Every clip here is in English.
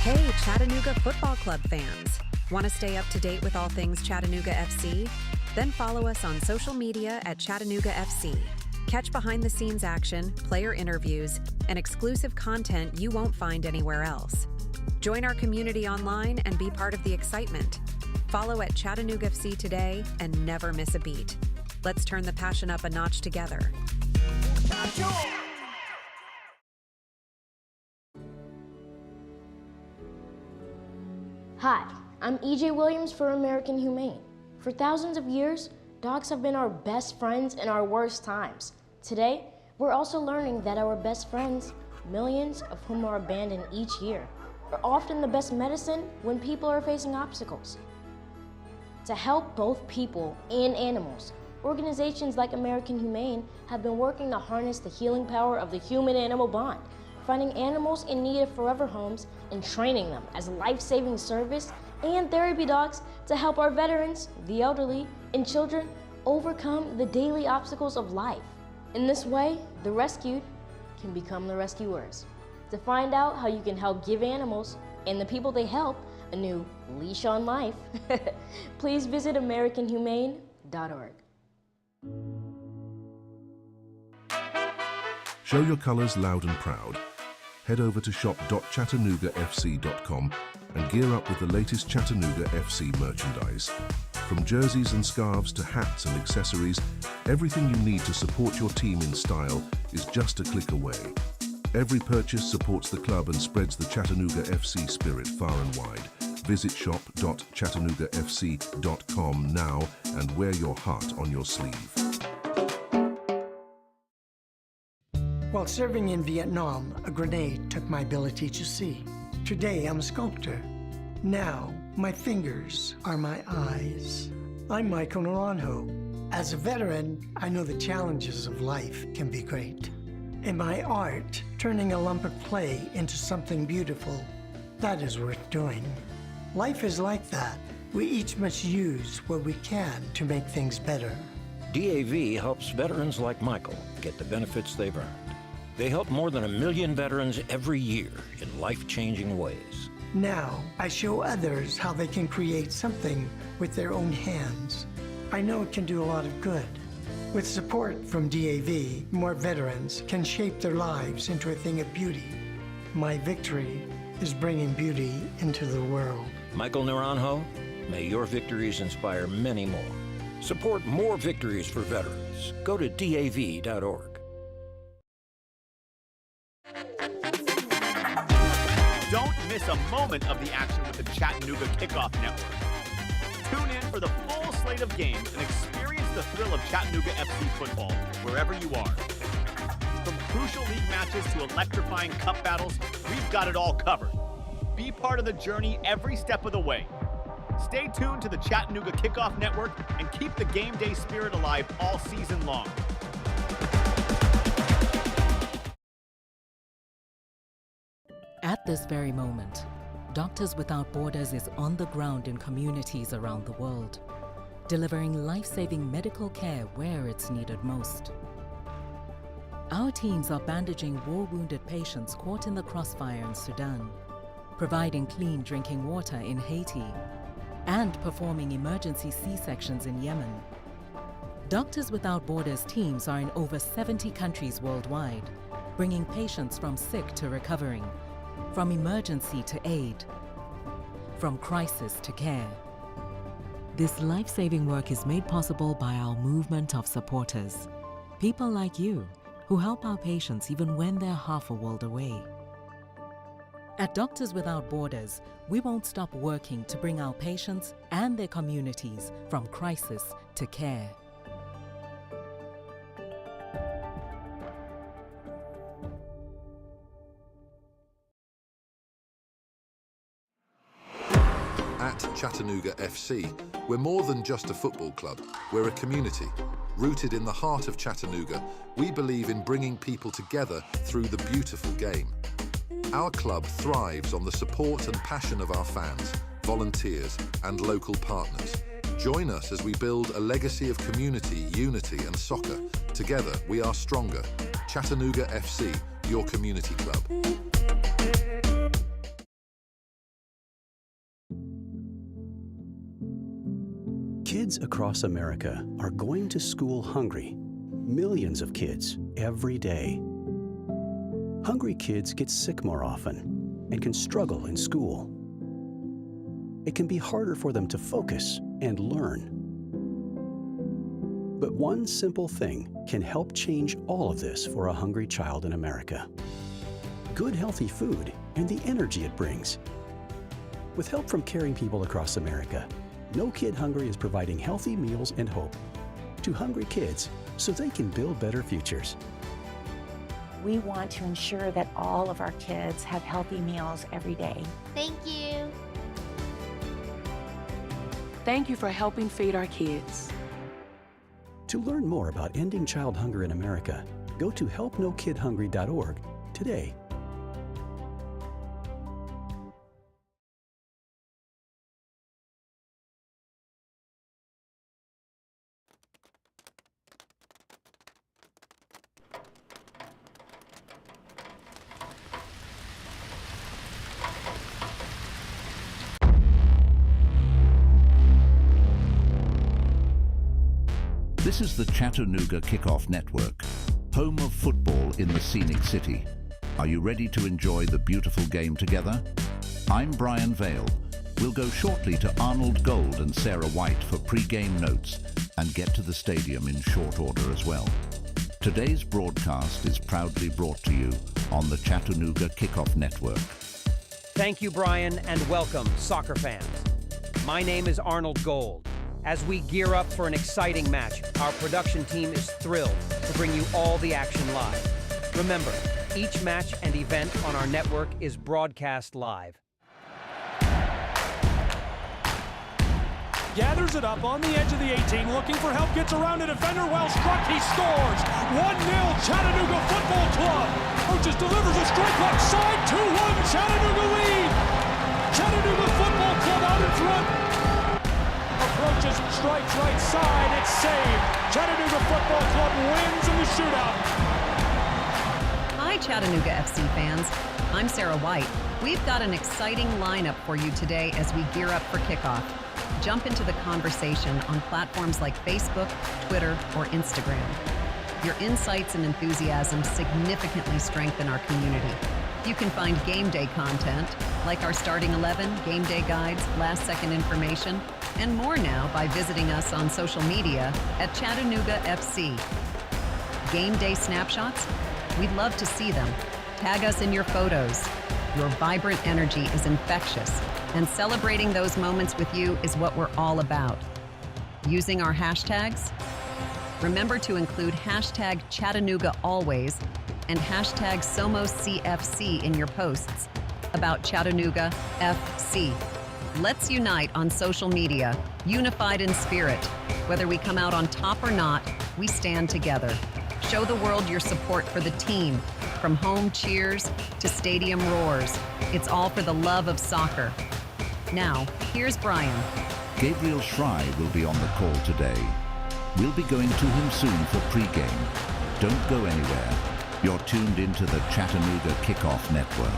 Hey, Chattanooga Football Club fans! Want to stay up to date with all things Chattanooga FC? Then follow us on social media at Chattanooga FC. Catch behind-the-scenes action, player interviews, and exclusive content you won't find anywhere else. Join our community online and be part of the excitement. Follow at Chattanooga FC today and never miss a beat. Let's turn the passion up a notch together. Hi, I'm E.J. Williams for American Humane. For thousands of years, dogs have been our best friends in our worst times. Today, we're also learning that our best friends, millions of whom are abandoned each year, are often the best medicine when people are facing obstacles. To help both people and animals, organizations like American Humane have been working to harness the healing power of the human-animal bond, finding animals in need of forever homes and training them as life-saving service and therapy dogs to help our veterans, the elderly, and children overcome the daily obstacles of life. In this way, the rescued can become the rescuers. To find out how you can help give animals and the people they help a new leash on life, please visit AmericanHumane.org. Show your colors loud and proud. Head over to shop.chattanoogafc.com and gear up with the latest Chattanooga FC merchandise. From jerseys and scarves to hats and accessories, everything you need to support your team in style is just a click away. Every purchase supports the club and spreads the Chattanooga FC spirit far and wide. Visit shop.chattanoogafc.com now and wear your heart on your sleeve. While serving in Vietnam, a grenade took my ability to see. Today, I'm a sculptor. Now, my fingers are my eyes. I'm Michael Naranjo. As a veteran, I know the challenges of life can be great. In my art, turning a lump of clay into something beautiful, that is worth doing. Life is like that. We each must use what we can to make things better. DAV helps veterans like Michael get the benefits they've earned. They help more than 1 million veterans every year in life-changing ways. Now, I show others how they can create something with their own hands. I know it can do a lot of good. With support from DAV, more veterans can shape their lives into a thing of beauty. My victory is bringing beauty into the world. Michael Naranjo, may your victories inspire many more. Support more victories for veterans. Go to DAV.org. Don't miss a moment of the action with the Chattanooga Kickoff Network. Tune in for the full slate of games and experience the thrill of Chattanooga FC football wherever you are. From crucial league matches to electrifying cup battles, we've got it all covered. Be part of the journey every step of the way. Stay tuned to the Chattanooga Kickoff Network and keep the game day spirit alive all season long. At this very moment, Doctors Without Borders is on the ground in communities around the world, delivering life-saving medical care where it's needed most. Our teams are bandaging war-wounded patients caught in the crossfire in Sudan, providing clean drinking water in Haiti, and performing emergency C-sections in Yemen. Doctors Without Borders teams are in over 70 countries worldwide, bringing patients from sick to recovering, from emergency to aid, from crisis to care. This life-saving work is made possible by our movement of supporters, people like you who help our patients even when they're half a world away. At Doctors Without Borders, we won't stop working to bring our patients and their communities from crisis to care. At Chattanooga FC, we're more than just a football club. We're a community. Rooted in the heart of Chattanooga, we believe in bringing people together through the beautiful game. Our club thrives on the support and passion of our fans, volunteers, and local partners. Join us as we build a legacy of community, unity, and soccer. Together, we are stronger. Chattanooga FC, your community club. Kids across America are going to school hungry. Millions of kids every day. Hungry kids get sick more often and can struggle in school. It can be harder for them to focus and learn. But one simple thing can help change all of this for a hungry child in America. Good, healthy food and the energy it brings. With help from caring people across America, No Kid Hungry is providing healthy meals and hope to hungry kids so they can build better futures. We want to ensure that all of our kids have healthy meals every day. Thank you. Thank you for helping feed our kids. To learn more about ending child hunger in America, go to helpnokidhungry.org today. This is the Chattanooga Kickoff Network, home of football in the scenic city. Are you ready to enjoy the beautiful game together? I'm Brian Vale. We'll go shortly to Arnold Gold and Sarah White for pre-game notes and get to the stadium in short order as well. Today's broadcast is proudly brought to you on the Chattanooga Kickoff Network. Thank you, Brian, and welcome, soccer fans. My name is Arnold Gold. As we gear up for an exciting match, our production team is thrilled to bring you all the action live. Remember, each match and event on our network is broadcast live. Gathers it up on the edge of the 18, looking for help, gets around a defender, well struck, he scores! 1-0 Chattanooga Football Club! Coaches delivers a strike left side, 2-1 Chattanooga lead! Chattanooga Football Club out in front! Approaches, strikes right side, it's saved! Chattanooga Football Club wins in the shootout! Hi Chattanooga FC fans, I'm Sarah White. We've got an exciting lineup for you today as we gear up for kickoff. Jump into the conversation on platforms like Facebook, Twitter, or Instagram. Your insights and enthusiasm significantly strengthen our community. You can find game day content, like our starting 11, game day guides, last-second information, and more now by visiting us on social media at Chattanooga FC. Game day snapshots? We'd love to see them. Tag us in your photos. Your vibrant energy is infectious, and celebrating those moments with you is what we're all about. Using our hashtags? Remember to include hashtag Chattanooga always and hashtag SomosCFC in your posts about Chattanooga FC. Let's unite on social media, unified in spirit. Whether we come out on top or not, we stand together. Show the world your support for the team, from home cheers to stadium roars. It's all for the love of soccer. Now, here's Brian. Gabriel Schrei will be on the call today. We'll be going to him soon for pre-game. Don't go anywhere. You're tuned into the Chattanooga Kickoff Network.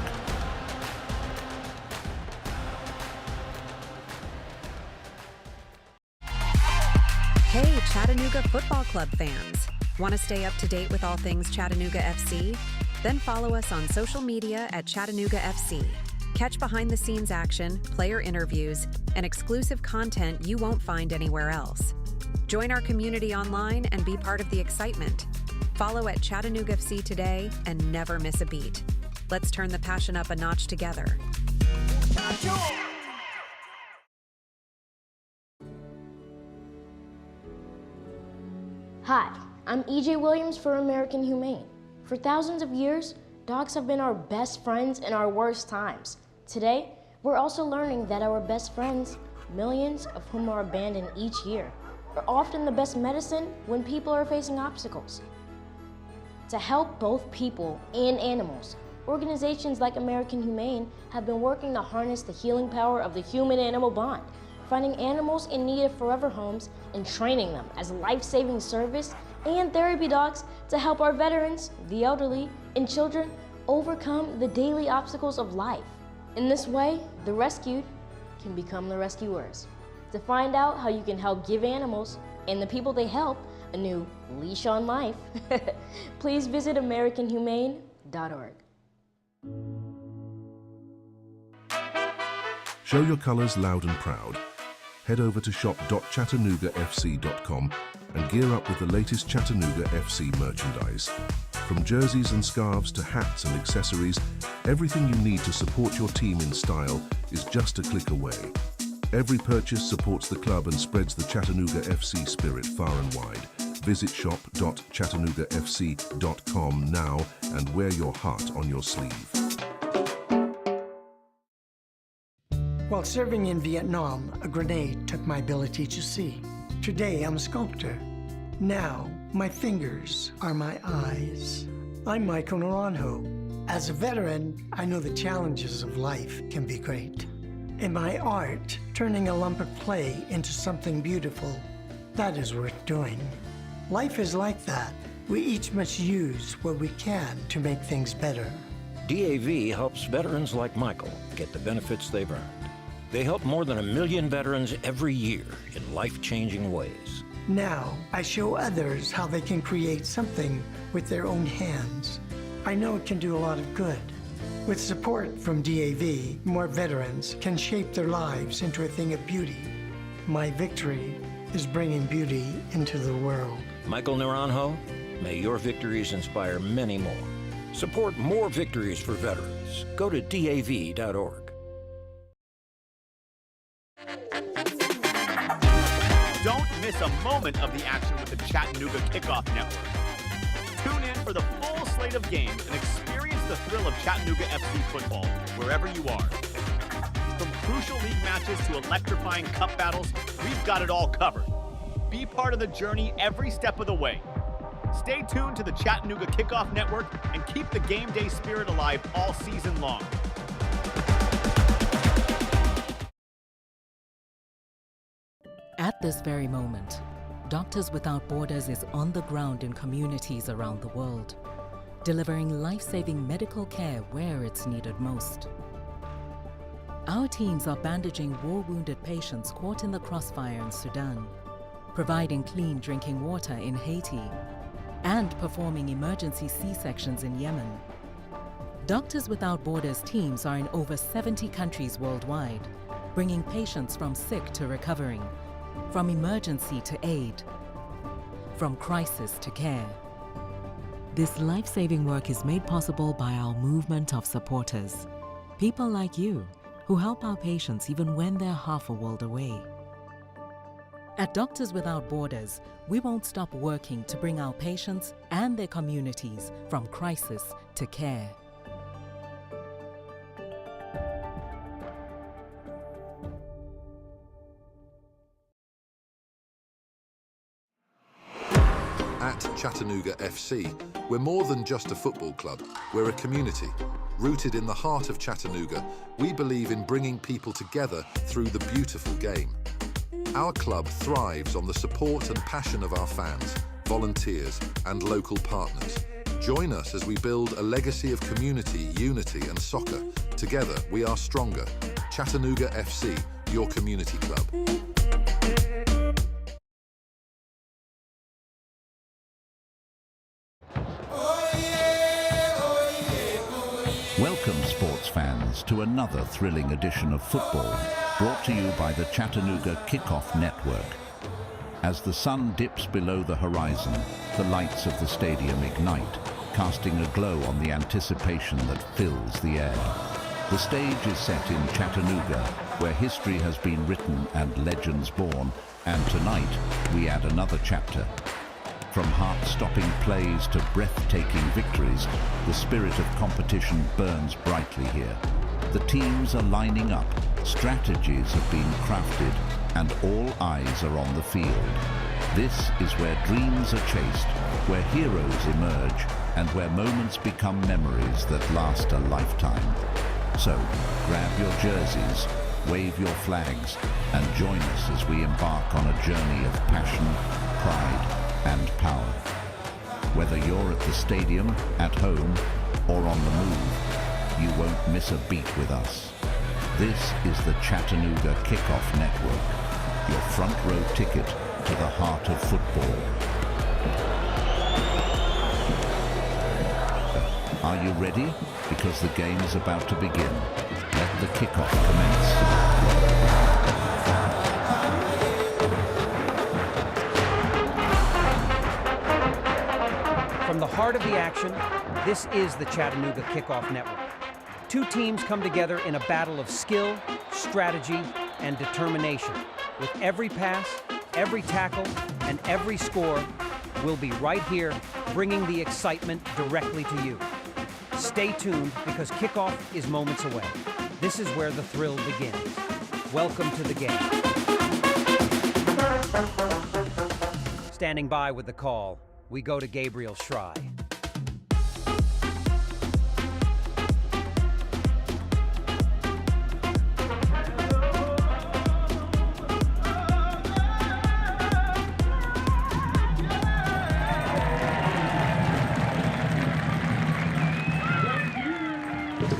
Hey, Chattanooga Football Club fans. Want to stay up to date with all things Chattanooga FC? Then follow us on social media at Chattanooga FC. Catch behind-the-scenes action, player interviews, and exclusive content you won't find anywhere else. Join our community online and be part of the excitement. Follow at Chattanooga FC today and never miss a beat. Let's turn the passion up a notch together. Hi, I'm E.J. Williams for American Humane. For thousands of years, dogs have been our best friends in our worst times. Today, we're also learning that our best friends, millions of whom are abandoned each year, are often the best medicine when people are facing obstacles. To help both people and animals, organizations like American Humane have been working to harness the healing power of the human-animal bond, finding animals in need of forever homes and training them as life-saving service and therapy dogs to help our veterans, the elderly, and children overcome the daily obstacles of life. In this way, the rescued can become the rescuers. To find out how you can help give animals and the people they help a new leash on life, please visit AmericanHumane.org. Show your colors loud and proud. Head over to shop.chattanoogafc.com and gear up with the latest Chattanooga FC merchandise. From jerseys and scarves to hats and accessories, everything you need to support your team in style is just a click away. Every purchase supports the club and spreads the Chattanooga FC spirit far and wide. Visit shop.chattanoogafc.com now and wear your heart on your sleeve. While serving in Vietnam, a grenade took my ability to see. Today, I'm a sculptor. Now, my fingers are my eyes. I'm Michael Naranjo. As a veteran, I know the challenges of life can be great. In my art, turning a lump of clay into something beautiful, that is worth doing. Life is like that. We each must use what we can to make things better. DAV helps veterans like Michael get the benefits they've earned. They help more than 1 million veterans every year in life-changing ways. Now, I show others how they can create something with their own hands. I know it can do a lot of good. With support from DAV, more veterans can shape their lives into a thing of beauty. My victory is bringing beauty into the world. Michael Naranjo, may your victories inspire many more. Support more victories for veterans. Go to DAV.org. Don't miss a moment of the action with the Chattanooga Kickoff Network. Tune in for the full slate of games and experience the thrill of Chattanooga FC football wherever you are. From crucial league matches to electrifying cup battles, we've got it all covered. Be part of the journey every step of the way. Stay tuned to the Chattanooga Kickoff Network and keep the game day spirit alive all season long. At this very moment, Doctors Without Borders is on the ground in communities around the world, delivering life-saving medical care where it's needed most. Our teams are bandaging war-wounded patients caught in the crossfire in Sudan, providing clean drinking water in Haiti, and performing emergency C-sections in Yemen. Doctors Without Borders teams are in over 70 countries worldwide, bringing patients from sick to recovering, from emergency to aid, from crisis to care. This life-saving work is made possible by our movement of supporters, people like you who help our patients even when they're half a world away. At Doctors Without Borders, we won't stop working to bring our patients and their communities from crisis to care. At Chattanooga FC, we're more than just a football club. We're a community. Rooted in the heart of Chattanooga, we believe in bringing people together through the beautiful game. Our club thrives on the support and passion of our fans, volunteers, and local partners. Join us as we build a legacy of community, unity, and soccer. Together, we are stronger. Chattanooga FC, your community club. Welcome, sports fans, to another thrilling edition of football, brought to you by the Chattanooga Kickoff Network. As the sun dips below the horizon, the lights of the stadium ignite, casting a glow on the anticipation that fills the air. The stage is set in Chattanooga, where history has been written and legends born, and tonight we add another chapter. From heart-stopping plays to breathtaking victories, the spirit of competition burns brightly here. The teams are lining up, strategies have been crafted, and all eyes are on the field. This is where dreams are chased, where heroes emerge, and where moments become memories that last a lifetime. So, grab your jerseys, wave your flags, and join us as we embark on a journey of passion, pride, and power. Whether you're at the stadium, at home, or on the move, you won't miss a beat with us. This is the Chattanooga Kickoff Network. your front row ticket to the heart of football. Are you ready? Because the game is about to begin. Let the kickoff commence. From the heart of the action, this is the Chattanooga Kickoff Network. Two teams come together in a battle of skill, strategy, and determination. With every pass, every tackle, and every score, we'll be right here bringing the excitement directly to you. Stay tuned because kickoff is moments away. This is where the thrill begins. Welcome to the game. Standing by with the call, we go to Gabriel Schrei.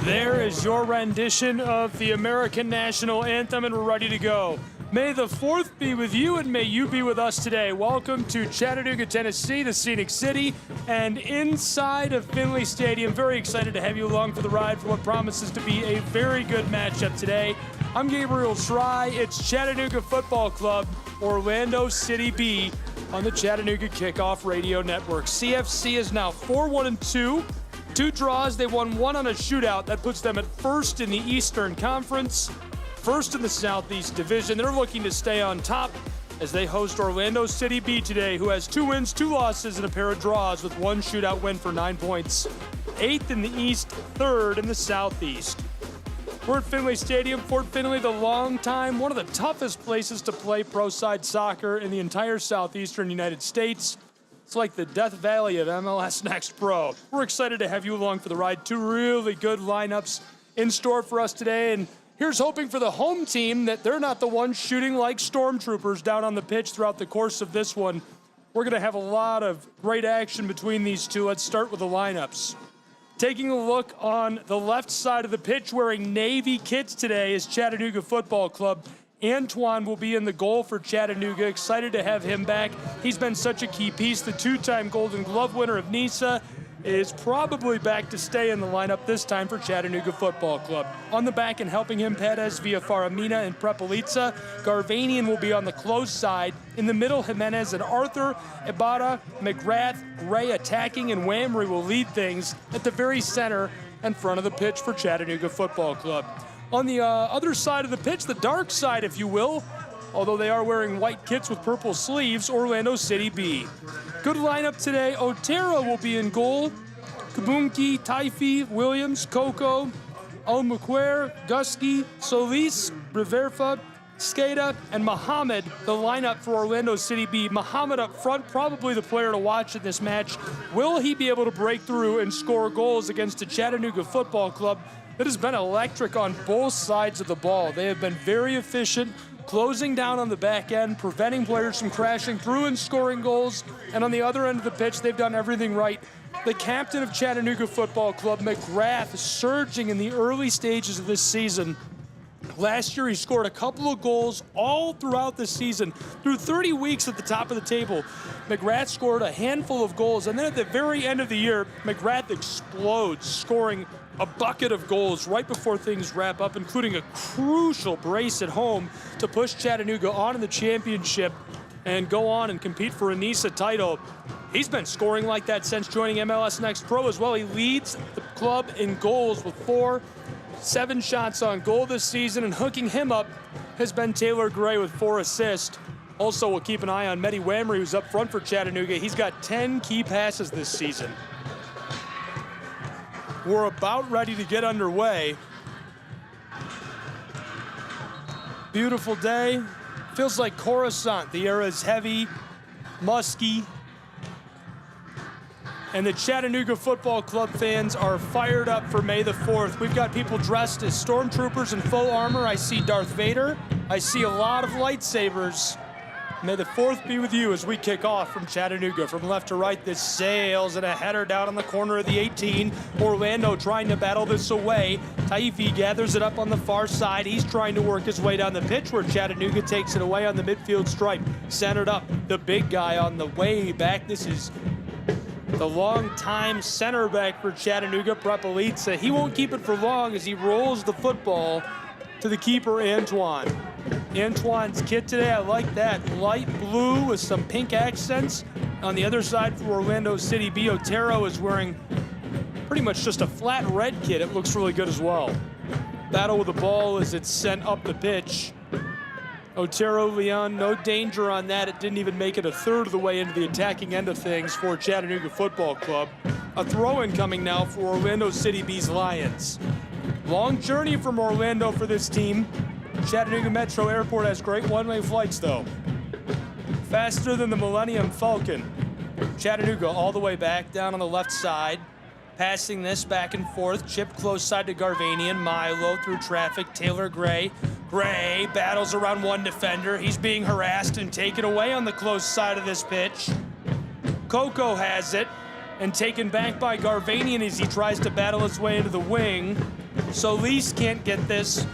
There is your rendition of the American National Anthem, and we're ready to go. May the 4th be with you, and may you be with us today. Welcome to Chattanooga, Tennessee, the Scenic City, and inside of Finley Stadium. Very excited to have you along for the ride for what promises to be a very good matchup today. I'm Gabriel Schrei. It's Chattanooga Football Club, Orlando City B on the Chattanooga Kickoff Radio Network. CFC is now 4-1-2. 2 draws, they won 1 on a shootout. That puts them at first in the Eastern Conference, first in the Southeast Division. They're looking to stay on top as they host Orlando City B today, who has 2 wins, 2 losses, and a pair of draws with 1 shootout win for 9 points. 8th in the East, 3rd in the Southeast. We're at Finley Stadium, Fort Finley, the long time, one of the toughest places to play pro-side soccer in the entire southeastern United States. It's like the Death Valley of MLS Next Pro. We're excited to have you along for the ride. 2 really good lineups in store for us today. And here's hoping for the home team that they're not the ones shooting like stormtroopers down on the pitch throughout the course of this one. We're going to have a lot of great action between these two. Let's start with the lineups. Taking a look on the left side of the pitch, wearing Navy kits today is Chattanooga Football Club. Antoine will be in the goal for Chattanooga. Excited to have him back. He's been such a key piece. The 2-time Golden Glove winner of NISA is probably back to stay in the lineup this time for Chattanooga Football Club. On the back and helping him, Perez, Villafaramina, and Prepelica. Garvanian will be on the close side. In the middle, Jimenez and Arthur, Ibarra, McGrath, Ray attacking, and Wamry will lead things at the very center and front of the pitch for Chattanooga Football Club. On the other side of the pitch, the dark side, if you will, although they are wearing white kits with purple sleeves, Orlando City B. Good lineup today. Otero will be in goal. Kabunki, Taifi, Williams, Coco, Almuquer, Gusky, Solis, Riverfa, Skeda, and Muhammad, the lineup for Orlando City B. Muhammad up front, probably the player to watch in this match. Will he be able to break through and score goals against a Chattanooga Football Club that has been electric on both sides of the ball? They have been very efficient, closing down on the back end, preventing players from crashing through and scoring goals. And on the other end of the pitch, they've done everything right. The captain of Chattanooga Football Club, McGrath, surging in the early stages of this season. Last year, he scored a couple of goals all throughout the season. Through 30 weeks at the top of the table, McGrath scored a handful of goals. And then at the very end of the year, McGrath explodes, scoring a bucket of goals right before things wrap up, including a crucial brace at home to push Chattanooga on in the championship and go on and compete for a NISA title. He's been scoring like that since joining MLS Next Pro as well. He leads the club in goals with 7 shots on goal this season, and hooking him up has been Taylor Gray with 4 assists. Also, we'll keep an eye on Mehdi Wamry, who's up front for Chattanooga. He's got 10 key passes this season. We're about ready to get underway. Beautiful day. Feels like Coruscant. The air is heavy, musky. And the Chattanooga Football Club fans are fired up for May the 4th. We've got people dressed as stormtroopers in full armor. I see Darth Vader. I see a lot of lightsabers. May the 4th be with you as we kick off from Chattanooga. From left to right, this sails and a header down on the corner of the 18. Orlando trying to battle this away. Taifi gathers it up on the far side. He's trying to work his way down the pitch where Chattanooga takes it away on the midfield stripe. Centered up, the big guy on the way back. This is the long-time center back for Chattanooga, Prepelica. He won't keep it for long as he rolls the football to the keeper, Antoine. Antoine's kit today, I like that. Light blue with some pink accents. On the other side for Orlando City, B. Otero is wearing pretty much just a flat red kit. It looks really good as well. Battle with the ball as it's sent up the pitch. Otero Leon, no danger on that. It didn't even make it a third of the way into the attacking end of things for Chattanooga Football Club. A throw-in coming now for Orlando City Bees Lions. Long journey from Orlando for this team. Chattanooga Metro Airport has great one-way flights, though. Faster than the Millennium Falcon. Chattanooga all the way back, down on the left side. Passing this back and forth. Chip close side to Garvanian. Milo through traffic. Taylor Gray. Gray battles around one defender. He's being harassed and taken away on the close side of this pitch. Coco has it and taken back by Garvanian as he tries to battle his way into the wing. Solis can't get this.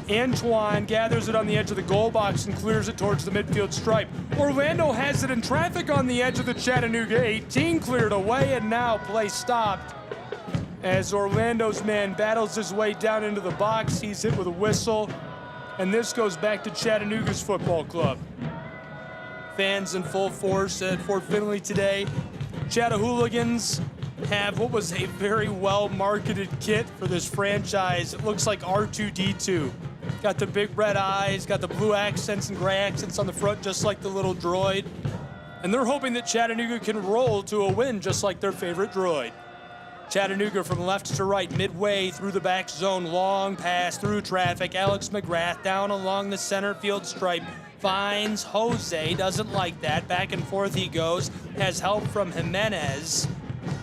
Antoine gathers it on the edge of the goal box and clears it towards the midfield stripe. Orlando has it in traffic on the edge of the Chattanooga 18, cleared away, and now play stopped. As Orlando's man battles his way down into the box, he's hit with a whistle, and this goes back to Chattanooga's football club. Fans in full force at Fort Finley today. Chattahooligans have what was a very well-marketed kit for this franchise. It looks like R2-D2. Got the big red eyes, got the blue accents and gray accents on the front, just like the little droid. And they're hoping that Chattanooga can roll to a win, just like their favorite droid. Chattanooga from left to right, midway through the back zone, long pass through traffic. Alex McGrath down along the center field stripe. Finds Jose, doesn't like that. Back and forth he goes, has help from Jimenez.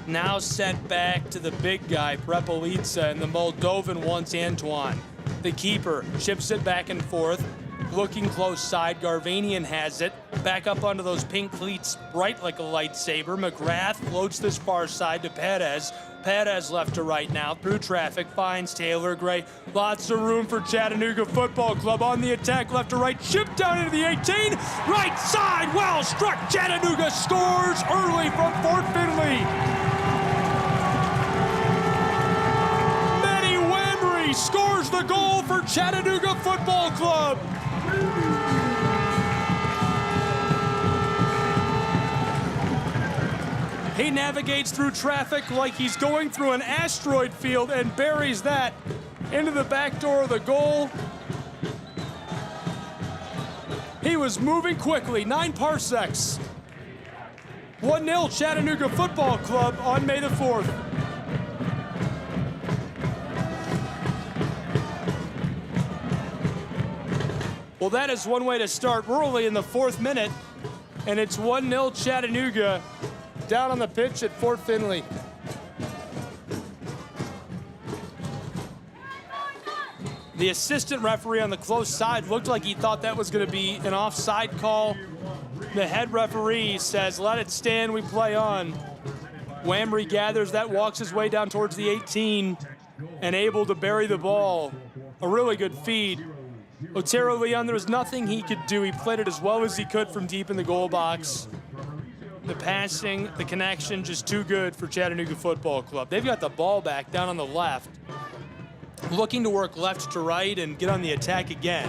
Now sent back to the big guy, Prepelica, and the Moldovan wants Antoine. The keeper chips it back and forth. Looking close side, Garvanian has it. Back up onto those pink cleats, bright like a lightsaber. McGrath floats this far side to Perez. Perez left to right now, through traffic, finds Taylor Gray. Lots of room for Chattanooga Football Club on the attack, left to right, chip down into the 18. Right side, well struck. Chattanooga scores early from Fort Finley. Manny Wambry scores the goal for Chattanooga Football Club. He navigates through traffic like he's going through an asteroid field and buries that into the back door of the goal. He was moving quickly, 9 parsecs. 1-0 Chattanooga Football Club on May the 4th. Well, that is one way to start. We're only in the 4th minute, and it's 1-0 Chattanooga down on the pitch at Fort Finley. The assistant referee on the close side looked like he thought that was going to be an offside call. The head referee says, let it stand, we play on. Wambry gathers that, walks his way down towards the 18, and able to bury the ball. A really good feed. Otero Leon, there was nothing he could do. He played it as well as he could from deep in the goal box. The passing, the connection, just too good for Chattanooga Football Club. They've got the ball back down on the left. Looking to work left to right and get on the attack again.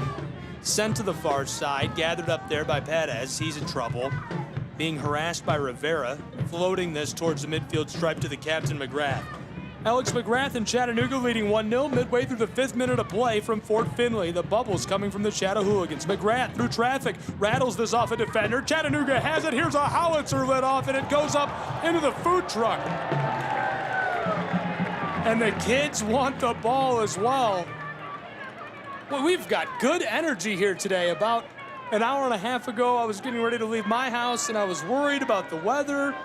Sent to the far side, gathered up there by Perez. He's in trouble. Being harassed by Rivera. Floating this towards the midfield stripe to the captain, McGrath. Alex McGrath and Chattanooga leading 1-0 midway through the 5th minute of play from Fort Finley. The bubbles coming from the Chattahooligans. McGrath through traffic, rattles this off a defender. Chattanooga has it. Here's a howitzer let off, and it goes up into the food truck. And the kids want the ball as well. Well, we've got good energy here today. About an hour and a half ago, I was getting ready to leave my house, and I was worried about the weather.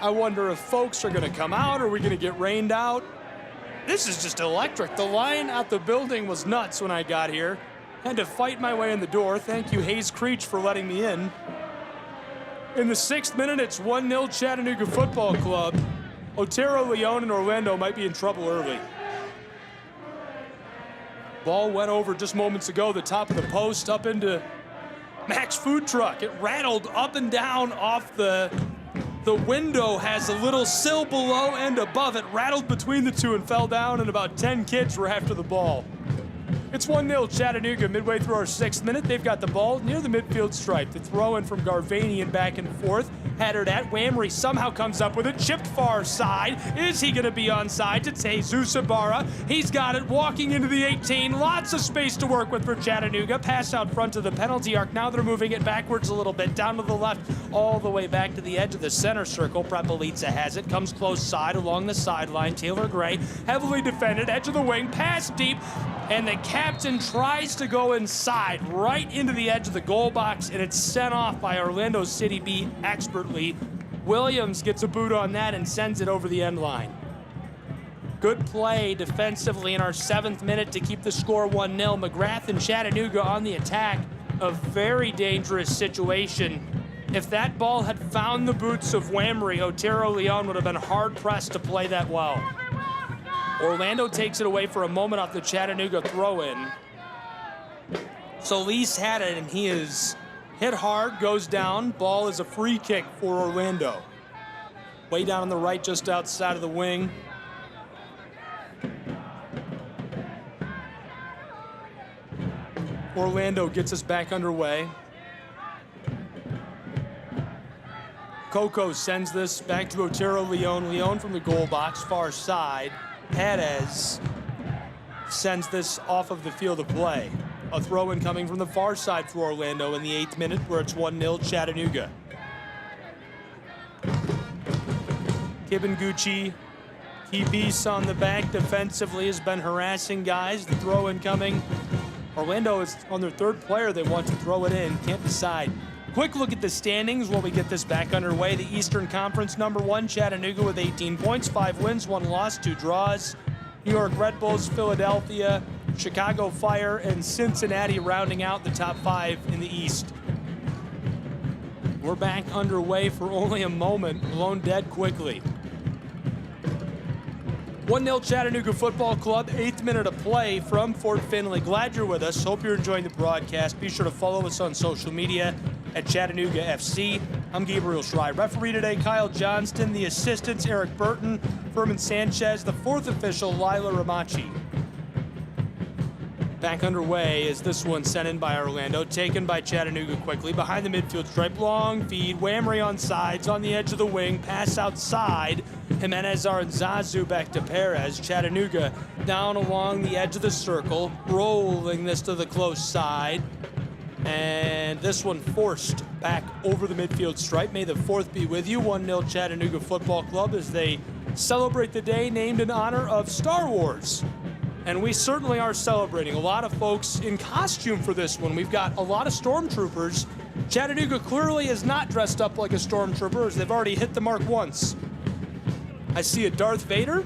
I wonder if folks are going to come out. Are we going to get rained out? This is just electric. The line out the building was nuts when I got here. Had to fight my way in the door. Thank you, Hayes Creech, for letting me in. In the 6th minute, it's 1-0 Chattanooga Football Club. Otero Leon and Orlando might be in trouble early. Ball went over just moments ago, the top of the post, up into Mac's food truck. It rattled up and down off the window, has a little sill below and above it, rattled between the two and fell down, and about 10 kids were after the ball. It's 1-0 Chattanooga midway through our 6th minute. They've got the ball near the midfield stripe. The throw in from Garvanian back and forth. Headed at Whamry somehow comes up with it. Chipped far side. Is he going to be onside? It's Jesus Ibarra. He's got it walking into the 18. Lots of space to work with for Chattanooga. Pass out front to the penalty arc. Now they're moving it backwards a little bit. Down to the left. All the way back to the edge of the center circle. Prepelica has it. Comes close side along the sideline. Taylor Gray heavily defended. Edge of the wing. Pass deep. And the captain tries to go inside, right into the edge of the goal box, and it's sent off by Orlando City B expertly. Williams gets a boot on that and sends it over the end line. Good play defensively in our 7th minute to keep the score 1-0. McGrath and Chattanooga on the attack. A very dangerous situation. If that ball had found the boots of Whamry, Otero Leon would have been hard-pressed to play that well. Orlando takes it away for a moment off the Chattanooga throw-in. Solis had it, and he is hit hard, goes down. Ball is a free kick for Orlando. Way down on the right, just outside of the wing. Orlando gets us back underway. Coco sends this back to Otero Leon. Leon from the goal box, far side. Perez sends this off of the field of play. A throw-in coming from the far side for Orlando in the 8th minute, where it's 1-0 Chattanooga. Kibenguchi, key piece on the back defensively, has been harassing guys. The throw-in coming. Orlando is on their 3rd player. They want to throw it in. Can't decide. Quick look at the standings while we get this back underway. The Eastern Conference #1, Chattanooga with 18 points, 5 wins, 1 loss, 2 draws. New York Red Bulls, Philadelphia, Chicago Fire, and Cincinnati rounding out the top 5 in the East. We're back underway for only a moment. Blown dead quickly. 1-0 Chattanooga Football Club, 8th minute of play from Fort Finley. Glad you're with us. Hope you're enjoying the broadcast. Be sure to follow us on social media at Chattanooga FC. I'm Gabriel Schrei. Referee today, Kyle Johnston. The assistants, Eric Burton, Furman Sanchez. The 4th official, Lila Ramachi. Back underway is this one sent in by Orlando, taken by Chattanooga quickly. Behind the midfield stripe, long feed. Whamry on sides, on the edge of the wing. Pass outside. Jimenez Aranzazu back to Perez. Chattanooga down along the edge of the circle, rolling this to the close side. And this one forced back over the midfield stripe. May the 4th be with you. 1-0 Chattanooga Football Club as they celebrate the day named in honor of Star Wars. And we certainly are celebrating. A lot of folks in costume for this one. We've got a lot of stormtroopers. Chattanooga clearly is not dressed up like a stormtrooper, as they've already hit the mark once. I see a Darth Vader.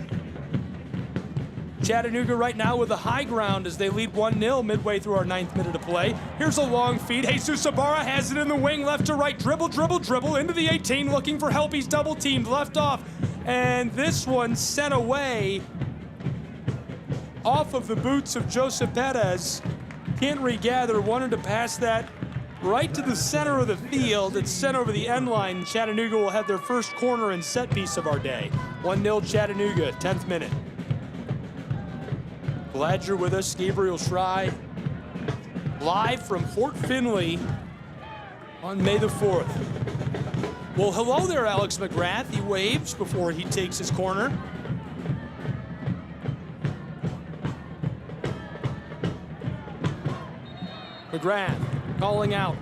Chattanooga right now with the high ground as they lead 1-0 midway through our 9th minute of play. Here's a long feed. Jesus Ibarra has it in the wing, left to right. Dribble, dribble, dribble into the 18, looking for help. He's double teamed, left off. And this one sent away off of the boots of Joseph Perez. Can't regather, wanted to pass that right to the center of the field. It's sent over the end line. Chattanooga will have their first corner and set piece of our day. 1-0 Chattanooga, 10th minute. Glad you're with us. Gabriel Schrei, live from Fort Finley on May the 4th. Well, hello there, Alex McGrath. He waves before he takes his corner. McGrath calling out.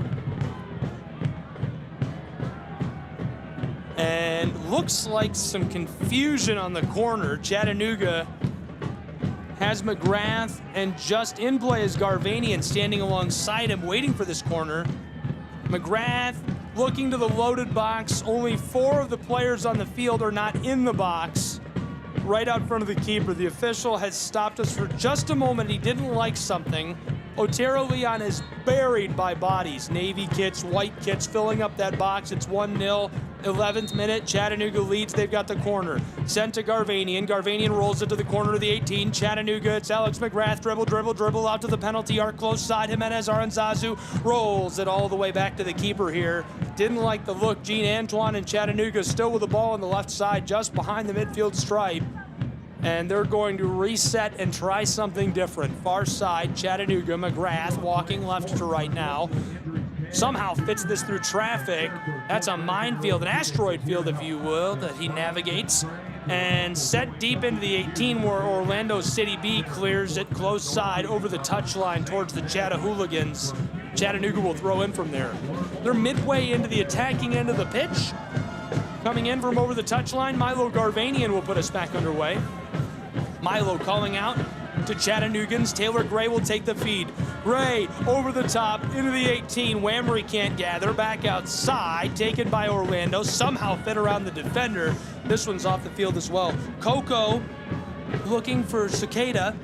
And looks like some confusion on the corner. Chattanooga has McGrath, and just in play is Garvanian standing alongside him, waiting for this corner. McGrath looking to the loaded box. Only 4 of the players on the field are not in the box. Right out front of the keeper. The official has stopped us for just a moment. He didn't like something. Otero Leon is buried by bodies. Navy kits, white kits filling up that box. It's 1-0. 11th minute, Chattanooga leads. They've got the corner. Sent to Garvanian. Garvanian rolls it to the corner of the 18. Chattanooga, it's Alex McGrath. Dribble out to the penalty arc. Close side. Jimenez Aranzazu rolls it all the way back to the keeper here. Didn't like the look. Gene Antoine and Chattanooga still with the ball on the left side, just behind the midfield stripe. And they're going to reset and try something different. Far side, Chattanooga, McGrath walking left to right now. Somehow fits this through traffic. That's a minefield, an asteroid field, if you will, that he navigates. And set deep into the 18 where Orlando City B clears it close side over the touchline towards the Chattahooligans. Chattanooga will throw in from there. They're midway into the attacking end of the pitch. Coming in from over the touchline, Milo Garvanian will put us back underway. Milo calling out to Chattanoogans. Taylor Gray will take the feed. Gray over the top into the 18. Whammery can't gather. Back outside. Taken by Orlando. Somehow fit around the defender. This one's off the field as well. Coco looking for Cicada.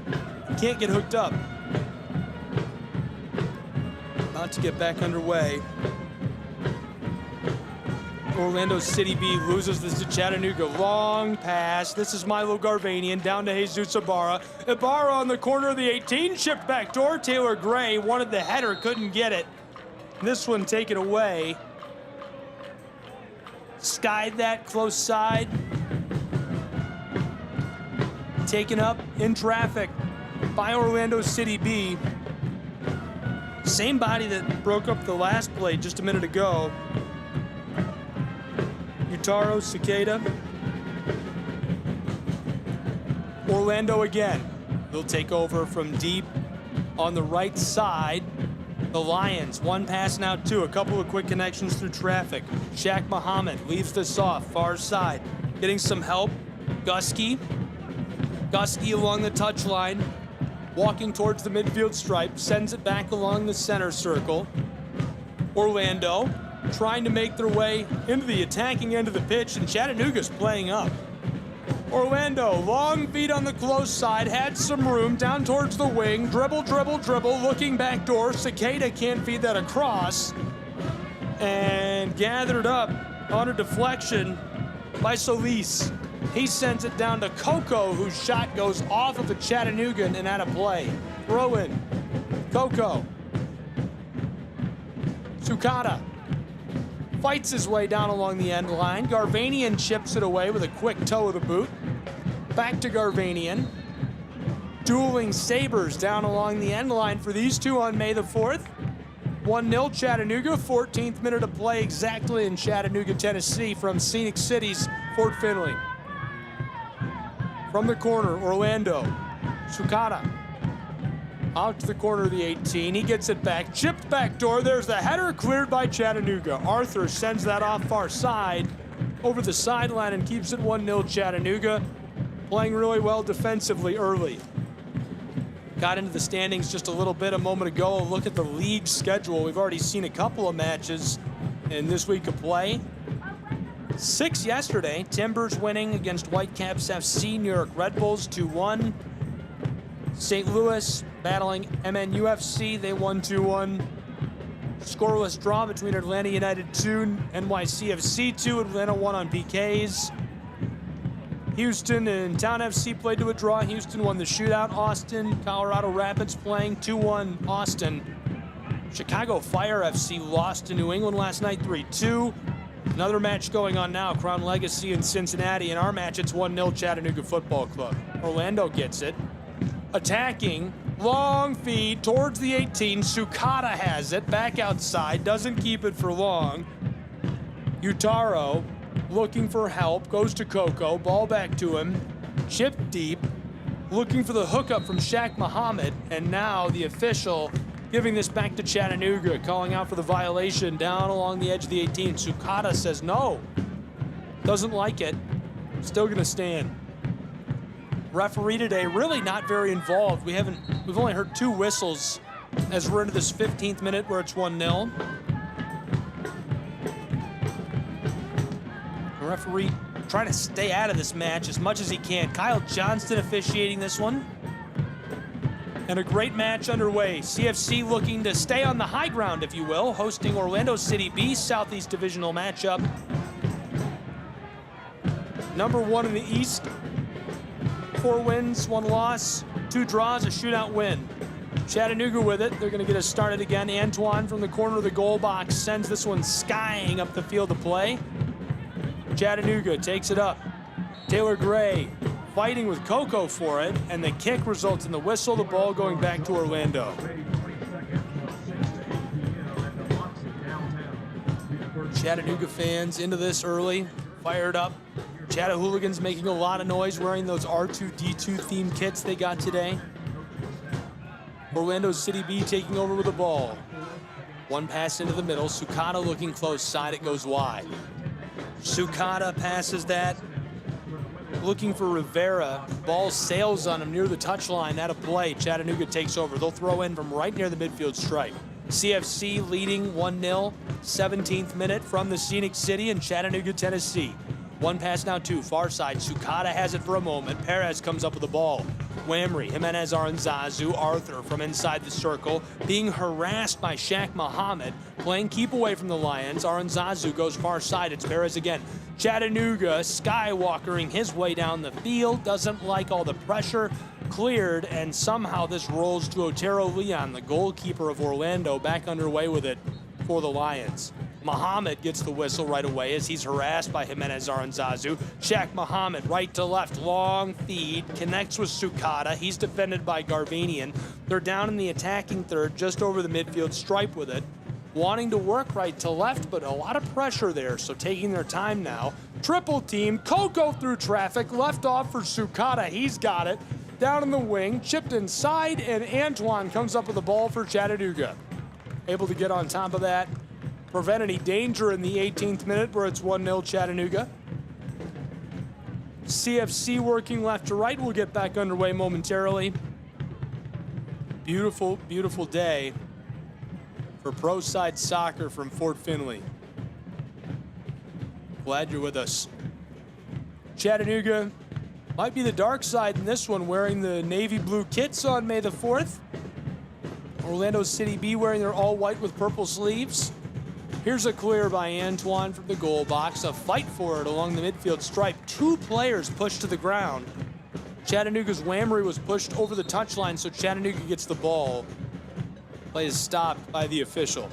Can't get hooked up. About to get back underway. Orlando City B loses this to Chattanooga. Long pass. This is Milo Garvanian down to Jesus Ibarra. Ibarra on the corner of the 18. Shipped back door. Taylor Gray wanted the header, couldn't get it. This one taken away. Skied that close side. Taken up in traffic by Orlando City B. Same body that broke up the last play just a minute ago. Utaro, Cicada. Orlando again. They'll take over from deep on the right side. The Lions, one pass now, two. A couple of quick connections through traffic. Shaq Muhammad leaves this off, far side. Getting some help. Gusky. Gusky along the touchline. Walking towards the midfield stripe. Sends it back along the center circle. Orlando trying to make their way into the attacking end of the pitch, and Chattanooga's playing up. Orlando, long feet on the close side, had some room, down towards the wing, dribble, looking back door. Cicada can't feed that across, and gathered up on a deflection by Solis. He sends it down to Coco, whose shot goes off of the Chattanoogan and out of play. Throw in. Coco. Sukata fights his way down along the end line. Garvanian chips it away with a quick toe of the boot. Back to Garvanian. Dueling sabers down along the end line for these two on May the 4th. 1-0 Chattanooga, 14th minute of play exactly in Chattanooga, Tennessee from Scenic City's Fort Finley. From the corner, Orlando. Sukata. Out to the corner of the 18. He gets it back. Chipped back door. There's the header cleared by Chattanooga. Arthur sends that off far side over the sideline and keeps it 1-0 Chattanooga. Playing really well defensively early. Got into the standings just a little bit a moment ago. Look at the league schedule. We've already seen a couple of matches in this week of play. 6 yesterday. Timbers winning against Whitecaps FC. New York Red Bulls 2-1. St. Louis battling MNUFC. They won 2-1. Scoreless draw between Atlanta United 2, NYCFC 2. Atlanta won on PKs. Houston and Town FC played to a draw. Houston won the shootout. Austin, Colorado Rapids playing 2-1 Austin. Chicago Fire FC lost to New England last night 3-2. Another match going on now. Crown Legacy in Cincinnati. In our match, it's 1-0 Chattanooga Football Club. Orlando gets it. Attacking, long feed towards the 18. Sukata has it, back outside, doesn't keep it for long. Utaro looking for help, goes to Coco, ball back to him, chip deep, looking for the hookup from Shaq Muhammad, and now the official giving this back to Chattanooga, calling out for the violation down along the edge of the 18. Sukata says no, doesn't like it, still gonna stand. Referee today really not very involved. We've only heard 2 whistles as we're into this 15th minute where it's 1-0. The referee trying to stay out of this match as much as he can. Kyle Johnston officiating this one. And a great match underway. CFC looking to stay on the high ground, if you will, hosting Orlando City B, Southeast Divisional matchup. Number 1 in the East. 4 wins, 1 loss, 2 draws, a shootout win. Chattanooga with it. They're going to get us started again. Antoine from the corner of the goal box sends this one skying up the field to play. Chattanooga takes it up. Taylor Gray fighting with Coco for it, and the kick results in the whistle, the ball going back to Orlando. Chattanooga fans into this early, fired up. Chattahooligans making a lot of noise wearing those R2-D2 themed kits they got today. Orlando City B taking over with the ball. One pass into the middle. Sukata looking close side. It goes wide. Sukata passes that. Looking for Rivera. Ball sails on him near the touchline. Out of play. Chattanooga takes over. They'll throw in from right near the midfield stripe. CFC leading 1-0. 17th minute from the Scenic City in Chattanooga, Tennessee. One pass now to far side. Sukata has it for a moment. Perez comes up with the ball. Whamry, Jimenez Aranzazu, Arthur from inside the circle, being harassed by Shaq Muhammad, playing keep away from the Lions. Aranzazu goes far side. It's Perez again. Chattanooga skywalkering his way down the field, doesn't like all the pressure, cleared, and somehow this rolls to Otero Leon, the goalkeeper of Orlando, back underway with it for the Lions. Muhammad gets the whistle right away as he's harassed by Jimenez Aranzazu. Shaq Muhammad, right to left, long feed, connects with Sukata. He's defended by Garvanian. They're down in the attacking third, just over the midfield stripe with it. Wanting to work right to left, but a lot of pressure there, so taking their time now. Triple team, Coco through traffic, left off for Sukata. He's got it. Down in the wing, chipped inside, and Antoine comes up with the ball for Chattanooga. Able to get on top of that. Prevent any danger in the 18th minute where it's 1-0 Chattanooga. CFC working left to right. We'll get back underway momentarily. Beautiful, beautiful day for pro side soccer from Fort Finley. Glad you're with us. Chattanooga might be the dark side in this one, wearing the navy blue kits on May the 4th. Orlando City B wearing their all white with purple sleeves. Here's a clear by Antoine from the goal box. A fight for it along the midfield stripe. 2 players pushed to the ground. Chattanooga's Whamry was pushed over the touchline, so Chattanooga gets the ball. Play is stopped by the official.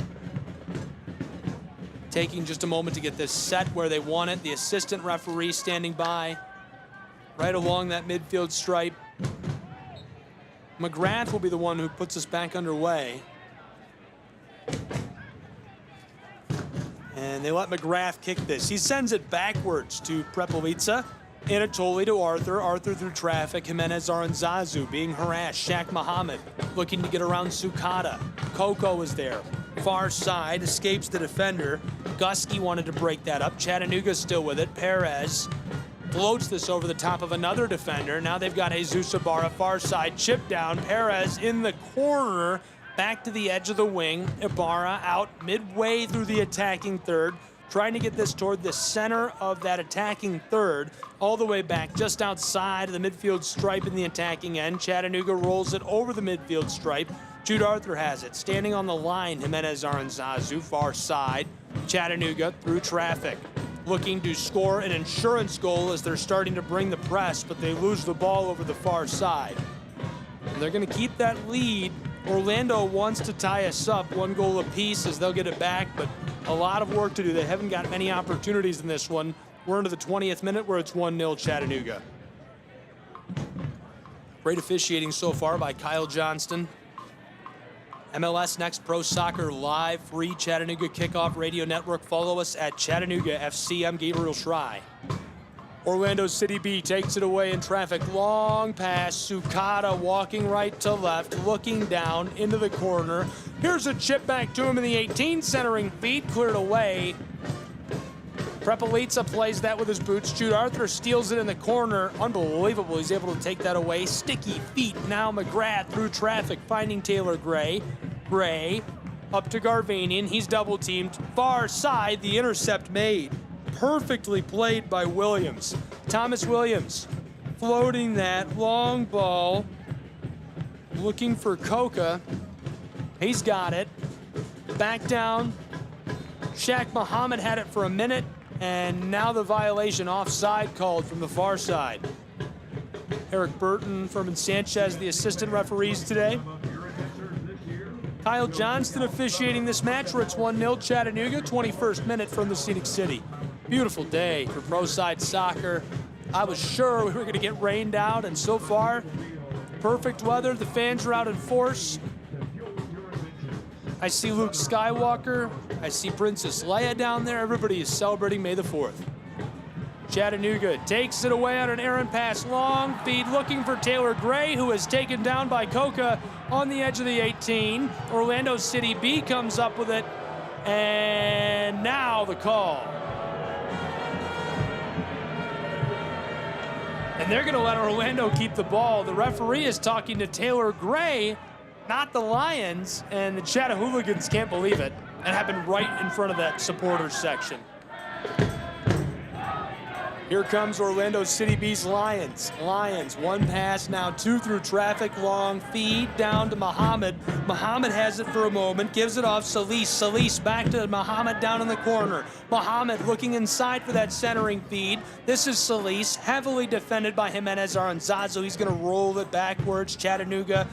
Taking just a moment to get this set where they want it. The assistant referee standing by right along that midfield stripe. McGrath will be the one who puts us back underway. And they let McGrath kick this. He sends it backwards to Prepelica. Anatoly to Arthur. Arthur through traffic. Jimenez Aranzazu being harassed. Shaq Muhammad looking to get around Sukata. Coco is there. Far side, escapes the defender. Gusky wanted to break that up. Chattanooga still with it. Perez floats this over the top of another defender. Now they've got Jesus Ibarra, far side, chip down. Perez in the corner. Back to the edge of the wing. Ibarra out midway through the attacking third, trying to get this toward the center of that attacking third, all the way back just outside of the midfield stripe in the attacking end. Chattanooga rolls it over the midfield stripe. Jude Arthur has it. Standing on the line, Jimenez Aranzazu, far side. Chattanooga through traffic, looking to score an insurance goal as they're starting to bring the press, but they lose the ball over the far side. And they're going to keep that lead. Orlando wants to tie us up 1 goal apiece as they'll get it back, but a lot of work to do. They haven't got many opportunities in this one. We're into the 20th minute where it's 1-0 Chattanooga. Great officiating so far by Kyle Johnston. MLS Next Pro Soccer live, free Chattanooga Kickoff Radio Network. Follow us at Chattanooga FC. I'm Gabriel Schrei. Orlando City B takes it away in traffic. Long pass. Sukata walking right to left, looking down into the corner. Here's a chip back to him in the 18, centering feet, cleared away. Prepelica plays that with his boots. Jude Arthur steals it in the corner. Unbelievable. He's able to take that away. Sticky feet. Now McGrath through traffic, finding Taylor Gray. Gray up to Garvanian. He's double teamed. Far side, the intercept made. Perfectly played by Williams. Thomas Williams floating that long ball looking for Coca. He's got it. Back down. Shaq Muhammad had it for a minute, and now the violation, offside called from the far side. Eric Burton, Furman Sanchez, the assistant referees today. Kyle Johnston officiating this match where it's 1-0 Chattanooga, 21st minute from the Scenic City. Beautiful day for pro side soccer. I was sure we were going to get rained out, and so far, perfect weather. The fans are out in force. I see Luke Skywalker. I see Princess Leia down there. Everybody is celebrating May the 4th. Chattanooga takes it away on an errant pass. Long feed looking for Taylor Gray, who is taken down by Coca on the edge of the 18. Orlando City B comes up with it. And now the call. And they're going to let Orlando keep the ball. The referee is talking to Taylor Gray, not the Lions, and the Chattahooligans can't believe it. It happened right in front of that supporters section. Here comes Orlando City B's Lions. Lions, one pass now, two through traffic, long feed down to Muhammad. Muhammad has it for a moment, gives it off Solis. Solis back to Muhammad down in the corner. Muhammad looking inside for that centering feed. This is Solis, heavily defended by Jimenez Aranzazu. He's gonna roll it backwards. Chattanooga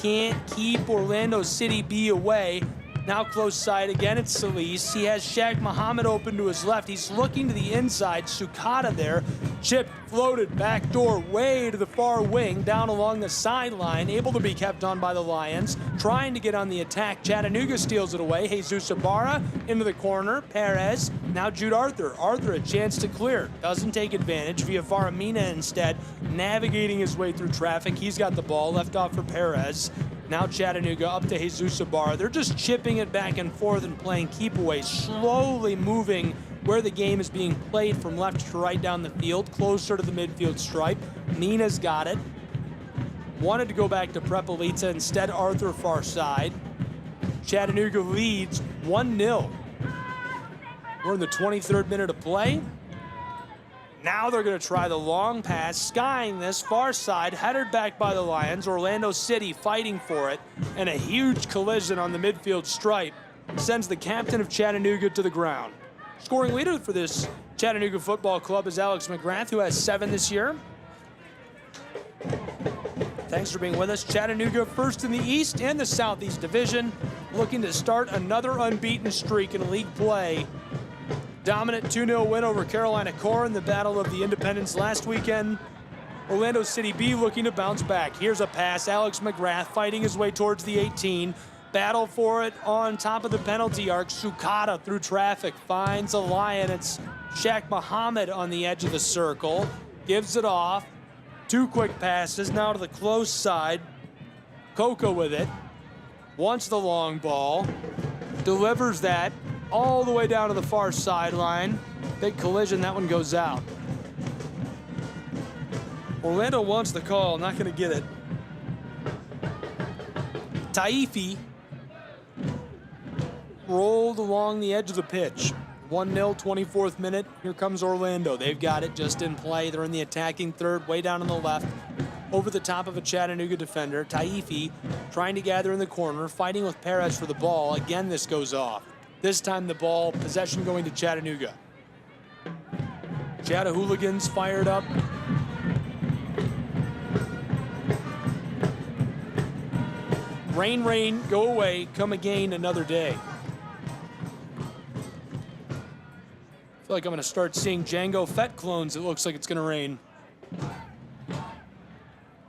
can't keep Orlando City B away. Now close side again, it's Solis. He has Shaq Muhammad open to his left. He's looking to the inside. Sukata there. Chip floated back door way to the far wing, down along the sideline, able to be kept on by the Lions. Trying to get on the attack. Chattanooga steals it away. Jesus Ibarra into the corner. Perez. Now Jude Arthur. Arthur a chance to clear. Doesn't take advantage. Via Faramina instead, navigating his way through traffic. He's got the ball left off for Perez. Now Chattanooga up to Jesus Ibarra. They're just chipping it back and forth and playing keep away, slowly moving where the game is being played from left to right down the field, closer to the midfield stripe. Mina's got it. Wanted to go back to Prepelitza, instead Arthur far side. Chattanooga leads 1-0. We're in the 23rd minute of play. Now they're going to try the long pass, skying this far side, headed back by the Lions. Orlando City fighting for it, and a huge collision on the midfield stripe sends the captain of Chattanooga to the ground. Scoring leader for this Chattanooga Football Club is Alex McGrath, who has 7 this year. Thanks for being with us. Chattanooga first in the East and the Southeast Division, looking to start another unbeaten streak in league play. Dominant 2-0 win over Carolina Core in the Battle of the Independents last weekend. Orlando City B looking to bounce back. Here's a pass. Alex McGrath fighting his way towards the 18. Battle for it on top of the penalty arc. Sukata through traffic finds a Lion. It's Shaq Muhammad on the edge of the circle. Gives it off. 2 quick passes now to the close side. Coca with it. Wants the long ball. Delivers that all the way down to the far sideline. Big collision, that one goes out. Orlando wants the call, not gonna get it. Taifi rolled along the edge of the pitch. 1-0, 24th minute. Here comes Orlando. They've got it just in play. They're in the attacking third, way down on the left. Over the top of a Chattanooga defender. Taifi trying to gather in the corner, fighting with Perez for the ball. Again, this goes off. This time the ball, possession going to Chattanooga. Chattahooligans fired up. Rain, rain, go away, come again another day. I feel like I'm gonna start seeing Django Fett clones. It looks like it's gonna rain.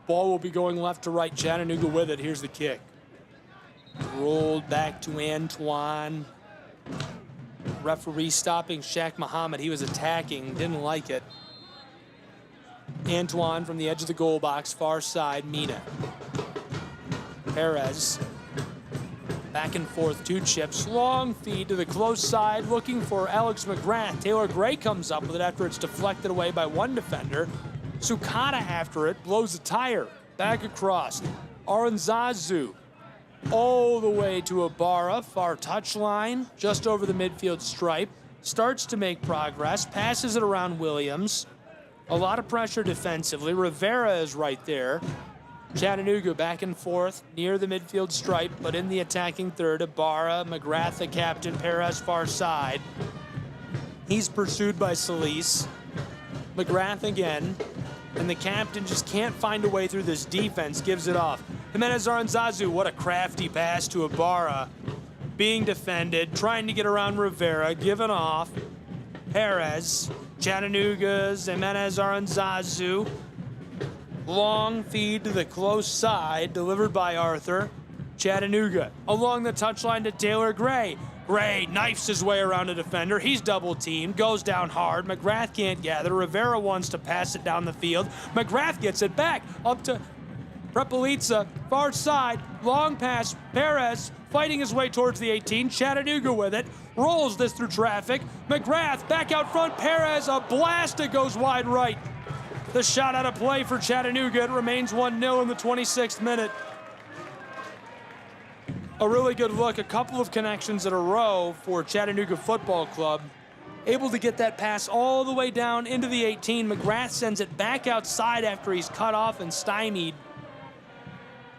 Ball will be going left to right, Chattanooga with it. Here's the kick. Rolled back to Antoine. Referee stopping Shaq Muhammad. He was attacking, didn't like it. Antoine from the edge of the goal box, far side, Mina. Perez. Back and forth, 2 chips. Long feed to the close side, looking for Alex McGrath. Taylor Gray comes up with it after it's deflected away by one defender. Sukata after it, blows the tire. Back across. Aranzazu. All the way to Ibarra, far touchline, just over the midfield stripe. Starts to make progress, passes it around Williams. A lot of pressure defensively. Rivera is right there. Chattanooga back and forth near the midfield stripe, but in the attacking third, Ibarra, McGrath, the captain, Perez far side. He's pursued by Solis. McGrath again, and the captain just can't find a way through this defense, gives it off. Jimenez Aranzazu, what a crafty pass to Ibarra. Being defended, trying to get around Rivera, given off. Perez, Chattanooga's Jimenez Aranzazu. Long feed to the close side, delivered by Arthur. Chattanooga along the touchline to Taylor Gray. Gray knifes his way around a defender. He's double teamed, goes down hard. McGrath can't gather. Rivera wants to pass it down the field. McGrath gets it back up to Prepolitza, far side, long pass. Perez fighting his way towards the 18. Chattanooga with it, rolls this through traffic. McGrath back out front. Perez, a blast, it goes wide right. The shot out of play for Chattanooga. It remains 1-0 in the 26th minute. A really good look, a couple of connections in a row for Chattanooga Football Club. Able to get that pass all the way down into the 18. McGrath sends it back outside after he's cut off and stymied.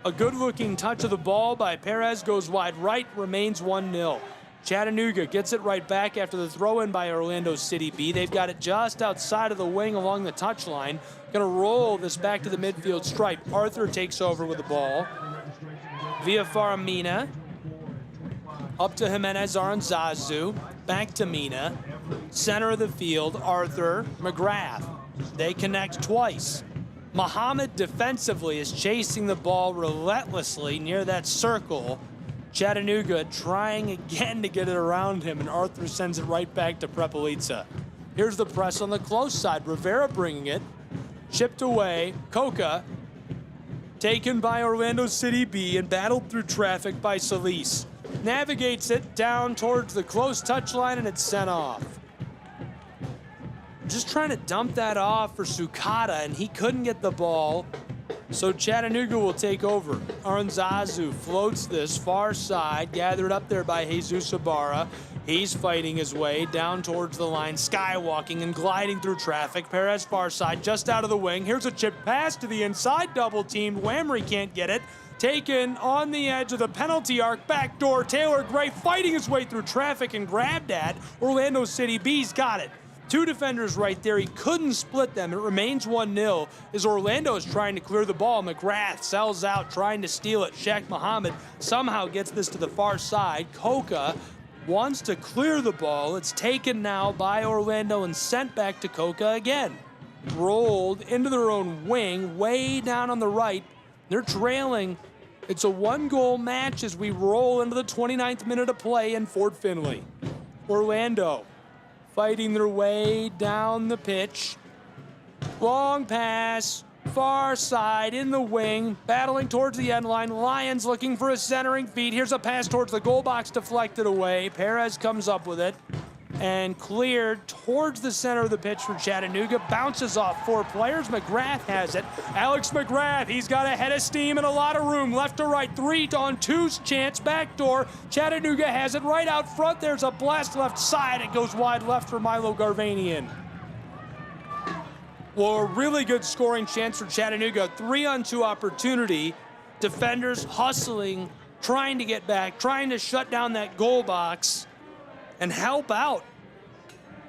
A good-looking touch of the ball by Perez goes wide right, remains 1-0. Chattanooga gets it right back after the throw-in by Orlando City B. They've got it just outside of the wing along the touchline. Gonna roll this back to the midfield stripe. Arthur takes over with the ball. Via Faramina. Up to Jimenez Aranzazu. Back to Mina. Center of the field, Arthur, McGrath. They connect twice. Muhammad defensively is chasing the ball relentlessly near that circle. Chattanooga trying again to get it around him, and Arthur sends it right back to Prepolitza. Here's the press on the close side. Rivera bringing it. Chipped away. Coca taken by Orlando City B and battled through traffic by Solis. Navigates it down towards the close touchline, and it's sent off. Just trying to dump that off for Sukata, and he couldn't get the ball. So Chattanooga will take over. Aranzazu floats this far side, gathered up there by Jesus Ibarra. He's fighting his way down towards the line, skywalking and gliding through traffic. Perez far side, just out of the wing. Here's a chip pass to the inside, double-teamed. Whamry can't get it. Taken on the edge of the penalty arc, backdoor. Taylor Gray fighting his way through traffic and grabbed at. Orlando City B's got it. Two defenders right there. He couldn't split them. It remains 1-0 as Orlando is trying to clear the ball. McGrath sells out, trying to steal it. Shaq Muhammad somehow gets this to the far side. Coca wants to clear the ball. It's taken now by Orlando and sent back to Coca again. Rolled into their own wing, way down on the right. They're trailing. It's a one-goal match as we roll into the 29th minute of play in Fort Finley. Orlando fighting their way down the pitch. Long pass, far side in the wing, battling towards the end line. Lions looking for a centering feed. Here's a pass towards the goal box, deflected away. Perez comes up with it and cleared towards the center of the pitch for Chattanooga. Bounces off four players. McGrath has it. Alex McGrath, he's got a head of steam and a lot of room. Left to right, 3-on-2's chance, backdoor. Chattanooga has it right out front. There's a blast left side. It goes wide left for Milo Garvanian. Well, a really good scoring chance for Chattanooga. 3-on-2 opportunity. Defenders hustling, trying to get back, trying to shut down that goal box and help out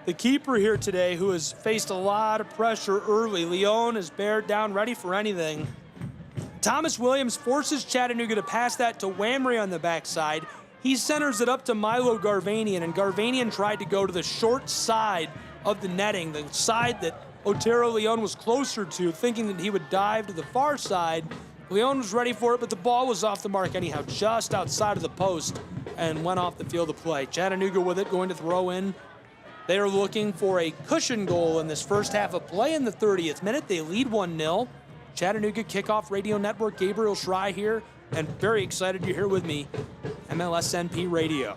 the keeper here today, who has faced a lot of pressure early. Leon is bared down, ready for anything. Thomas Williams forces Chattanooga to pass that to Whamry on the backside. He centers it up to Milo Garvanian, and Garvanian tried to go to the short side of the netting, the side that Otero Leon was closer to, thinking that he would dive to the far side. Leon was ready for it, but the ball was off the mark anyhow, just outside of the post, and went off the field of play. Chattanooga with it, going to throw in. They are looking for a cushion goal in this first half of play in the 30th minute. They lead 1-0. Chattanooga Kickoff Radio Network, Gabriel Schrei here, and very excited you're here with me, MLSNP Radio.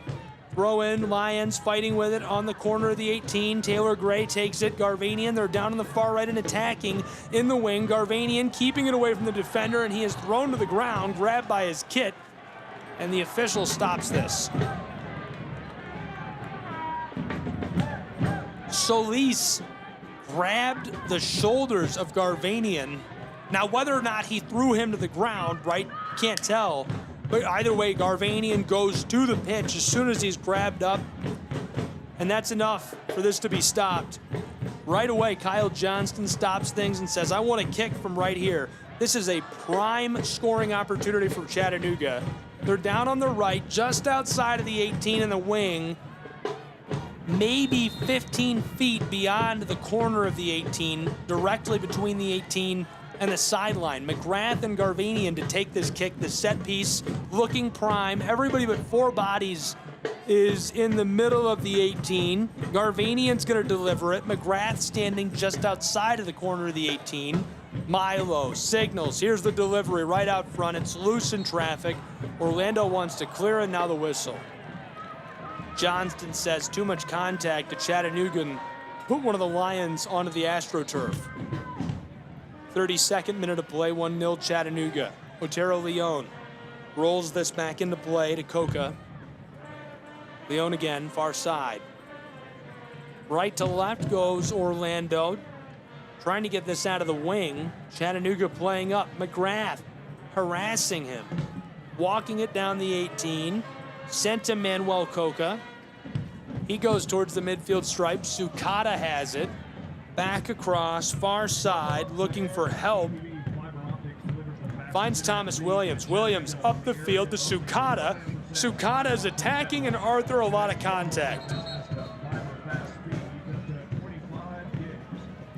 Throw in, Lions fighting with it on the corner of the 18. Taylor Gray takes it. Garvanian, they're down on the far right and attacking in the wing. Garvanian keeping it away from the defender, and he is thrown to the ground, grabbed by his kit, and the official stops this. Solis grabbed the shoulders of Garvanian Now, whether or not he threw him to the ground, right, can't tell. But either way, Garvanian goes to the pitch as soon as he's grabbed up. And that's enough for this to be stopped. Right away, Kyle Johnston stops things and says, I want a kick from right here. This is a prime scoring opportunity for Chattanooga. They're down on the right, just outside of the 18 in the wing, maybe 15 feet beyond the corner of the 18, directly between the 18 and the sideline. McGrath and Garvanian to take this kick, the set piece, looking prime. Everybody but four bodies is in the middle of the 18. Garvanian's going to deliver it. McGrath standing just outside of the corner of the 18. Milo signals. Here's the delivery right out front. It's loose in traffic. Orlando wants to clear, and now the whistle. Johnston says too much contact to Chattanooga and put one of the Lions onto the AstroTurf. 32nd minute of play, 1-0 Chattanooga. Otero Leon rolls this back into play to Coca. Leon again, far side. Right to left goes Orlando. Trying to get this out of the wing. Chattanooga playing up. McGrath harassing him. Walking it down the 18. Sent to Manuel Coca. He goes towards the midfield stripe. Sukata has it. Back across, far side, looking for help. Finds Thomas Williams. Williams up the field to Sukata. Sukata is attacking, and Arthur a lot of contact.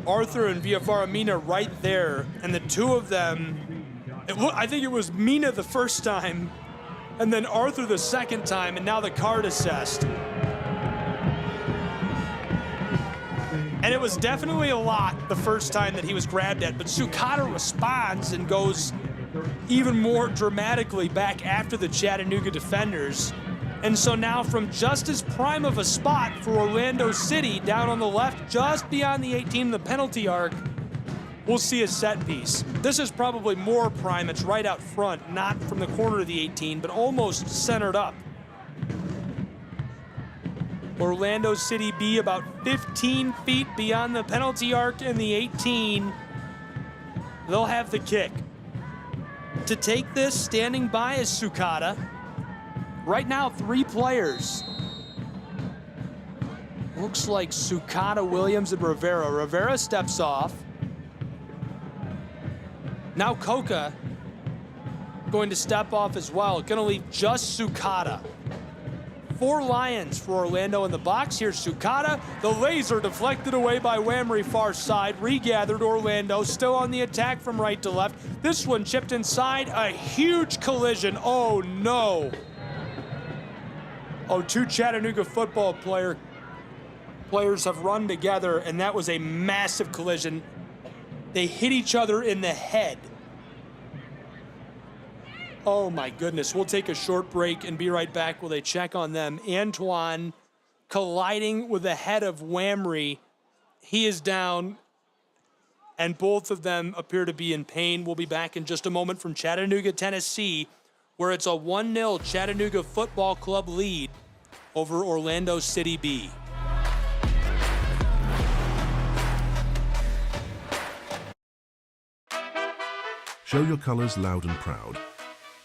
Arthur and Villafara Mina right there, and the two of them, I think it was Mina the first time, and then Arthur the second time, and now the card assessed. And it was definitely a lot the first time that he was grabbed at, but Sukata responds and goes even more dramatically back after the Chattanooga defenders. And so now from just as prime of a spot for Orlando City, down on the left, just beyond the 18 in the penalty arc, we'll see a set piece. This is probably more prime. It's right out front, not from the corner of the 18, but almost centered up. Orlando City B about 15 feet beyond the penalty arc and the 18. They'll have the kick. To take this, standing by is Sukata. Right now, 3 players. Looks like Sukata, Williams, and Rivera. Rivera steps off. Now Coca going to step off as well. Going to leave just Sukata. 4 Lions for Orlando in the box. Here's Sukata. The laser deflected away by Whamry far side. Regathered Orlando. Still on the attack from right to left. This one chipped inside. A huge collision. Oh, no. Oh, 2 Chattanooga football players have run together, and that was a massive collision. They hit each other in the head. Oh, my goodness. We'll take a short break and be right back while they check on them. Antoine colliding with the head of Whamry. He is down, and both of them appear to be in pain. We'll be back in just a moment from Chattanooga, Tennessee, where it's a 1-0 Chattanooga Football Club lead over Orlando City B. Show your colors loud and proud.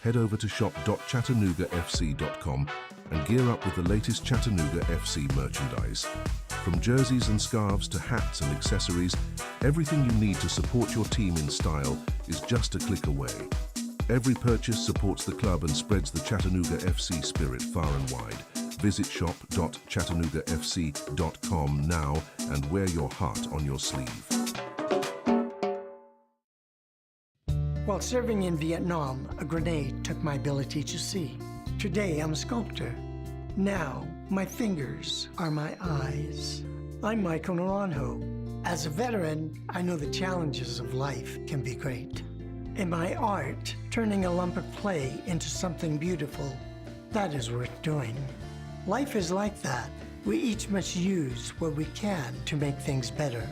Head over to shop.chattanoogafc.com and gear up with the latest Chattanooga FC merchandise. From jerseys and scarves to hats and accessories, everything you need to support your team in style is just a click away. Every purchase supports the club and spreads the Chattanooga FC spirit far and wide. Visit shop.chattanoogafc.com now and wear your heart on your sleeve. While serving in Vietnam, a grenade took my ability to see. Today, I'm a sculptor. Now, my fingers are my eyes. I'm Michael Naranjo. As a veteran, I know the challenges of life can be great. In my art, turning a lump of clay into something beautiful, that is worth doing. Life is like that. We each must use what we can to make things better.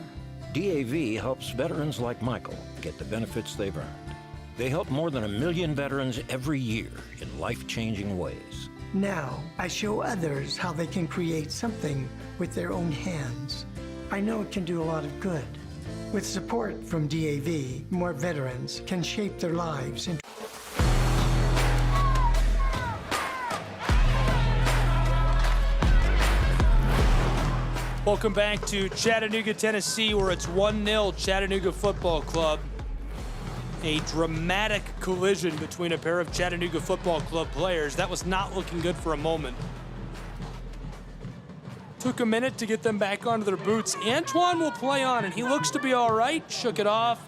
DAV helps veterans like Michael get the benefits they've earned. They help more than 1 million veterans every year in life-changing ways. Now, I show others how they can create something with their own hands. I know it can do a lot of good. With support from DAV, more veterans can shape their lives into Welcome back to Chattanooga, Tennessee, where it's 1-0 Chattanooga Football Club. A dramatic collision between a pair of Chattanooga Football Club players. That was not looking good for a moment. Took a minute to get them back onto their boots. Antoine will play on, and he looks to be all right. Shook it off.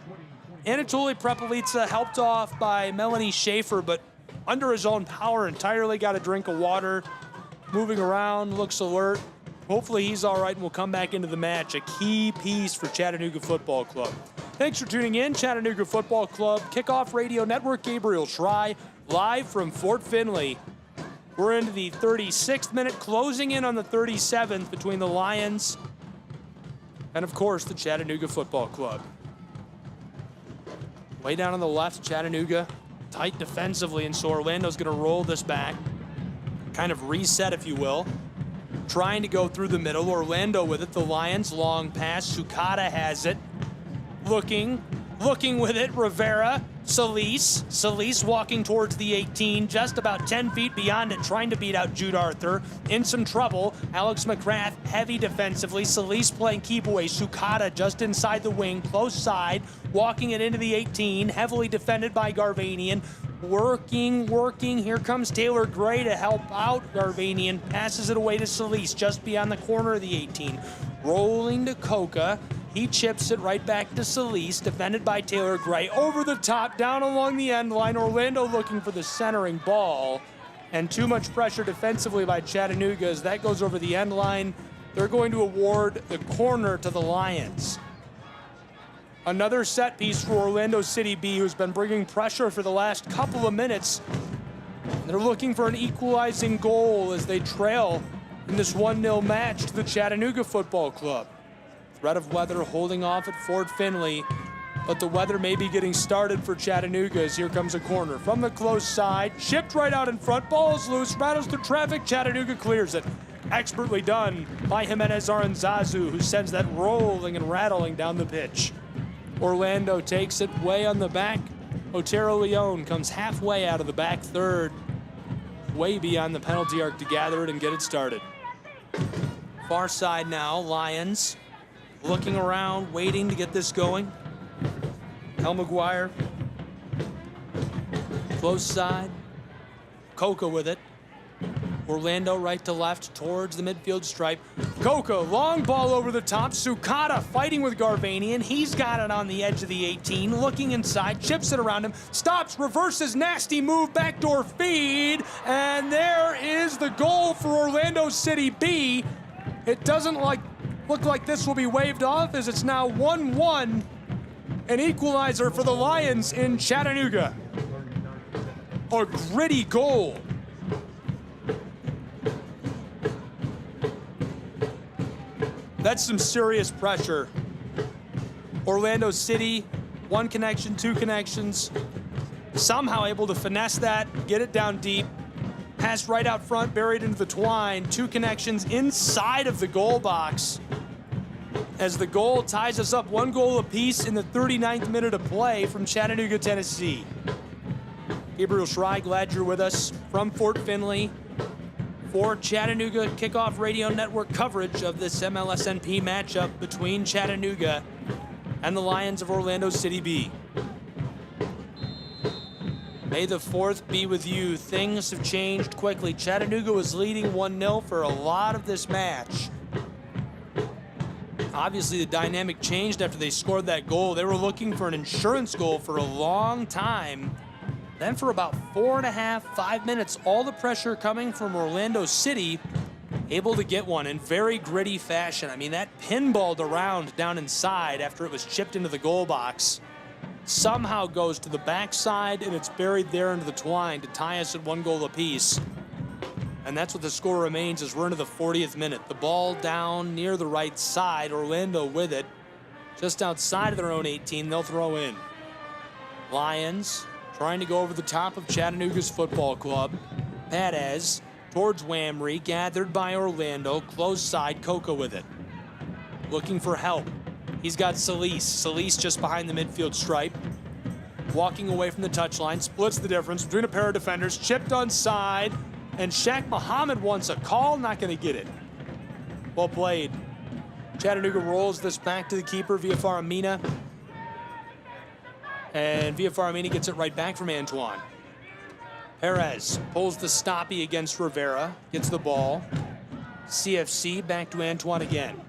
Anatoly Prepelica helped off by Melanie Schaefer, but under his own power entirely. Got a drink of water. Moving around, looks alert. Hopefully he's all right and will come back into the match. A key piece for Chattanooga Football Club. Thanks for tuning in. Chattanooga Football Club Kickoff Radio Network. Gabriel Schrei, live from Fort Finley. We're into the 36th minute, closing in on the 37th between the Lions and, of course, the Chattanooga Football Club. Way down on the left, Chattanooga tight defensively, and so Orlando's going to roll this back. Kind of reset, if you will. Trying to go through the middle. Orlando with it. The Lions, long pass. Sukata has it. Looking with it. Rivera. Solis walking towards the 18, just about 10 feet beyond it, trying to beat out Jude Arthur. In some trouble. Alex McGrath, heavy defensively. Solis playing keep away. Sukata just inside the wing, close side, walking it into the 18, heavily defended by Garvanian. Working. Here comes Taylor Gray to help out. Garvanian passes it away to Solis just beyond the corner of the 18. Rolling to Coca. He chips it right back to Solis, defended by Taylor Gray. Over the top, down along the end line. Orlando looking for the centering ball. And too much pressure defensively by Chattanooga as that goes over the end line. They're going to award the corner to the Lions. Another set piece for Orlando City B, who's been bringing pressure for the last couple of minutes. They're looking for an equalizing goal as they trail in this 1-0 match to the Chattanooga Football Club. Threat of weather holding off at Fort Finley, but the weather may be getting started for Chattanooga as here comes a corner from the close side. Chipped right out in front, ball's loose, rattles through traffic, Chattanooga clears it. Expertly done by Jimenez Aranzazu, who sends that rolling and rattling down the pitch. Orlando takes it way on the back. Otero Leon comes halfway out of the back third, way beyond the penalty arc to gather it and get it started. Far side now, Lions looking around, waiting to get this going. Hal McGuire, close side. Coca with it. Orlando right to left towards the midfield stripe. Coca, long ball over the top. Sukata fighting with Garvanian. He's got it on the edge of the 18, looking inside, chips it around him, stops, reverses, nasty move, backdoor feed, and there is the goal for Orlando City B. It doesn't look like this will be waved off as it's now 1-1, an equalizer for the Lions in Chattanooga. A gritty goal. That's some serious pressure. Orlando City, one connection, two connections. Somehow able to finesse that, get it down deep. Pass right out front, buried into the twine. Two connections inside of the goal box. As the goal ties us up 1 goal apiece in the 39th minute of play from Chattanooga, Tennessee. Gabriel Schrei, glad you're with us from Fort Finley for Chattanooga Kickoff Radio Network coverage of this MLSNP matchup between Chattanooga and the Lions of Orlando City B. May the 4th be with you. Things have changed quickly. Chattanooga was leading 1-0 for a lot of this match. Obviously, the dynamic changed after they scored that goal. They were looking for an insurance goal for a long time. Then for about 4.5, 5 minutes, all the pressure coming from Orlando City, able to get one in very gritty fashion. I mean, that pinballed around down inside after it was chipped into the goal box. Somehow goes to the backside, and it's buried there into the twine to tie us at 1 goal apiece. And that's what the score remains as we're into the 40th minute. The ball down near the right side, Orlando with it. Just outside of their own 18, they'll throw in. Lions trying to go over the top of Chattanooga's football club. Perez towards Whamry, gathered by Orlando. Close side, Coca with it. Looking for help. He's got Solis. Solis just behind the midfield stripe. Walking away from the touchline, splits the difference between a pair of defenders, chipped onside, and Shaq Muhammad wants a call, not going to get it. Well played. Chattanooga rolls this back to the keeper, Villafaramina. And Villafaramina gets it right back from Antoine. Perez pulls the stoppie against Rivera, gets the ball. CFC back to Antoine again.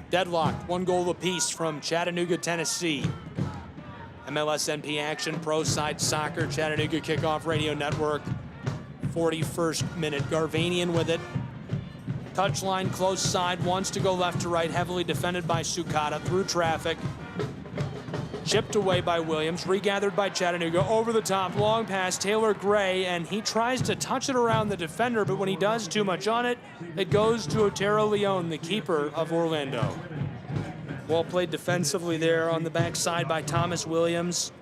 Deadlocked, 1 goal apiece from Chattanooga, Tennessee. MLSNP action, Pro Side Soccer, Chattanooga Kickoff Radio Network. 41st minute, Garvanian with it. Touchline, close side, wants to go left to right, heavily defended by Sukata, through traffic. Chipped away by Williams, regathered by Chattanooga, over the top, long pass, Taylor Gray, and he tries to touch it around the defender, but when he does too much on it, it goes to Otero Leon, the keeper of Orlando. Well played defensively there on the backside by Thomas Williams.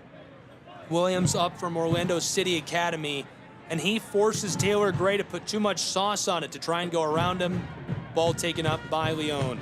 Williams up from Orlando City Academy, and he forces Taylor Gray to put too much sauce on it to try and go around him. Ball taken up by Leon.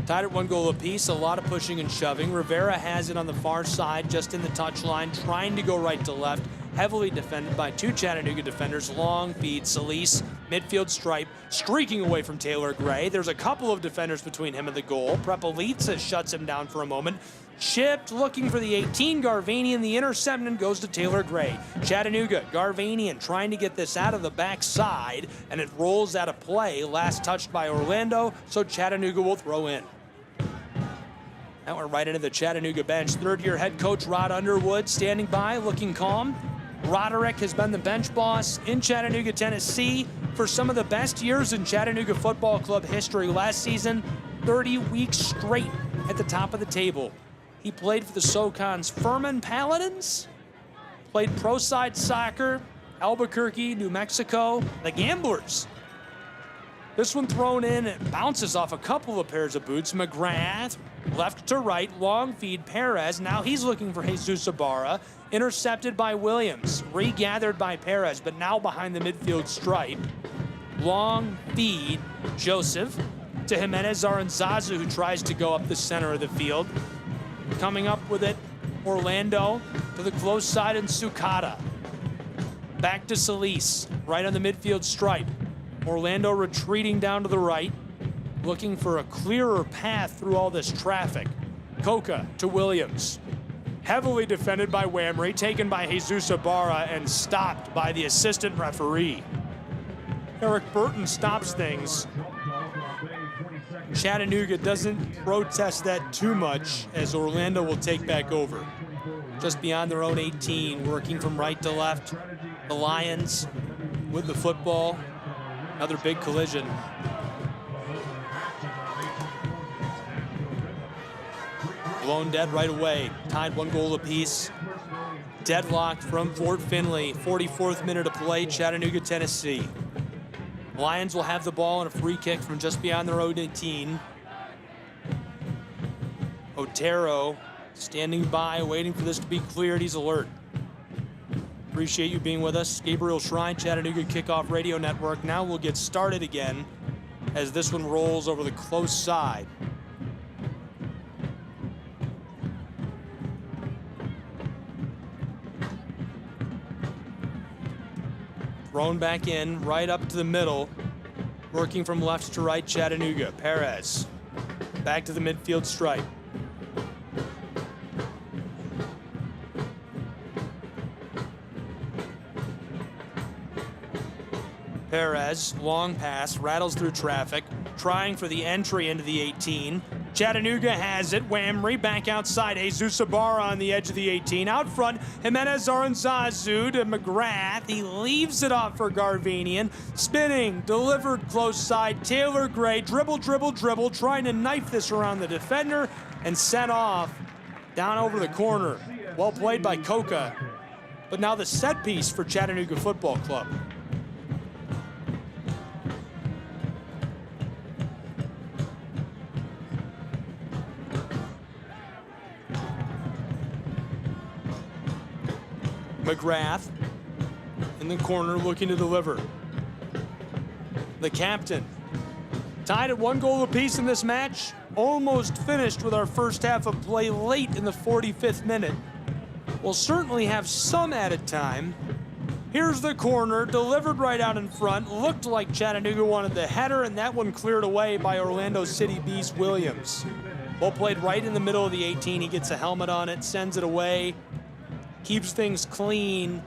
Tied at 1 goal apiece, a lot of pushing and shoving. Rivera has it on the far side, just in the touchline, trying to go right to left. Heavily defended by 2 Chattanooga defenders. Long feed, Solis, midfield stripe, streaking away from Taylor Gray. There's a couple of defenders between him and the goal. Prepelitsa shuts him down for a moment. Chipped, looking for the 18, Garvanian, the interception goes to Taylor Gray. Chattanooga, Garvanian trying to get this out of the backside, and it rolls out of play. Last touched by Orlando, so Chattanooga will throw in. That went right into the Chattanooga bench. Third-year head coach Rod Underwood standing by, looking calm. Roderick has been the bench boss in Chattanooga, Tennessee for some of the best years in Chattanooga Football Club history. Last season, 30 weeks straight at the top of the table. He played for the SoCon's Furman Paladins, played pro side soccer, Albuquerque, New Mexico, the Gamblers. This one thrown in, it bounces off a couple of pairs of boots. McGrath, left to right, long feed, Perez. Now he's looking for Jesus Ibarra. Intercepted by Williams, regathered by Perez, but now behind the midfield stripe. Long feed, Joseph to Jimenez Aranzazu, who tries to go up the center of the field. Coming up with it, Orlando to the close side and Sukata. Back to Solis, right on the midfield stripe. Orlando retreating down to the right, looking for a clearer path through all this traffic. Coca to Williams. Heavily defended by Whamry, taken by Jesus Ibarra, and stopped by the assistant referee. Eric Burton stops things. Chattanooga doesn't protest that too much, as Orlando will take back over. Just beyond their own 18, working from right to left. The Lions with the football. Another big collision. Blown dead right away. Tied 1 goal apiece. Deadlocked from Fort Finley. 44th minute of play, Chattanooga, Tennessee. Lions will have the ball on a free kick from just beyond their own 18. Otero standing by, waiting for this to be cleared. He's alert. Appreciate you being with us. Gabriel Shrine, Chattanooga Kickoff Radio Network. Now we'll get started again as this one rolls over the close side. Thrown back in, right up to the middle. Working from left to right, Chattanooga. Perez. Back to the midfield stripe. Perez, long pass, rattles through traffic, trying for the entry into the 18. Chattanooga has it. Whamry back outside. Jesus Ibarra on the edge of the 18. Out front, Jimenez Aranzazu to McGrath. He leaves it off for Garvanian. Spinning, delivered close side. Taylor Gray, dribble, trying to knife this around the defender and sent off down over the corner. Well played by Coca. But now the set piece for Chattanooga Football Club. McGrath in the corner looking to deliver. The captain Tied at 1 goal apiece in this match. Almost finished with our first half of play late in the 45th minute. We'll certainly have some added time. Here's the corner, delivered right out in front. Looked like Chattanooga wanted the header, and that one cleared away by Orlando City B's Williams. Ball played right in the middle of the 18. He gets a helmet on it, sends it away, keeps things clean.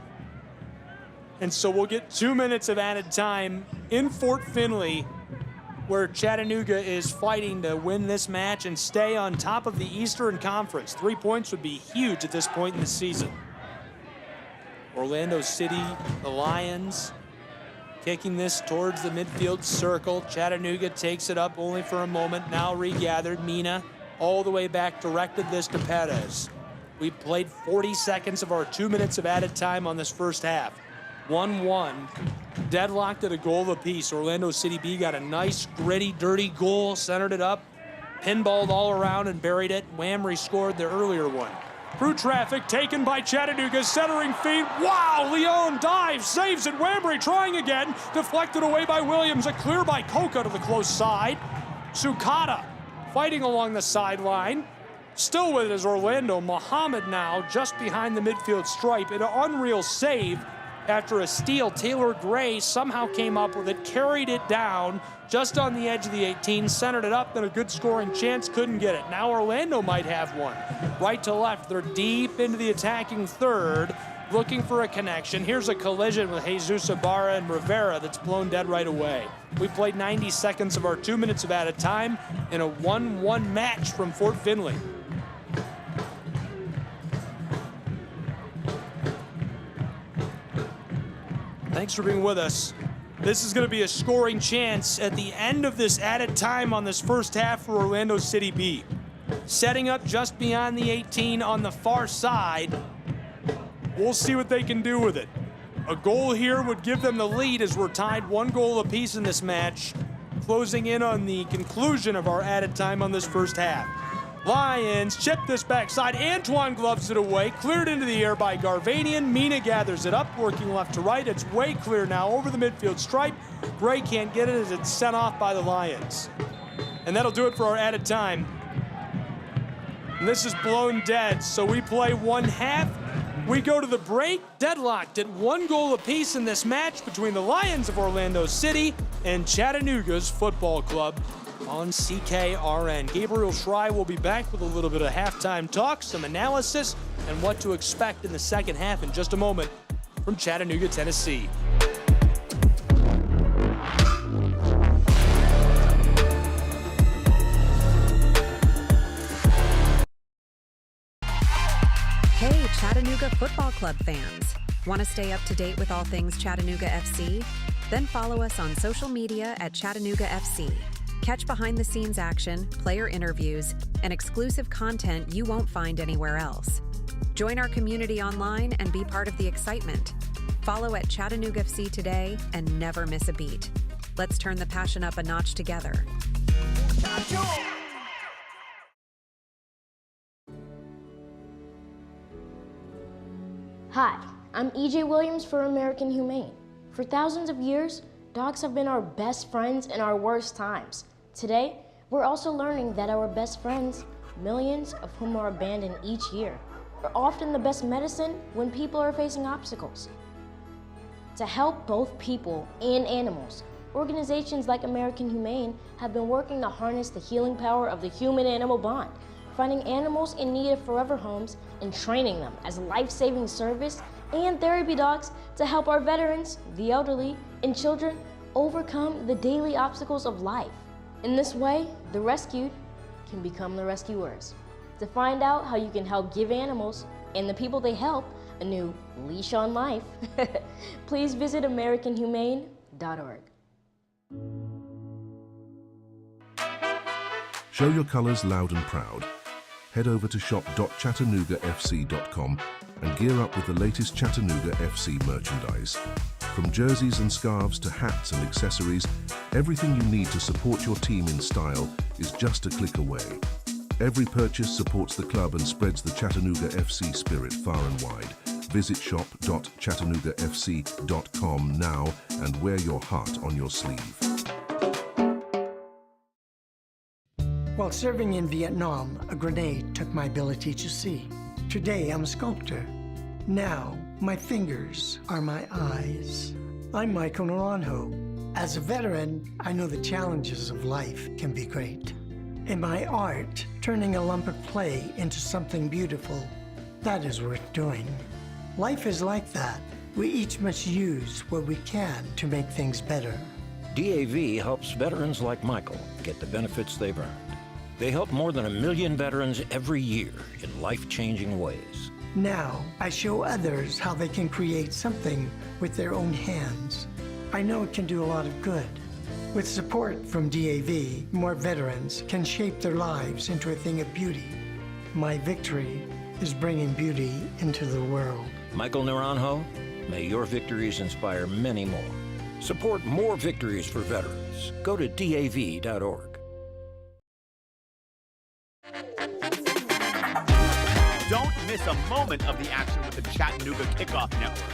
And so we'll get 2 minutes of added time in Fort Finley, where Chattanooga is fighting to win this match and stay on top of the Eastern Conference. 3 points would be huge at this point in the season. Orlando City, the Lions, kicking this towards the midfield circle. Chattanooga takes it up only for a moment, now regathered. Mina all the way back, directed this to Perez. We played 40 seconds of our 2 minutes of added time on this first half. 1-1, deadlocked at a goal apiece. Orlando City B got a nice, gritty, dirty goal, centered it up, pinballed all around and buried it. Whamry scored the earlier one. Through traffic, taken by Chattanooga, centering feed. Wow, Leon dives, saves it. Whamry trying again, deflected away by Williams. A clear by Coca to the close side. Sukata fighting along the sideline. Still with it is Orlando. Muhammad now just behind the midfield stripe. An unreal save after a steal. Taylor Gray somehow came up with it, carried it down just on the edge of the 18, centered it up, and a good scoring chance, couldn't get it. Now Orlando might have one. Right to left, they're deep into the attacking third, looking for a connection. Here's a collision with Jesus Ibarra and Rivera that's blown dead right away. We played 90 seconds of our 2 minutes of added time in a 1-1 match from Fort Finley. Thanks for being with us. This is going to be a scoring chance at the end of this added time on this first half for Orlando City B. Setting up just beyond the 18 on the far side. We'll see what they can do with it. A goal here would give them the lead as we're tied 1 goal apiece in this match, closing in on the conclusion of our added time on this first half. Lions chip this backside. Antoine gloves it away. Cleared into the air by Garvanian. Mina gathers it up, working left to right. It's way clear now over the midfield stripe. Gray can't get it as it's sent off by the Lions. And that'll do it for our added time. And this is blown dead, so we play 1 half. We go to the break, deadlocked at 1 goal apiece in this match between the Lions of Orlando City and Chattanooga's football club on CKRN. Gabriel Schrei will be back with a little bit of halftime talk, some analysis, and what to expect in the second half in just a moment from Chattanooga, Tennessee. Hey, Chattanooga Football Club fans. Want to stay up to date with all things Chattanooga FC? Then follow us on social media at Chattanooga FC. Catch behind-the-scenes action, player interviews, and exclusive content you won't find anywhere else. Join our community online and be part of the excitement. Follow at Chattanooga FC today and never miss a beat. Let's turn the passion up a notch together. Hi, I'm EJ Williams for American Humane. For thousands of years, dogs have been our best friends in our worst times. Today, we're also learning that our best friends, millions of whom are abandoned each year, are often the best medicine when people are facing obstacles. To help both people and animals, organizations like American Humane have been working to harness the healing power of the human-animal bond, finding animals in need of forever homes and training them as life-saving service and therapy dogs to help our veterans, the elderly, and children overcome the daily obstacles of life. In this way, the rescued can become the rescuers. To find out how you can help give animals and the people they help a new leash on life, please visit AmericanHumane.org. Show your colours loud and proud. Head over to shop.chattanoogafc.com and gear up with the latest Chattanooga FC merchandise. From jerseys and scarves to hats and accessories, everything you need to support your team in style is just a click away. Every purchase supports the club and spreads the Chattanooga FC spirit far and wide. Visit shop.chattanoogafc.com now and wear your heart on your sleeve. While serving in Vietnam, a grenade took my ability to see. Today, I'm a sculptor. Now, my fingers are my eyes. I'm Michael Naranjo. As a veteran, I know the challenges of life can be great. In my art, turning a lump of clay into something beautiful, that is worth doing. Life is like that. We each must use what we can to make things better. DAV helps veterans like Michael get the benefits they've earned. They help more than 1 million veterans every year in life-changing ways. Now, I show others how they can create something with their own hands. I know it can do a lot of good. With support from DAV, more veterans can shape their lives into a thing of beauty. My victory is bringing beauty into the world. Michael Naranjo, may your victories inspire many more. Support more victories for veterans. Go to DAV.org. Don't miss a moment of the action with the Chattanooga Kickoff Network.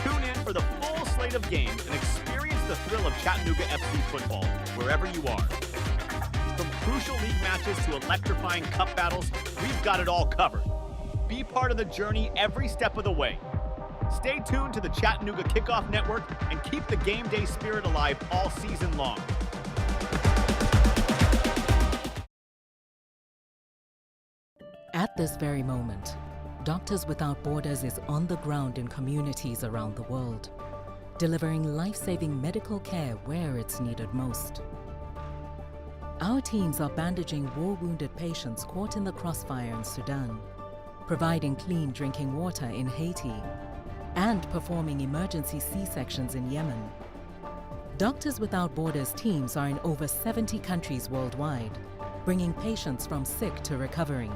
Tune in for the full slate of games and experience the thrill of Chattanooga FC football wherever you are. From crucial league matches to electrifying cup battles, we've got it all covered. Be part of the journey every step of the way. Stay tuned to the Chattanooga Kickoff Network and keep the game day spirit alive all season long. At this very moment, Doctors Without Borders is on the ground in communities around the world, delivering life-saving medical care where it's needed most. Our teams are bandaging war-wounded patients caught in the crossfire in Sudan, providing clean drinking water in Haiti, and performing emergency C-sections in Yemen. Doctors Without Borders teams are in over 70 countries worldwide, bringing patients from sick to recovering,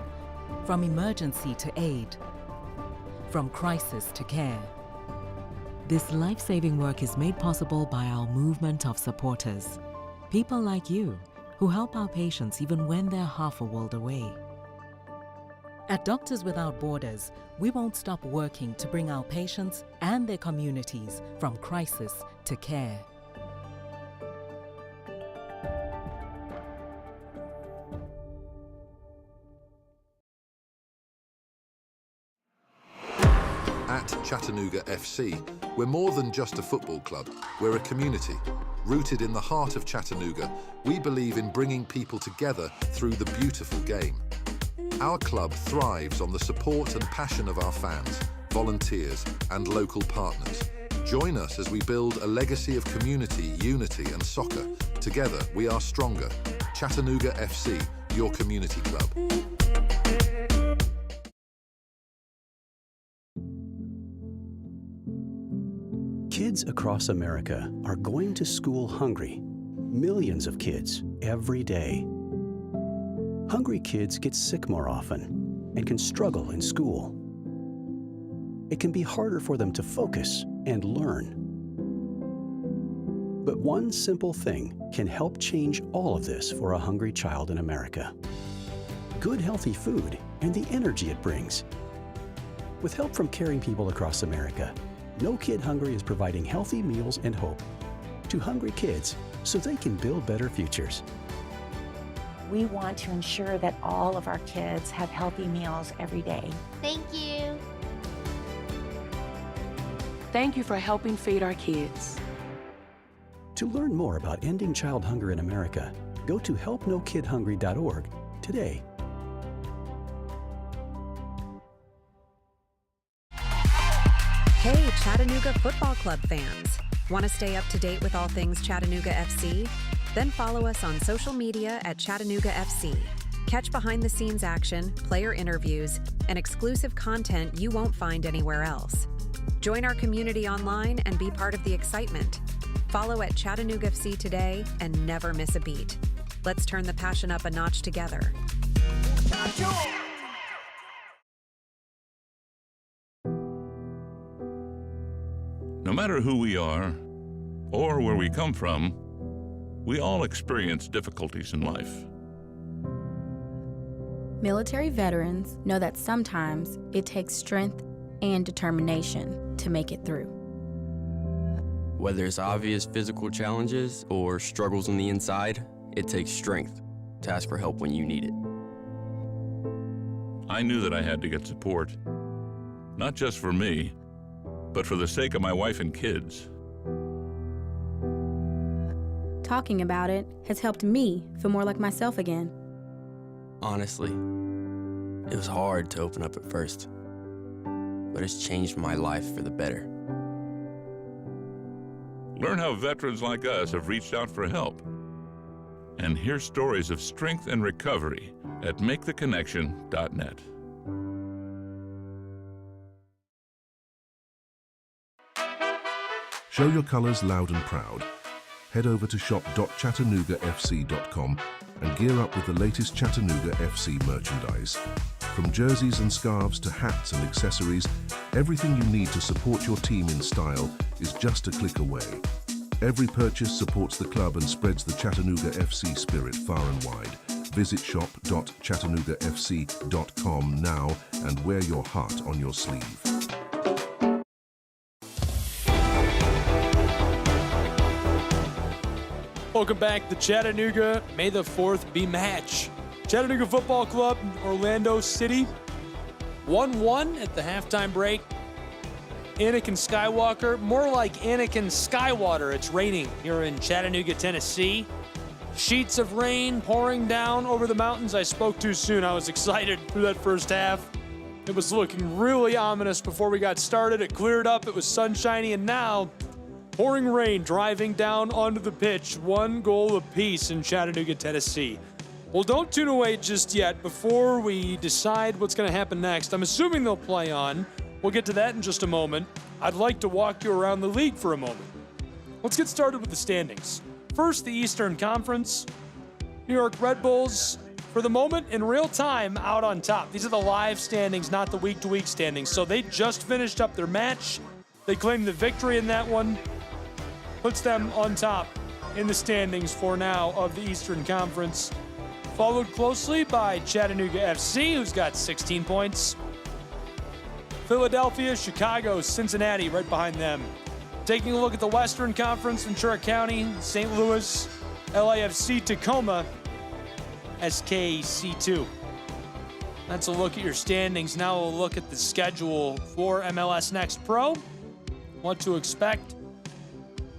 from emergency to aid, from crisis to care. This life-saving work is made possible by our movement of supporters, people like you who help our patients even when they're half a world away. At Doctors Without Borders, we won't stop working to bring our patients and their communities from crisis to care. At Chattanooga FC, we're more than just a football club. We're a community. Rooted in the heart of Chattanooga, we believe in bringing people together through the beautiful game. Our club thrives on the support and passion of our fans, volunteers, and local partners. Join us as we build a legacy of community, unity, and soccer. Together, we are stronger. Chattanooga FC, your community club. Kids across America are going to school hungry. Millions of kids every day. Hungry kids get sick more often and can struggle in school. It can be harder for them to focus and learn. But one simple thing can help change all of this for a hungry child in America. Good healthy food and the energy it brings. With help from caring people across America, No Kid Hungry is providing healthy meals and hope to hungry kids so they can build better futures. We want to ensure that all of our kids have healthy meals every day. Thank you. Thank you for helping feed our kids. To learn more about ending child hunger in America, go to helpnokidhungry.org today. Hey, Chattanooga Football Club fans! Want to stay up to date with all things Chattanooga FC? Then follow us on social media at Chattanooga FC. Catch behind-the-scenes action, player interviews, and exclusive content you won't find anywhere else. Join our community online and be part of the excitement. Follow at Chattanooga FC today and never miss a beat. Let's turn the passion up a notch together. No matter who we are or where we come from, we all experience difficulties in life. Military veterans know that sometimes it takes strength and determination to make it through. Whether it's obvious physical challenges or struggles on the inside, it takes strength. to ask for help when you need it. I knew that I had to get support, not just for me, but for the sake of my wife and kids. Talking about it has helped me feel more like myself again. Honestly, it was hard to open up at first, but it's changed my life for the better. Learn how veterans like us have reached out for help. And hear stories of strength and recovery at maketheconnection.net. Show your colors loud and proud. Head over to shop.chattanoogafc.com and gear up with the latest Chattanooga FC merchandise. From jerseys and scarves to hats and accessories, everything you need to support your team in style is just a click away. Every purchase supports the club and spreads the Chattanooga FC spirit far and wide. Visit shop.chattanoogafc.com now and wear your heart on your sleeve. Welcome back to Chattanooga. May the 4th be match. Chattanooga Football Club, Orlando City. 1-1 at the halftime break. Anakin Skywalker, more like Anakin Skywater. It's raining here in Chattanooga, Tennessee. Sheets of rain pouring down over the mountains. I spoke too soon. I was excited through that first half. It was looking really ominous before we got started. It cleared up. It was sunshiny, and now pouring rain driving down onto the pitch. 1 goal apiece in Chattanooga, Tennessee. Well, don't tune away just yet before we decide what's going to happen next. I'm assuming they'll play on. We'll get to that in just a moment. I'd like to walk you around the league for a moment. Let's get started with the standings. First, the Eastern Conference. New York Red Bulls, for the moment, in real time, out on top. These are the live standings, not the week-to-week standings. So they just finished up their match. They claimed the victory in that one. Puts them on top in the standings for now of the Eastern Conference. Followed closely by Chattanooga FC, who's got 16 points. Philadelphia, Chicago, Cincinnati right behind them. Taking a look at the Western Conference, Ventura County, St. Louis, LAFC, Tacoma, SKC2. That's a look at your standings. Now we'll look at the schedule for MLS Next Pro. What to expect.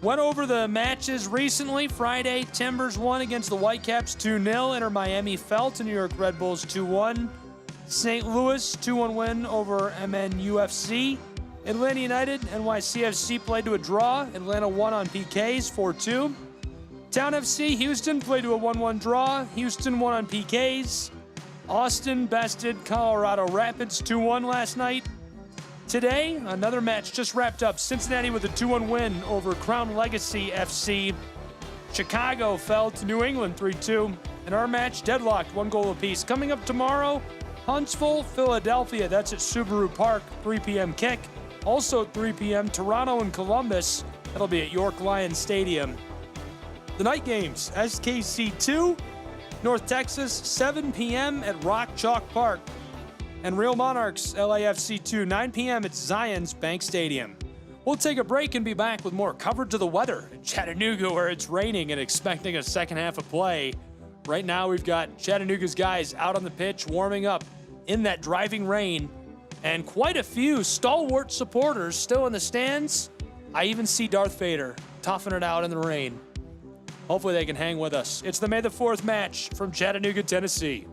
Went over the matches recently. Friday, Timbers won against the Whitecaps 2-0. Inter Miami fell to New York Red Bulls 2-1. St. Louis, 2-1 win over MNUFC. Atlanta United, NYCFC played to a draw. Atlanta won on PKs 4-2. Town FC, Houston played to a 1-1 draw. Houston won on PKs. Austin bested Colorado Rapids 2-1 last night. Today, another match just wrapped up. Cincinnati with a 2-1 win over Crown Legacy FC. Chicago fell to New England 3-2. And our match deadlocked, 1 goal apiece. Coming up tomorrow, Huntsville, Philadelphia. That's at Subaru Park, 3 p.m. kick. Also at 3 p.m., Toronto and Columbus. That'll be at York Lions Stadium. The night games, SKC 2, North Texas, 7 p.m. at Rock Chalk Park. And Real Monarchs, LAFC 2, 9 p.m. at Zions Bank Stadium. We'll take a break and be back with more coverage of the weather in Chattanooga, where it's raining and expecting a second half of play. Right now, we've got Chattanooga's guys out on the pitch warming up in that driving rain, and quite a few stalwart supporters still in the stands. I even see Darth Vader toughing it out in the rain. Hopefully they can hang with us. It's the May the 4th match from Chattanooga, Tennessee.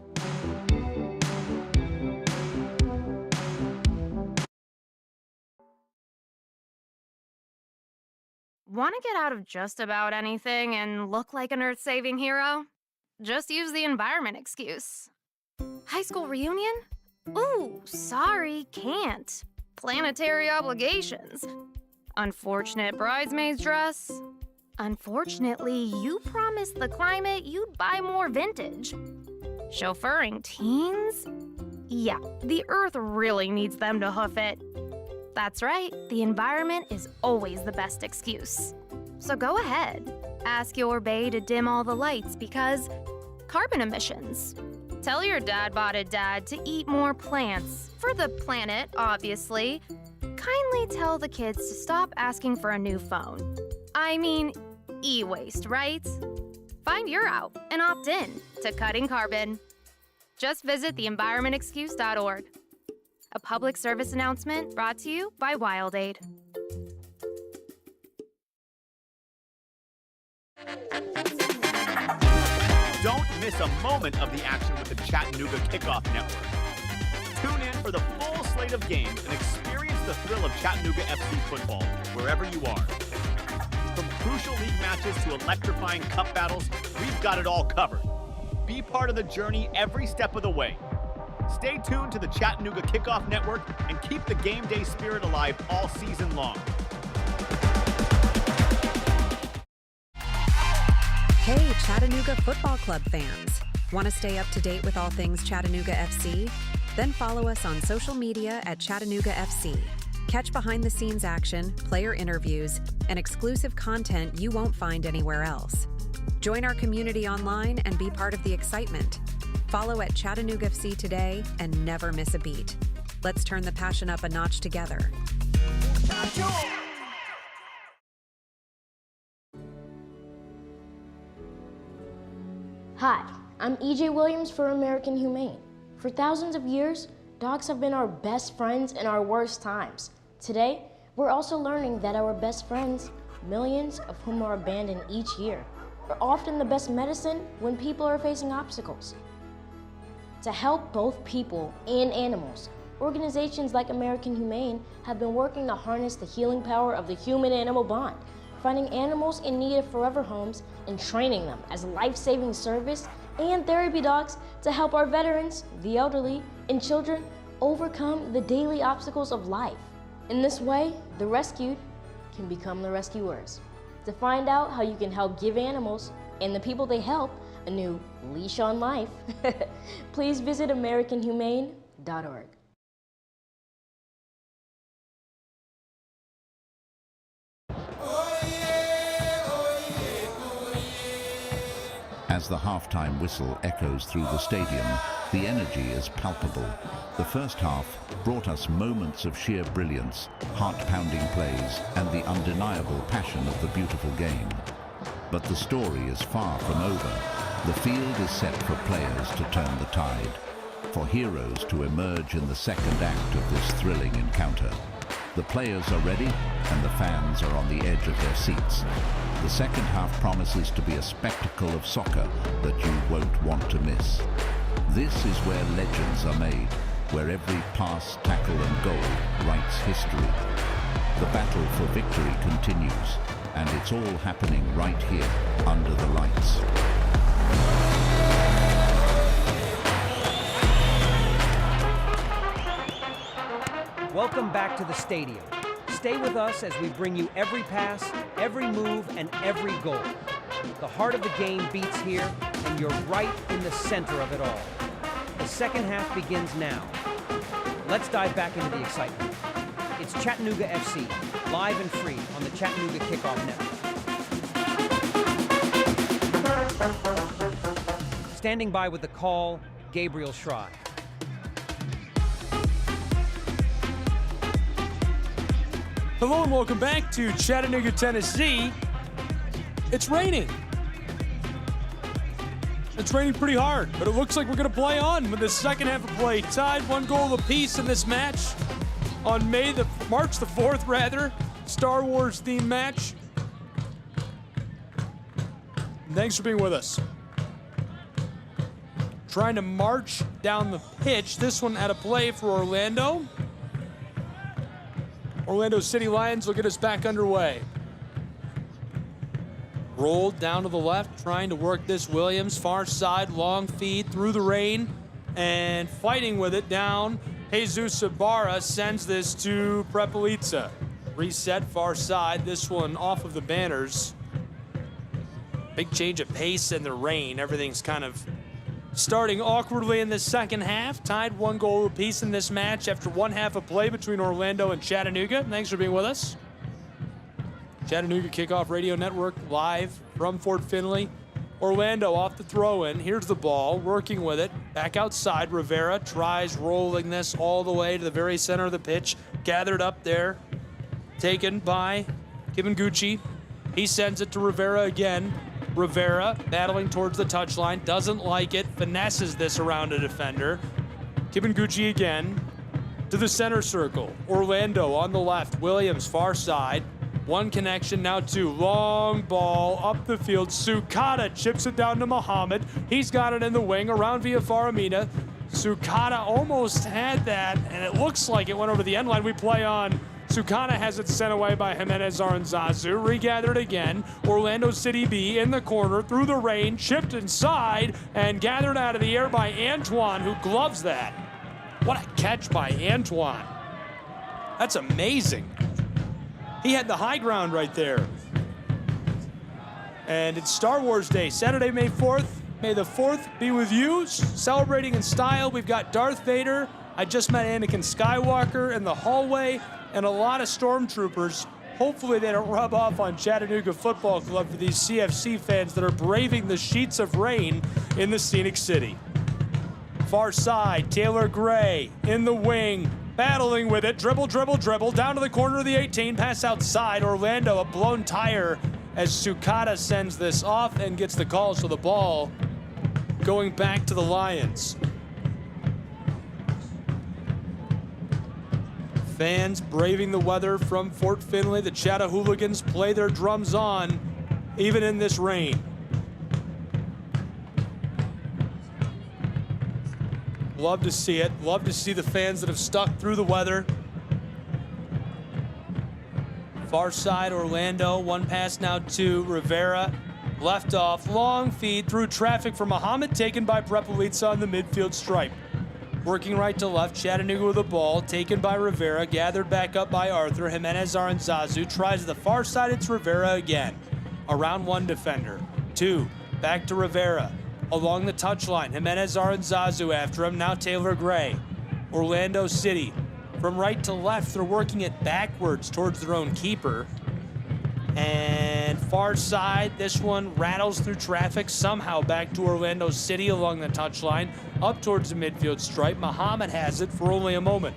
Want to get out of just about anything and look like an earth-saving hero? Just use the environment excuse. High school reunion? Ooh, sorry, can't. Planetary obligations. Unfortunate bridesmaid's dress. Unfortunately, you promised the climate you'd buy more vintage. Chauffeuring teens? Yeah, the earth really needs them to hoof it. That's right, the environment is always the best excuse. So go ahead, ask your bae to dim all the lights because carbon emissions. Tell your dad-botted dad to eat more plants, for the planet, obviously. Kindly tell the kids to stop asking for a new phone. I mean, e-waste, right? Find your out and opt in to cutting carbon. Just visit theenvironmentexcuse.org. A public service announcement brought to you by WildAid. Don't miss a moment of the action with the Chattanooga Kickoff Network. Tune in for the full slate of games and experience the thrill of Chattanooga FC football wherever you are. From crucial league matches to electrifying cup battles, we've got it all covered. Be part of the journey every step of the way. Stay tuned to the Chattanooga Kickoff Network and keep the game day spirit alive all season long. Hey, Chattanooga Football Club fans! Want to stay up to date with all things Chattanooga FC? Then follow us on social media at Chattanooga FC. Catch behind-the-scenes action, player interviews, and exclusive content you won't find anywhere else. Join our community online and be part of the excitement. Follow at Chattanooga FC today and never miss a beat. Let's turn the passion up a notch together. Hi, I'm EJ Williams for American Humane. For thousands of years, dogs have been our best friends in our worst times. Today, we're also learning that our best friends, millions of whom are abandoned each year, are often the best medicine when people are facing obstacles. To help both people and animals, organizations like American Humane have been working to harness the healing power of the human-animal bond, finding animals in need of forever homes and training them as life-saving service and therapy dogs to help our veterans, the elderly, and children overcome the daily obstacles of life. In this way, the rescued can become the rescuers. To find out how you can help give animals and the people they help a new leash on life, please visit AmericanHumane.org. As the halftime whistle echoes through the stadium, the energy is palpable. The first half brought us moments of sheer brilliance, heart-pounding plays, and the undeniable passion of the beautiful game. But the story is far from over. The field is set for players to turn the tide, for heroes to emerge in the second act of this thrilling encounter. The players are ready, and the fans are on the edge of their seats. The second half promises to be a spectacle of soccer that you won't want to miss. This is where legends are made, where every pass, tackle and goal writes history. The battle for victory continues, and it's all happening right here, under the lights. Welcome back to the stadium. Stay with us as we bring you every pass, every move, and every goal. The heart of the game beats here, and you're right in the center of it all. The second half begins now. Let's dive back into the excitement. It's Chattanooga FC, live and free on the Chattanooga Kickoff Network. Standing by with the call, Gabriel Schrei. Hello and welcome back to Chattanooga, Tennessee. It's raining. It's raining pretty hard, but it looks like we're going to play on with the second half of play. Tied 1 goal apiece in this match on March the 4th, Star Wars themed match. Thanks for being with us. Trying to march down the pitch. This one at a play for Orlando. Orlando City Lions will get us back underway. Rolled down to the left, trying to work this Williams. Far side, long feed through the rain, and fighting with it down. Jesus Ibarra sends this to Prepelica. Reset far side, this one off of the banners. Big change of pace in the rain. Everything's kind of starting awkwardly in the second half. Tied 1 goal apiece in this match after 1 half of play between Orlando and Chattanooga. Thanks for being with us. Chattanooga Kickoff Radio Network live from Fort Finley. Orlando off the throw-in. Here's the ball, working with it. Back outside, Rivera tries rolling this all the way to the very center of the pitch. Gathered up there, taken by Kevin Gucci. He sends it to Rivera again. Rivera battling towards the touchline, doesn't like it, finesses this around a defender. Kibinguchi again to the center circle. Orlando on the left, Williams far side. One connection, now two. Long ball up the field. Sukata chips it down to Muhammad. He's got it in the wing around via Faramina. Sukata almost had that, and it looks like it went over the end line. We play on. Sukata has it sent away by Jimenez Aranzazu. Regathered again. Orlando City B in the corner, through the rain, chipped inside, and gathered out of the air by Antoine, who gloves that. What a catch by Antoine. That's amazing. He had the high ground right there. And it's Star Wars Day, Saturday, May 4th. May the 4th be with you. Celebrating in style, we've got Darth Vader. I just met Anakin Skywalker in the hallway, and a lot of stormtroopers. Hopefully they don't rub off on Chattanooga Football Club for these CFC fans that are braving the sheets of rain in the scenic city. Far side, Taylor Gray in the wing, battling with it. Dribble, dribble, dribble, down to the corner of the 18, pass outside. Orlando, a blown tire as Sukata sends this off and gets the call, so the ball going back to the Lions. Fans braving the weather from Fort Finley. The Chattahooligans play their drums on, even in this rain. Love to see it. Love to see the fans that have stuck through the weather. Far side, Orlando. One pass now to Rivera. Left off, long feed through traffic for Muhammad, taken by Prepelica on the midfield stripe. Working right to left, Chattanooga with the ball, taken by Rivera, gathered back up by Arthur. Jimenez Aranzazu tries to the far side, it's Rivera again. Around one defender. Two, back to Rivera. Along the touchline, Jimenez Aranzazu after him, now Taylor Gray. Orlando City, from right to left, they're working it backwards towards their own keeper. And far side, this one rattles through traffic, somehow back to Orlando City along the touchline, up towards the midfield stripe. Muhammad has it for only a moment.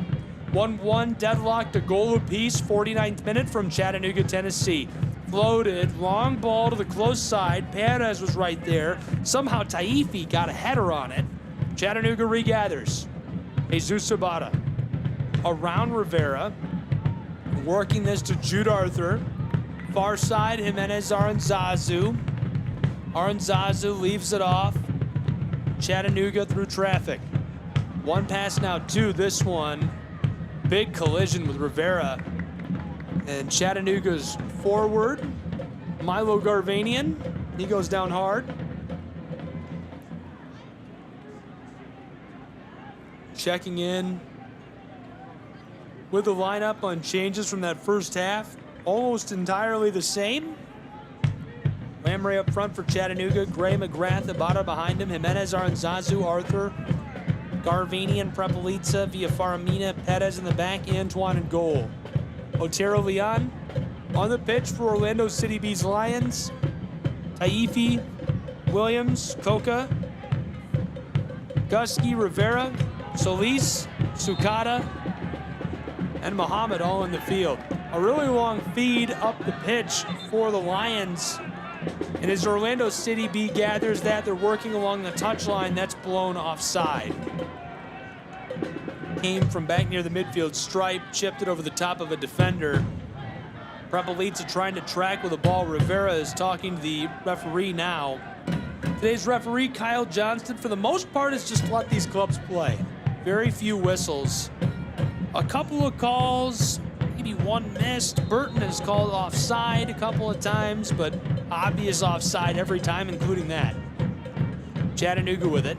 1-1, deadlocked, a goal apiece, 49th minute from Chattanooga, Tennessee. Floated, long ball to the close side. Perez was right there. Somehow Taifi got a header on it. Chattanooga regathers. Jesus Sabata around Rivera, working this to Jude Arthur. Far side, Jimenez Aranzazu. Aranzazu leaves it off. Chattanooga through traffic. One pass now, two. This one, big collision with Rivera. And Chattanooga's forward, Milo Garvanian. He goes down hard. Checking in with the lineup on changes from that first half. Almost entirely the same. Lamray up front for Chattanooga. Gray, McGrath, Abada behind him. Jimenez, Aranzazu, Arthur, Garvanian, Prepelica, via Faramina, Perez in the back, Antoine in goal. Otero Leon on the pitch for Orlando City B's Lions. Taifi, Williams, Coca, Gusky, Rivera, Solis, Sukata, and Muhammad all in the field. A really long feed up the pitch for the Lions. And as Orlando City B gathers that, they're working along the touchline. That's blown offside. Came from back near the midfield stripe, chipped it over the top of a defender. Prepelica trying to track with the ball. Rivera is talking to the referee now. Today's referee, Kyle Johnston, for the most part, has just let these clubs play. Very few whistles. A couple of calls, maybe one missed. Burton has called offside a couple of times, but obvious offside every time, including that. Chattanooga with it.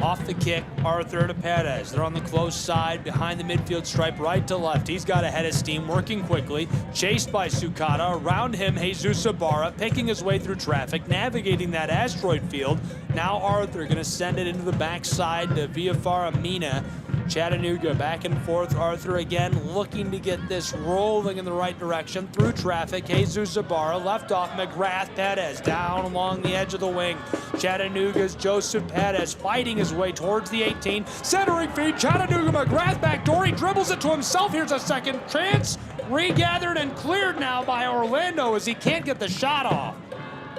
Off the kick, Arthur to Perez. They're on the close side, behind the midfield stripe, right to left. He's got a head of steam, working quickly. Chased by Sukata. Around him, Jesus Ibarra, picking his way through traffic, navigating that asteroid field. Now Arthur going to send it into the backside to via Faramina. Chattanooga back and forth. Arthur again looking to get this rolling in the right direction through traffic. Jesus Ibarra left off. McGrath, Perez down along the edge of the wing. Chattanooga's Joseph Perez fighting his way towards the 18. Centering feed. Chattanooga, McGrath backdoor. He dribbles it to himself. Here's a second chance. Regathered and cleared now by Orlando as he can't get the shot off.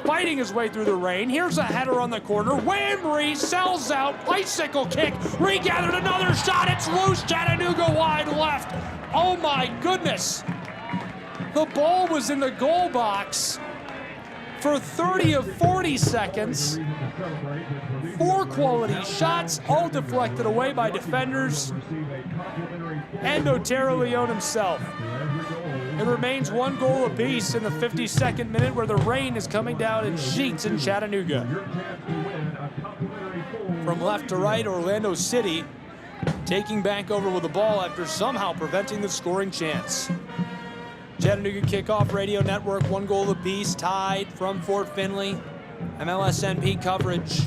Fighting his way through the rain. Here's a header on the corner. Whamry sells out. Bicycle kick. Regathered another shot. It's loose. Chattanooga wide left. Oh my goodness. The ball was in the goal box for 30 of 40 seconds. 4 quality shots, all deflected away by defenders and Otero Leon himself. It remains 1 goal apiece in the 52nd minute, where the rain is coming down in sheets in Chattanooga. From left to right, Orlando City taking back over with the ball after somehow preventing the scoring chance. Chattanooga Kickoff Radio Network, 1 goal apiece, tied from Fort Finley. MLSNP coverage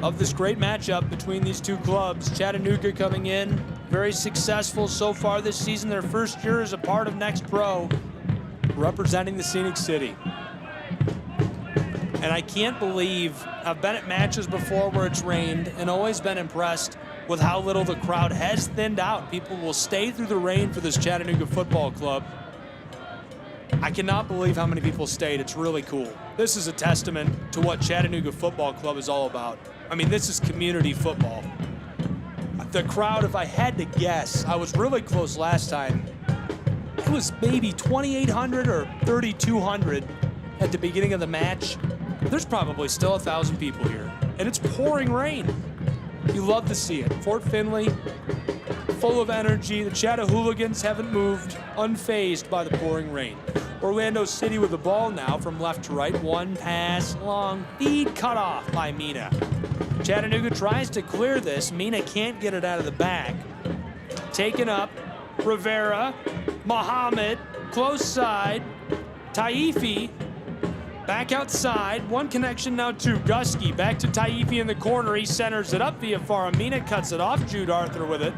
of this great matchup between these two clubs. Chattanooga coming in very successful so far this season. Their first year as a part of Next Pro, representing the Scenic City. And I can't believe, I've been at matches before where it's rained and always been impressed with how little the crowd has thinned out. People will stay through the rain for this Chattanooga Football Club. I cannot believe how many people stayed. It's really cool. This is a testament to what Chattanooga Football Club is all about. I mean, this is community football. The crowd, if I had to guess, I was really close last time. It was maybe 2,800 or 3,200 at the beginning of the match. There's probably still 1,000 people here, and it's pouring rain. You love to see it. Fort Finley, full of energy. The Chattahooligans haven't moved, unfazed by the pouring rain. Orlando City with the ball now from left to right. 1 pass, long feed cut off by Mina. Chattanooga tries to clear this. Mina can't get it out of the bag. Taken up, Rivera, Muhammad, close side, Taifi, back outside. 1 connection now, 2. Gusky back to Taifi in the corner. He centers it up via Farah. Mina cuts it off. Jude Arthur with it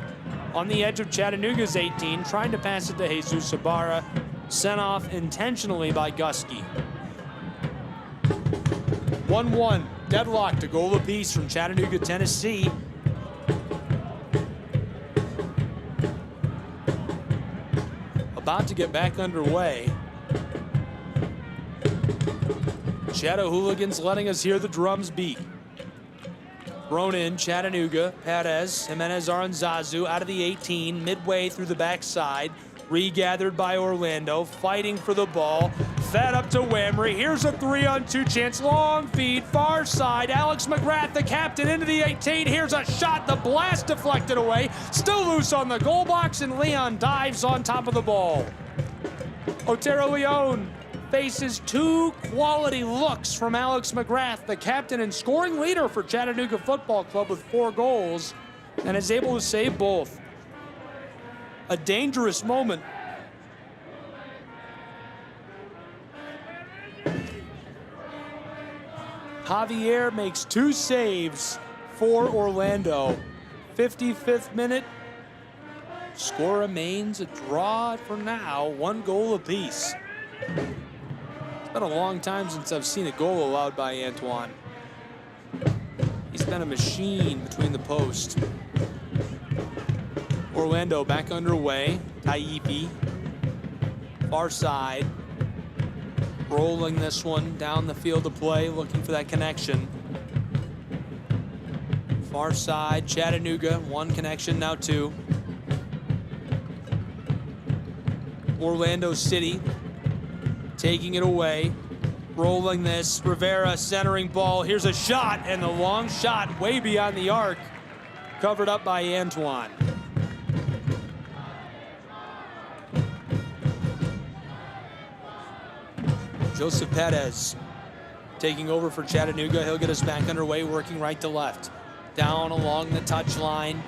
on the edge of Chattanooga's 18, trying to pass it to Jesus Ibarra. Sent off intentionally by Gusky. 1-1, deadlocked, a goal apiece from Chattanooga, Tennessee. About to get back underway. Chattahooligans letting us hear the drums beat. Thrown in, Chattanooga, Perez, Jimenez Aranzazu out of the 18, midway through the backside. Regathered by Orlando, fighting for the ball. Fed up to Whamry. Here's a 3-on-2 chance. Long feed, far side. Alex McGrath, the captain, into the 18. Here's a shot. The blast deflected away. Still loose on the goal box, and Leon dives on top of the ball. Otero Leon faces 2 quality looks from Alex McGrath, the captain and scoring leader for Chattanooga Football Club with 4 goals, and is able to save both. A dangerous moment. Javier makes 2 saves for Orlando. 55th minute. Score remains a draw for now. 1 goal apiece. It's been a long time since I've seen a goal allowed by Antoine. He's been a machine between the posts. Orlando back underway. Taipi, far side. Rolling this one down the field of play, looking for that connection. Far side, Chattanooga, 1 connection, now 2. Orlando City taking it away. Rolling this, Rivera centering ball. Here's a shot, and the long shot way beyond the arc. Covered up by Antoine. Joseph Perez taking over for Chattanooga. He'll get us back underway, working right to left. Down along the touchline,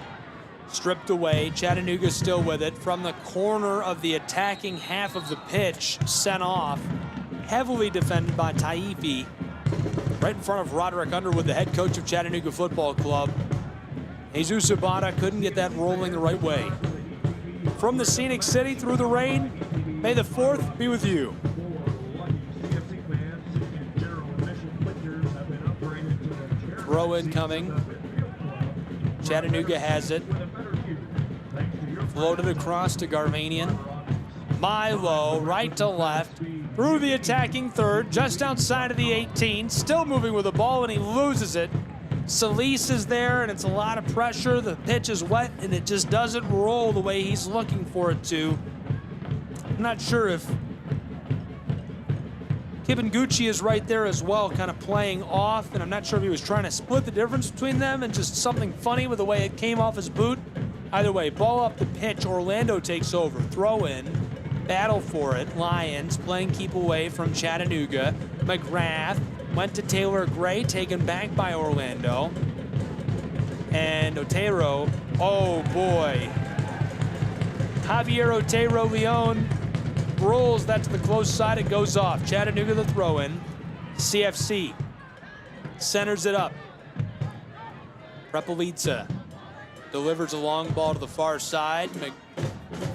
stripped away. Chattanooga still with it. From the corner of the attacking half of the pitch, sent off. Heavily defended by Taifi. Right in front of Roderick Underwood, the head coach of Chattanooga Football Club. Jesus Ibarra couldn't get that rolling the right way. From the Scenic City through the rain, may the 4th be with you. Throw in coming. Chattanooga has it. Floated across to Garvanian. Milo, right to left, through the attacking third, just outside of the 18, still moving with the ball, and he loses it. Solis is there, and it's a lot of pressure. The pitch is wet, and it just doesn't roll the way he's looking for it to. I'm not sure if Kibinguchi is right there as well, kind of playing off, and I'm not sure if he was trying to split the difference between them and just something funny with the way it came off his boot. Either way, ball up the pitch, Orlando takes over, throw in, battle for it. Lions playing keep away from Chattanooga. McGrath went to Taylor Gray, taken back by Orlando. And Otero, oh boy. Javier Otero Leon rolls that to the close side, it goes off. Chattanooga the throw in. CFC centers it up. Repolitza delivers a long ball to the far side. And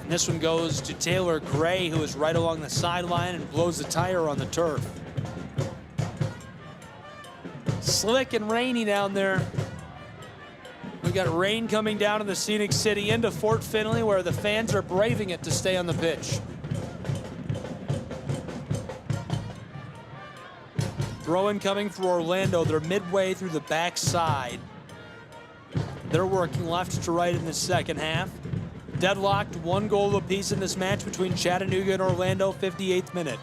this one goes to Taylor Gray, who is right along the sideline and blows the tire on the turf. Slick and rainy down there. We got rain coming down in the Scenic City into Fort Finley, where the fans are braving it to stay on the pitch. Throw-in coming for Orlando. They're midway through the backside. They're working left to right in the second half. Deadlocked, 1 goal apiece in this match between Chattanooga and Orlando, 58th minute.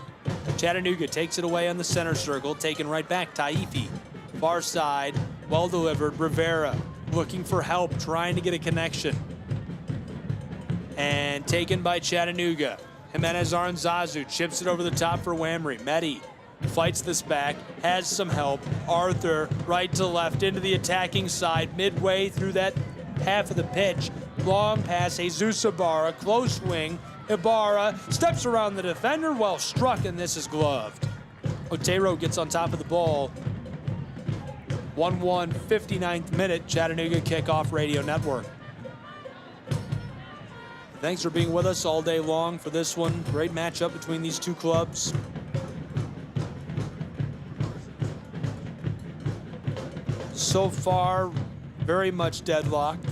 Chattanooga takes it away on the center circle, taken right back, Taifi. Far side, well delivered, Rivera looking for help, trying to get a connection. And taken by Chattanooga. Jimenez Aranzazu chips it over the top for Whamry. Mehdi fights this back, has some help. Arthur, right to left, into the attacking side, midway through that half of the pitch. Long pass, Jesus Ibarra, close wing. Ibarra steps around the defender, well struck, and this is gloved. Otero gets on top of the ball. 1-1, 59th minute, Chattanooga Kickoff Radio Network. Thanks for being with us all day long for this one. Great matchup between these two clubs. So far, very much deadlocked.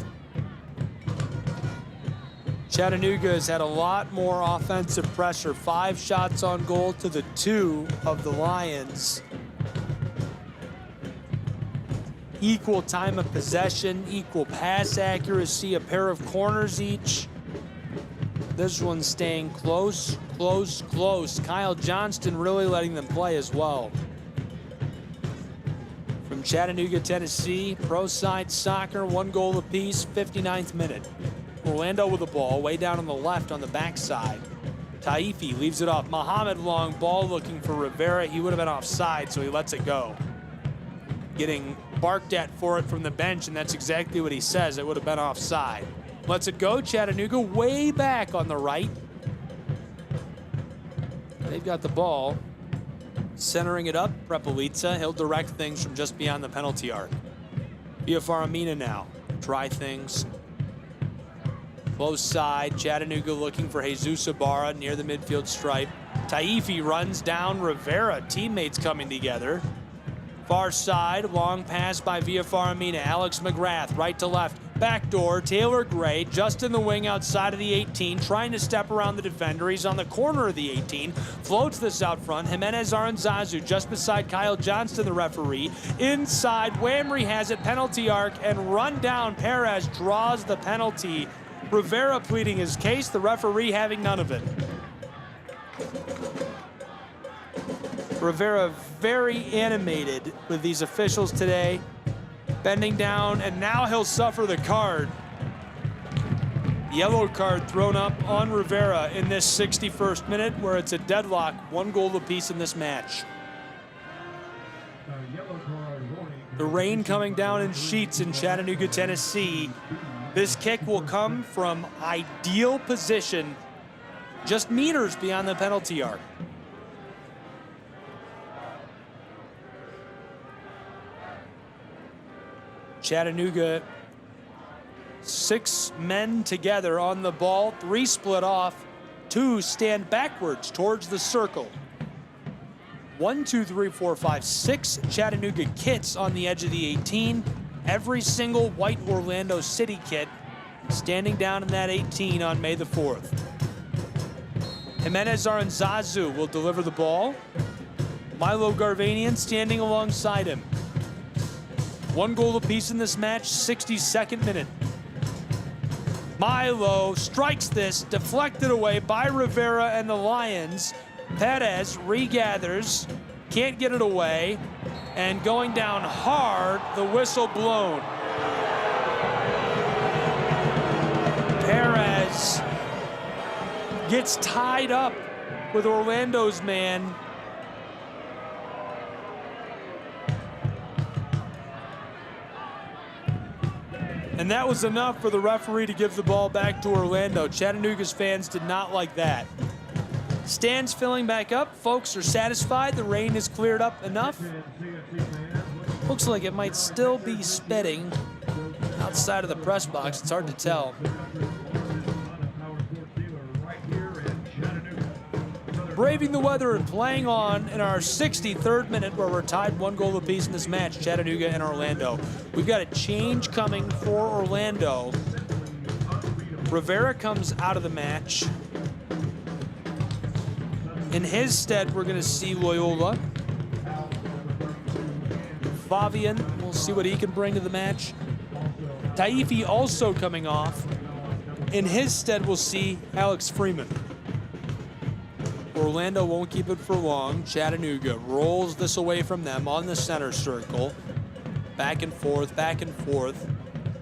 Chattanooga has had a lot more offensive pressure. 5 shots on goal to the 2 of the Lions. Equal time of possession, equal pass accuracy, a pair of corners each. This one's staying close, close, close. Kyle Johnston really letting them play as well. From Chattanooga, Tennessee, pro side soccer, 1 goal apiece, 59th minute. Orlando with the ball, way down on the left on the backside. Taifi leaves it off. Muhammad long ball looking for Rivera. He would have been offside, so he lets it go. Getting barked at for it from the bench, and that's exactly what he says. It would have been offside. Lets it go. Chattanooga way back on the right. They've got the ball. Centering it up, Repolitza. He'll direct things from just beyond the penalty arc. Villafaramina now. Try things. Close side, Chattanooga looking for Jesus Ibarra near the midfield stripe. Taifi runs down Rivera, teammates coming together. Far side, long pass by Villafaramina. Alex McGrath, right to left. Backdoor, Taylor Gray, just in the wing outside of the 18, trying to step around the defender. He's on the corner of the 18, floats this out front. Jimenez Aranzazu just beside Kyle Johnston, the referee. Inside, Whamry has it, penalty arc, and run down. Perez draws the penalty. Rivera pleading his case, the referee having none of it. Rivera very animated with these officials today. Bending down, and now he'll suffer the card. Yellow card thrown up on Rivera in this 61st minute, where it's a deadlock, 1 goal apiece in this match. The rain coming down in sheets in Chattanooga, Tennessee. This kick will come from ideal position, just meters beyond the penalty arc. Chattanooga, 6 men together on the ball, 3 split off, 2 stand backwards towards the circle. 1, 2, 3, 4, 5, 6 Chattanooga kits on the edge of the 18. Every single white Orlando City kit standing down in that 18 on May the 4th. Jimenez Aranzazu will deliver the ball. Milo Garvanian standing alongside him. 1 goal apiece in this match, 62nd minute. Milo strikes this, deflected away by Rivera and the Lions. Perez regathers, can't get it away, and going down hard, the whistle blown. Perez gets tied up with Orlando's man. And that was enough for the referee to give the ball back to Orlando. Chattanooga's fans did not like that. Stands filling back up. Folks are satisfied. The rain has cleared up enough. Looks like it might still be spitting outside of the press box. It's hard to tell. Braving the weather and playing on in our 63rd minute, where we're tied 1 goal apiece in this match, Chattanooga and Orlando. We've got a change coming for Orlando. Rivera comes out of the match. In his stead, we're going to see Loyola. Fabian, we'll see what he can bring to the match. Taifi also coming off. In his stead, we'll see Alex Freeman. Orlando won't keep it for long. Chattanooga rolls this away from them on the center circle. Back and forth, back and forth.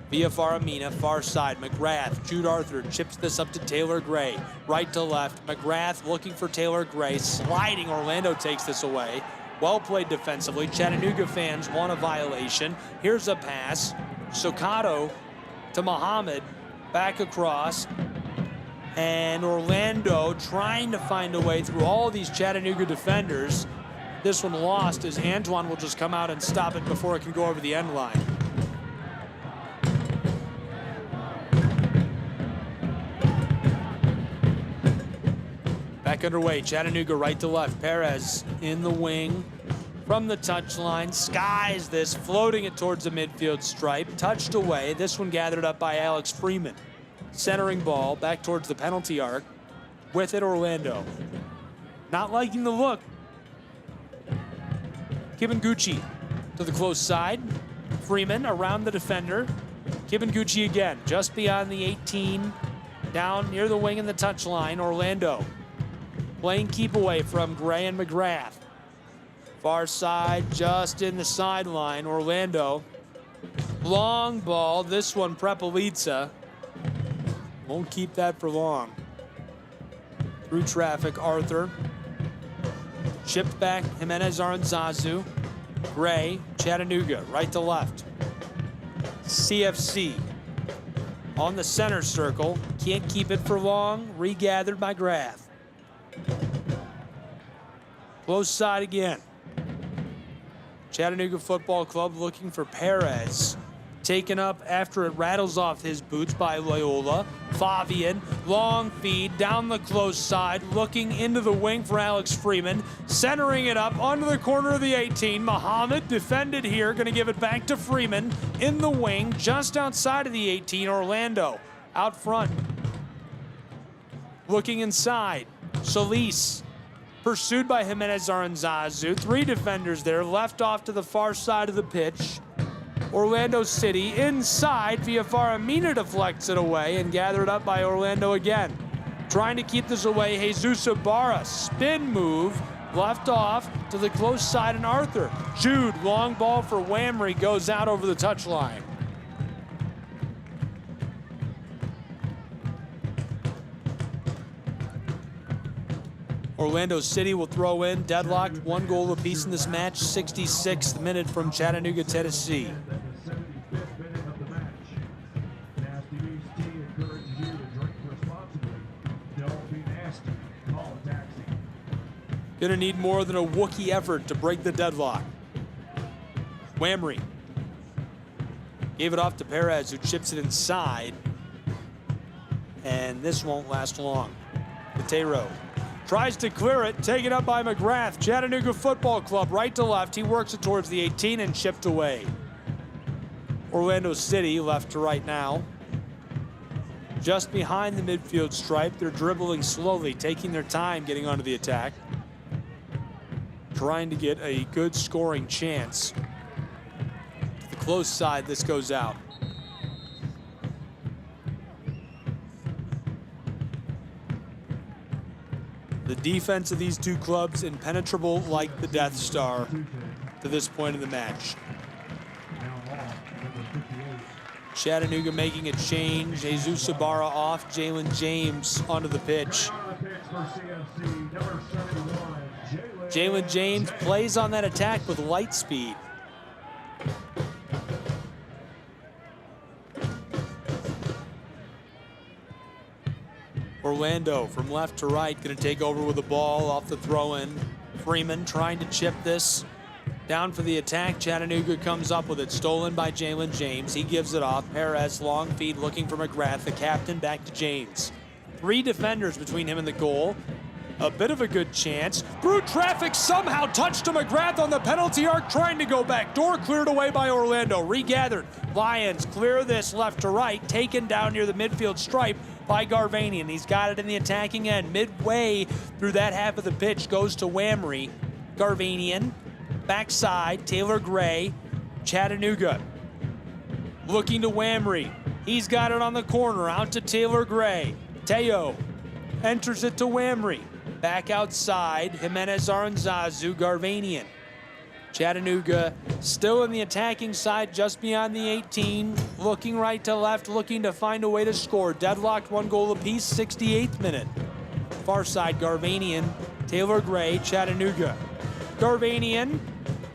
Via Faramina, far side. McGrath, Jude Arthur chips this up to Taylor Gray. Right to left. McGrath looking for Taylor Gray. Sliding, Orlando takes this away. Well played defensively. Chattanooga fans want a violation. Here's a pass. Socato to Muhammad. Back across. And Orlando trying to find a way through all these Chattanooga defenders. This one lost as Antoine will just come out and stop it before it can go over the end line. Back underway, Chattanooga right to left. Perez in the wing from the touchline. Skies this, floating it towards the midfield stripe. Touched away. This one gathered up by Alex Freeman. Centering ball back towards the penalty arc. With it, Orlando. Not liking the look. Kibinguchi to the close side. Freeman around the defender. Kibinguchi again, just beyond the 18. Down near the wing in the touchline, Orlando. Playing keep away from Gray and McGrath. Far side, just in the sideline, Orlando. Long ball, this one Prepelica. Won't keep that for long. Through traffic, Arthur. Chipped back, Jimenez Aranzazu. Gray, Chattanooga, right to left. CFC on the center circle. Can't keep it for long. Regathered by Grath. Close side again. Chattanooga Football Club looking for Perez. Taken up after it rattles off his boots by Loyola. Fabian, long feed down the close side, looking into the wing for Alex Freeman. Centering it up onto the corner of the 18. Muhammad defended here, gonna give it back to Freeman. In the wing, just outside of the 18, Orlando. Out front. Looking inside, Solis. Pursued by Jimenez Aranzazu. 3 defenders there, left off to the far side of the pitch. Orlando City inside. Via Faramina deflects it away and gathered up by Orlando again. Trying to keep this away, Jesus Ibarra. Spin move, left off to the close side and Arthur. Jude, long ball for Whamry, goes out over the touchline. Orlando City will throw in, deadlocked, 1 goal apiece in this match, 66th minute from Chattanooga, Tennessee. Gonna need more than a Wookiee effort to break the deadlock. Whamry gave it off to Perez, who chips it inside. And this won't last long. Matero tries to clear it, taken up by McGrath. Chattanooga Football Club, right to left. He works it towards the 18 and chipped away. Orlando City, left to right now. just behind the midfield stripe. They're dribbling slowly, taking their time getting onto the attack, trying to get a good scoring chance. To the close side, this goes out. The defense of these two clubs impenetrable like the Death Star to this point in the match. Chattanooga making a change. Jesus Ibarra off, Jalen James onto the pitch. Jalen James plays on that attack with light speed. Orlando from left to right, going to take over with the ball off the throw-in. Freeman trying to chip this down for the attack. Chattanooga comes up with it, stolen by Jalen James. He gives it off. Perez, long feed, looking for McGrath, the captain, back to James. 3 defenders between him and the goal. A bit of a good chance. Through traffic, somehow touched to McGrath on the penalty arc, trying to go back. Door cleared away by Orlando. Regathered. Lions clear this left to right, taken down near the midfield stripe by Garvanian. He's got it in the attacking end. Midway through that half of the pitch goes to Whamry. Garvanian, backside, Taylor Gray, Chattanooga. Looking to Whamry. He's got it on the corner, out to Taylor Gray. Teo enters it to Whamry. Back outside, Jimenez Aranzazu, Garvanian. Chattanooga still in the attacking side, just beyond the 18. Looking right to left, looking to find a way to score. Deadlocked 1 goal apiece, 68th minute. Far side, Garvanian, Taylor Gray, Chattanooga. Garvanian,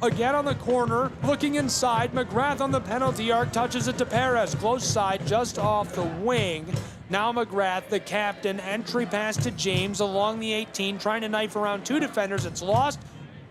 again on the corner, looking inside. McGrath on the penalty arc, touches it to Perez. Close side, just off the wing. Now McGrath, the captain, entry pass to James along the 18, trying to knife around 2 defenders. It's lost.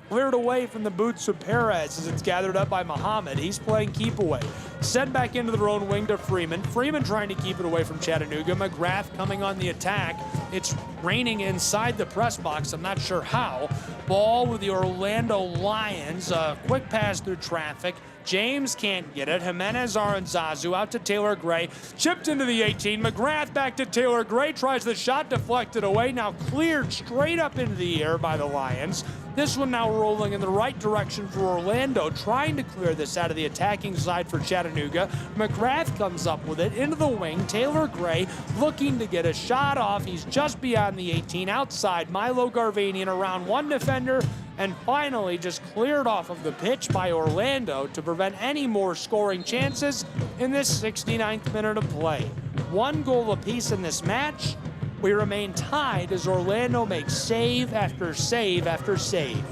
Cleared away from the boots of Perez as it's gathered up by Muhammad. He's playing keep away. Sent back into their own wing to Freeman. Freeman trying to keep it away from Chattanooga. McGrath coming on the attack. It's raining inside the press box. I'm not sure how. Ball with the Orlando Lions. A quick pass through traffic. James can't get it. Jimenez Aranzazu out to Taylor Gray. Chipped into the 18. McGrath back to Taylor Gray. Tries the shot, deflected away. Now cleared straight up into the air by the Lions. This one now rolling in the right direction for Orlando, trying to clear this out of the attacking side for Chattanooga. McGrath comes up with it into the wing. Taylor Gray looking to get a shot off. He's just beyond the 18. Outside, Milo Garvanian around 1 defender, and finally just cleared off of the pitch by Orlando to prevent any more scoring chances in this 69th minute of play. 1 goal apiece in this match. We remain tied as Orlando makes save after save after save.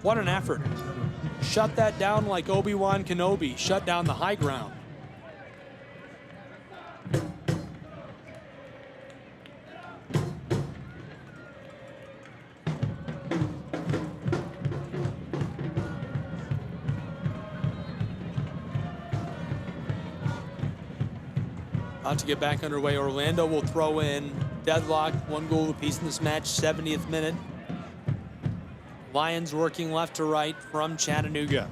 What an effort. Shut that down like Obi-Wan Kenobi shut down the high ground. About to get back underway. Orlando will throw in. Deadlocked, 1 goal apiece in this match, 70th minute. Lions working left to right from Chattanooga.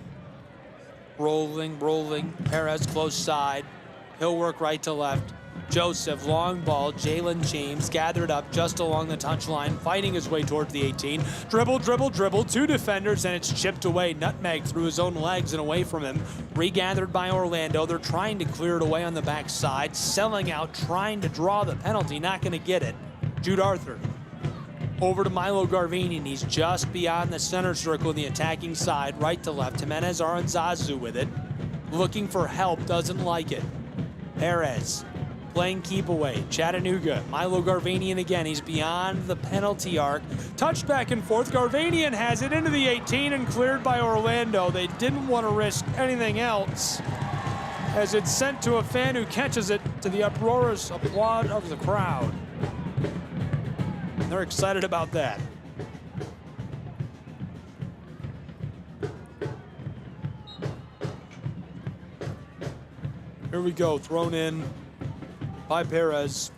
Rolling. Perez close side. He'll work right to left. Joseph, long ball. Jalen James gathered up just along the touchline, fighting his way towards the 18. Dribble. 2 defenders, and it's chipped away. Nutmeg through his own legs and away from him. Regathered by Orlando. They're trying to clear it away on the backside. Selling out, trying to draw the penalty. Not going to get it. Jude Arthur. Over to Milo Garvanian. He's just beyond the center circle in the attacking side, right to left. Jimenez Aranzazu with it. Looking for help, doesn't like it. Perez. Playing keep away. Chattanooga. Milo Garvanian again. He's beyond the penalty arc. Touched back and forth. Garvanian has it into the 18 and cleared by Orlando. They didn't want to risk anything else as it's sent to a fan who catches it to the uproarious applaud of the crowd. They're excited about that. Here we go. Thrown in by Perez.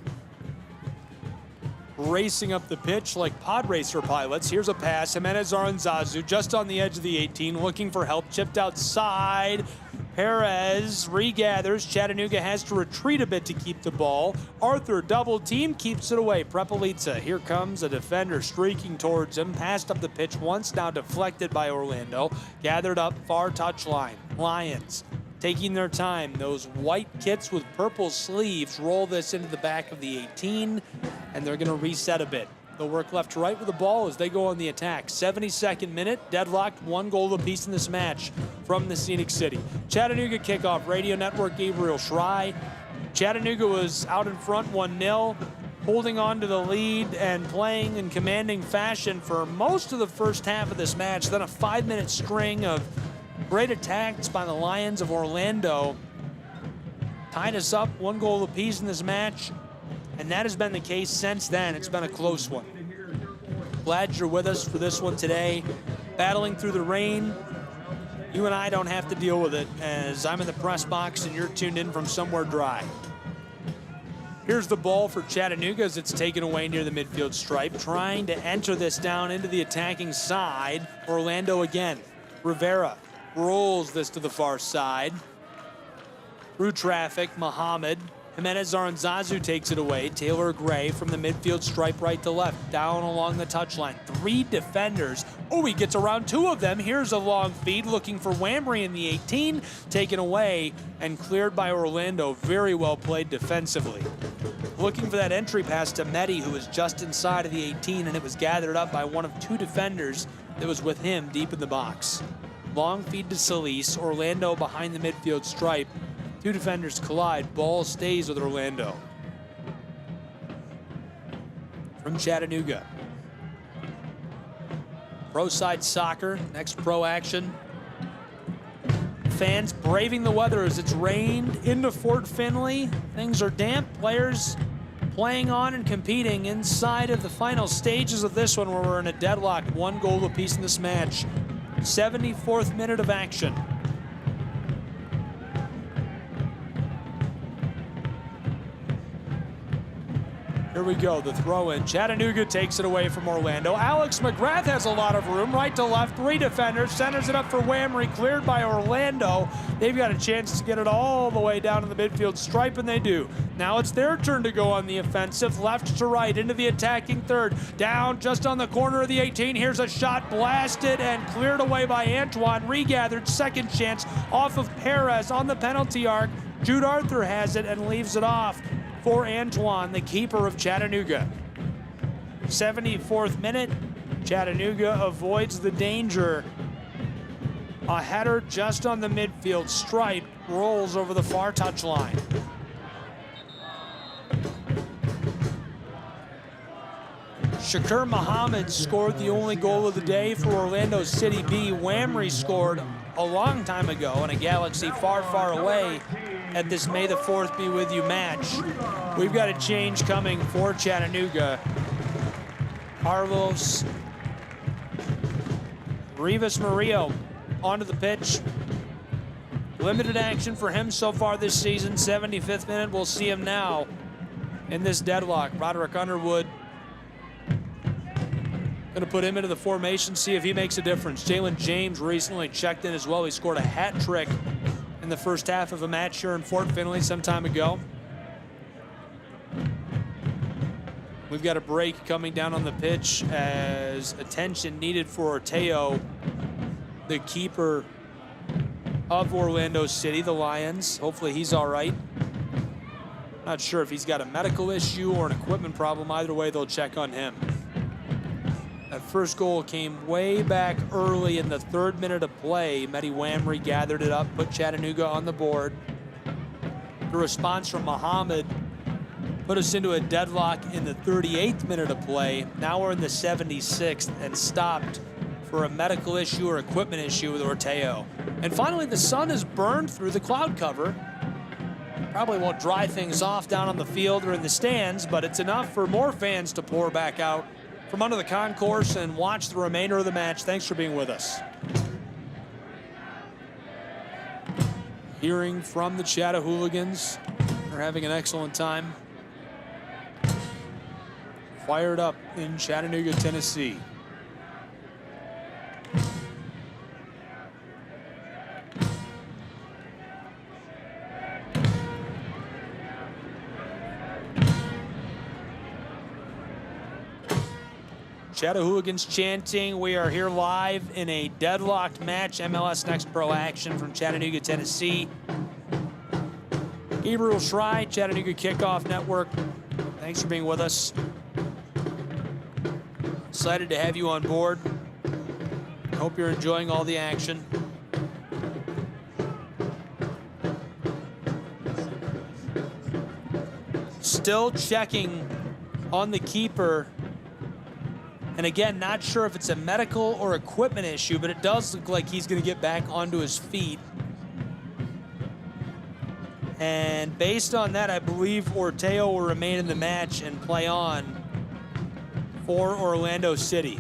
Racing up the pitch like pod racer pilots. Here's a pass. Jimenez Aranzazu just on the edge of the 18, looking for help. Chipped outside. Perez regathers. Chattanooga has to retreat a bit to keep the ball. Arthur double team, keeps it away. Prepelica, here comes a defender streaking towards him. Passed up the pitch once, now deflected by Orlando. Gathered up far touchline. Lions taking their time. Those white kits with purple sleeves roll this into the back of the 18, and they're going to reset a bit. They'll work left to right with the ball as they go on the attack. 72nd minute, deadlocked, 1 goal apiece in this match from the Scenic City. Chattanooga kickoff, Radio Network, Gabriel Schrei. Chattanooga was out in front 1-0, holding on to the lead and playing in commanding fashion for most of the first half of this match. Then a 5-minute string of great attacks by the Lions of Orlando tied us up 1 goal apiece in this match. And that has been the case since then. It's been a close one. Glad you're with us for this one today. Battling through the rain. You and I don't have to deal with it as I'm in the press box and you're tuned in from somewhere dry. Here's the ball for Chattanooga as it's taken away near the midfield stripe. Trying to enter this down into the attacking side. Orlando again. Rivera rolls this to the far side. Through traffic, Muhammad. Jimenez Aranzazu takes it away. Taylor Gray from the midfield stripe right to left. Down along the touchline. 3 defenders. Oh, he gets around 2 of them. Here's a long feed looking for Whamry in the 18. Taken away and cleared by Orlando. Very well played defensively. Looking for that entry pass to Mehdi, who was just inside of the 18, and it was gathered up by one of 2 defenders that was with him deep in the box. Long feed to Solis. Orlando behind the midfield stripe. 2 defenders collide. Ball stays with Orlando. From Chattanooga. Pro side soccer. Next pro action. Fans braving the weather as it's rained into Fort Finley. Things are damp. Players playing on and competing inside of the final stages of this one where we're in a deadlock. 1 goal apiece in this match. 74th minute of action. Here we go, the throw in. Chattanooga takes it away from Orlando. Alex McGrath has a lot of room, right to left, 3 defenders, centers it up for Whamry, cleared by Orlando. They've got a chance to get it all the way down to the midfield stripe, and they do. Now it's their turn to go on the offensive, left to right, into the attacking third. Down just on the corner of the 18, here's a shot blasted and cleared away by Antoine. Regathered, second chance off of Perez on the penalty arc. Jude Arthur has it and leaves it off for Antoine, the keeper of Chattanooga. 74th minute, Chattanooga avoids the danger. A header just on the midfield stripe, rolls over the far touchline. Shakur Muhammad scored the only goal of the day for Orlando City B. Whamry scored a long time ago in a galaxy far, far away at this May the 4th Be With You match. We've got a change coming for Chattanooga. Carlos Rivas Murillo onto the pitch. Limited action for him so far this season. 75th minute, we'll see him now in this deadlock. Roderick Underwood going to put him into the formation, see if he makes a difference. Jalen James recently checked in as well. He scored a hat trick in the first half of a match here in Fort Finley some time ago. We've got a break coming down on the pitch as attention needed for Orteo, the keeper of Orlando City, the Lions. Hopefully he's all right. Not sure if he's got a medical issue or an equipment problem. Either way, they'll check on him. That first goal came way back early in the 3rd minute of play. Mehdi Whamry gathered it up, put Chattanooga on the board. The response from Muhammad put us into a deadlock in the 38th minute of play. Now we're in the 76th and stopped for a medical issue or equipment issue with Orteo. And finally, the sun has burned through the cloud cover. Probably won't dry things off down on the field or in the stands, but it's enough for more fans to pour back out from under the concourse and watch the remainder of the match. Thanks for being with us. Hearing from the Chattahooligans. They're having an excellent time. Fired up in Chattanooga, Tennessee. Chattanooga's chanting. We are here live in a deadlocked match. MLS Next Pro action from Chattanooga, Tennessee. Gabriel Schrei, Chattanooga Kickoff Network. Thanks for being with us. Excited to have you on board. Hope you're enjoying all the action. Still checking on the keeper. And again, not sure if it's a medical or equipment issue, but it does look like he's going to get back onto his feet. And based on that, I believe Orteo will remain in the match and play on for Orlando City.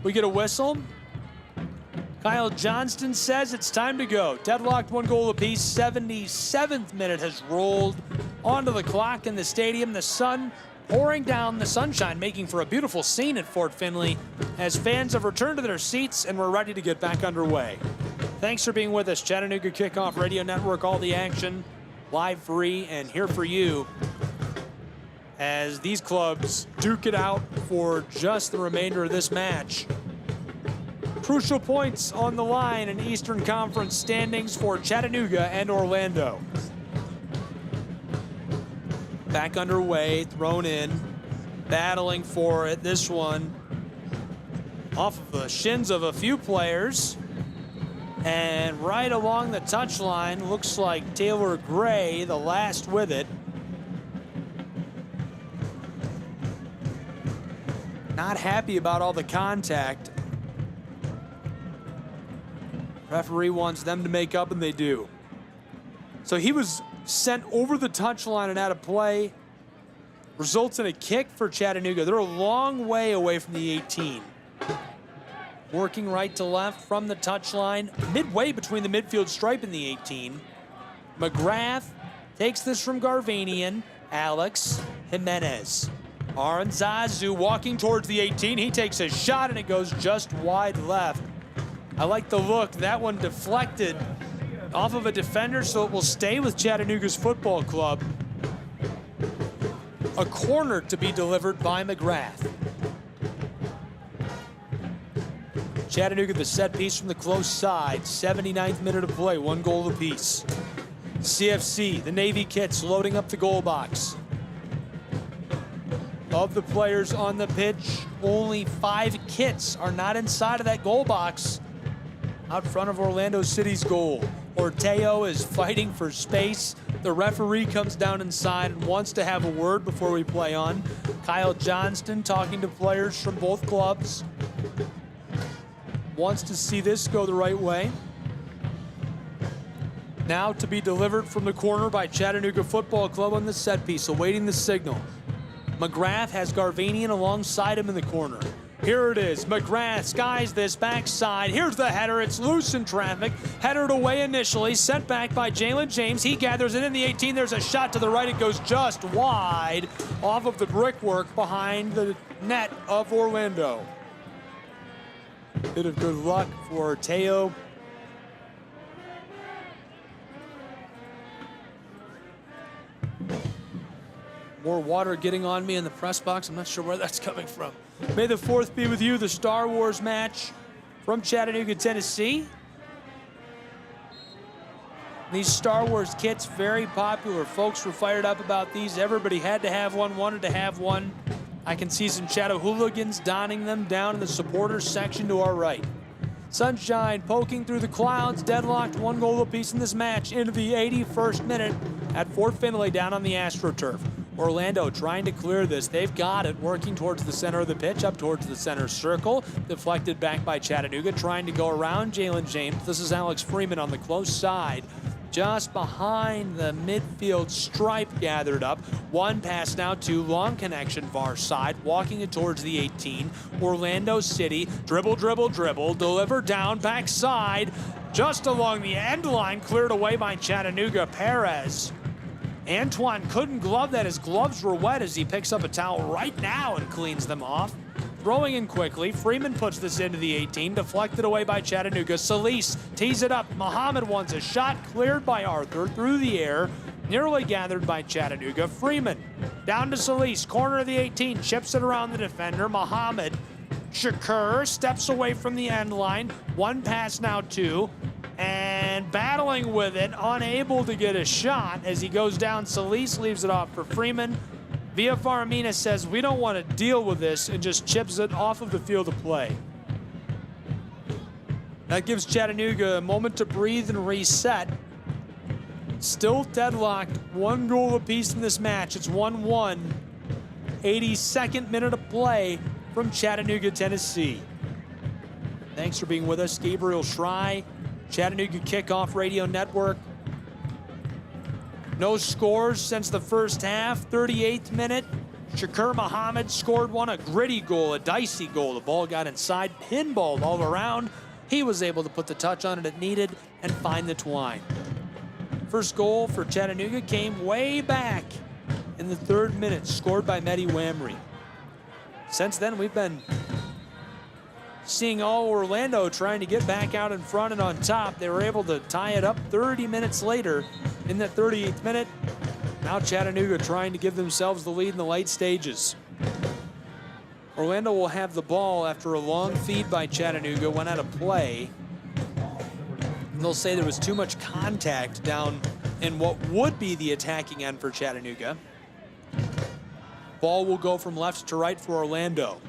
We get a whistle. Kyle Johnston says it's time to go. Deadlocked, 1 goal apiece. 77th minute has rolled onto the clock in the stadium. The sun pouring down, the sunshine making for a beautiful scene at Fort Finley as fans have returned to their seats and we're ready to get back underway. Thanks for being with us. Chattanooga Kickoff Radio Network, all the action, live, free, and here for you as these clubs duke it out for just the remainder of this match. Crucial points on the line in Eastern Conference standings for Chattanooga and Orlando. Back underway, thrown in, battling for it. This one off of the shins of a few players. And right along the touchline, looks like Taylor Gray, the last with it. Not happy about all the contact. Referee wants them to make up, and they do. So he was sent over the touchline and out of play. Results in a kick for Chattanooga. They're a long way away from the 18. Working right to left from the touchline, midway between the midfield stripe and the 18. McGrath takes this from Garvanian. Alex Jimenez. Aranzazu walking towards the 18. He takes a shot and it goes just wide left. I like the look. That one deflected off of a defender, so it will stay with Chattanooga's football club. A corner to be delivered by McGrath. Chattanooga, the set piece from the close side. 79th minute of play, 1 goal apiece. CFC, the Navy Kits, loading up the goal box. Of the players on the pitch, only 5 Kits are not inside of that goal box. Out front of Orlando City's goal. Orteo is fighting for space. The referee comes down inside and wants to have a word before we play on. Kyle Johnston talking to players from both clubs. Wants to see this go the right way. Now to be delivered from the corner by Chattanooga Football Club on the set piece, awaiting the signal. McGrath has Garvanian alongside him in the corner. Here it is. McGrath skies this backside. Here's the header. It's loose in traffic. Headed away initially. Sent back by Jalen James. He gathers it in the 18. There's a shot to the right. It goes just wide off of the brickwork behind the net of Orlando. Bit of good luck for Orteo. More water getting on me in the press box. I'm not sure where that's coming from. May the 4th be with you. The Star Wars match from Chattanooga, Tennessee. These Star Wars kits, very popular. Folks were fired up about these. Everybody had to have one, wanted to have one. I can see some Chattahooligans donning them down in the supporters section to our right. Sunshine poking through the clouds, deadlocked, 1 goal apiece in this match into the 81st minute at Fort Finley down on the AstroTurf. Orlando trying to clear this. They've got it, working towards the center of the pitch, up towards the center circle. Deflected back by Chattanooga, trying to go around Jalen James. This is Alex Freeman on the close side. Just behind the midfield stripe gathered up. One pass now to long connection far side, walking it towards the 18. Orlando City, dribble, dribble, dribble, deliver down, backside, just along the end line, cleared away by Chattanooga. Perez. Antoine couldn't glove that. His gloves were wet as he picks up a towel right now and cleans them off. Throwing in quickly, Freeman puts this into the 18, deflected away by Chattanooga. Solis tees it up. Muhammad wants a shot, cleared by Arthur through the air. nearly gathered by Chattanooga. Freeman down to Solis, corner of the 18, chips it around the defender. Muhammad Shakur steps away from the end line. One pass now, two, and battling with it, unable to get a shot as he goes down. Solis leaves it off for Freeman. Villafaramina says, we don't want to deal with this, and just chips it off of the field of play. That gives Chattanooga a moment to breathe and reset. Still deadlocked, 1 goal apiece in this match. It's 1-1. 82nd minute of play from Chattanooga, Tennessee. Thanks for being with us. Gabriel Schrei, Chattanooga Kickoff Radio Network. No scores since the first half. 38th minute, Shakur Muhammad scored one, a gritty goal, a dicey goal. The ball got inside, pinballed all around. He was able to put the touch on it it needed and find the twine. First goal for Chattanooga came way back in the 3rd minute, scored by Mehdi Wamry. Since then, we've been seeing all Orlando trying to get back out in front and on top. They were able to tie it up 30 minutes later in that 38th minute. Now Chattanooga trying to give themselves the lead in the late stages. Orlando will have the ball after a long feed by Chattanooga, went out of play. And they'll say there was too much contact down in what would be the attacking end for Chattanooga. Ball will go from left to right for Orlando.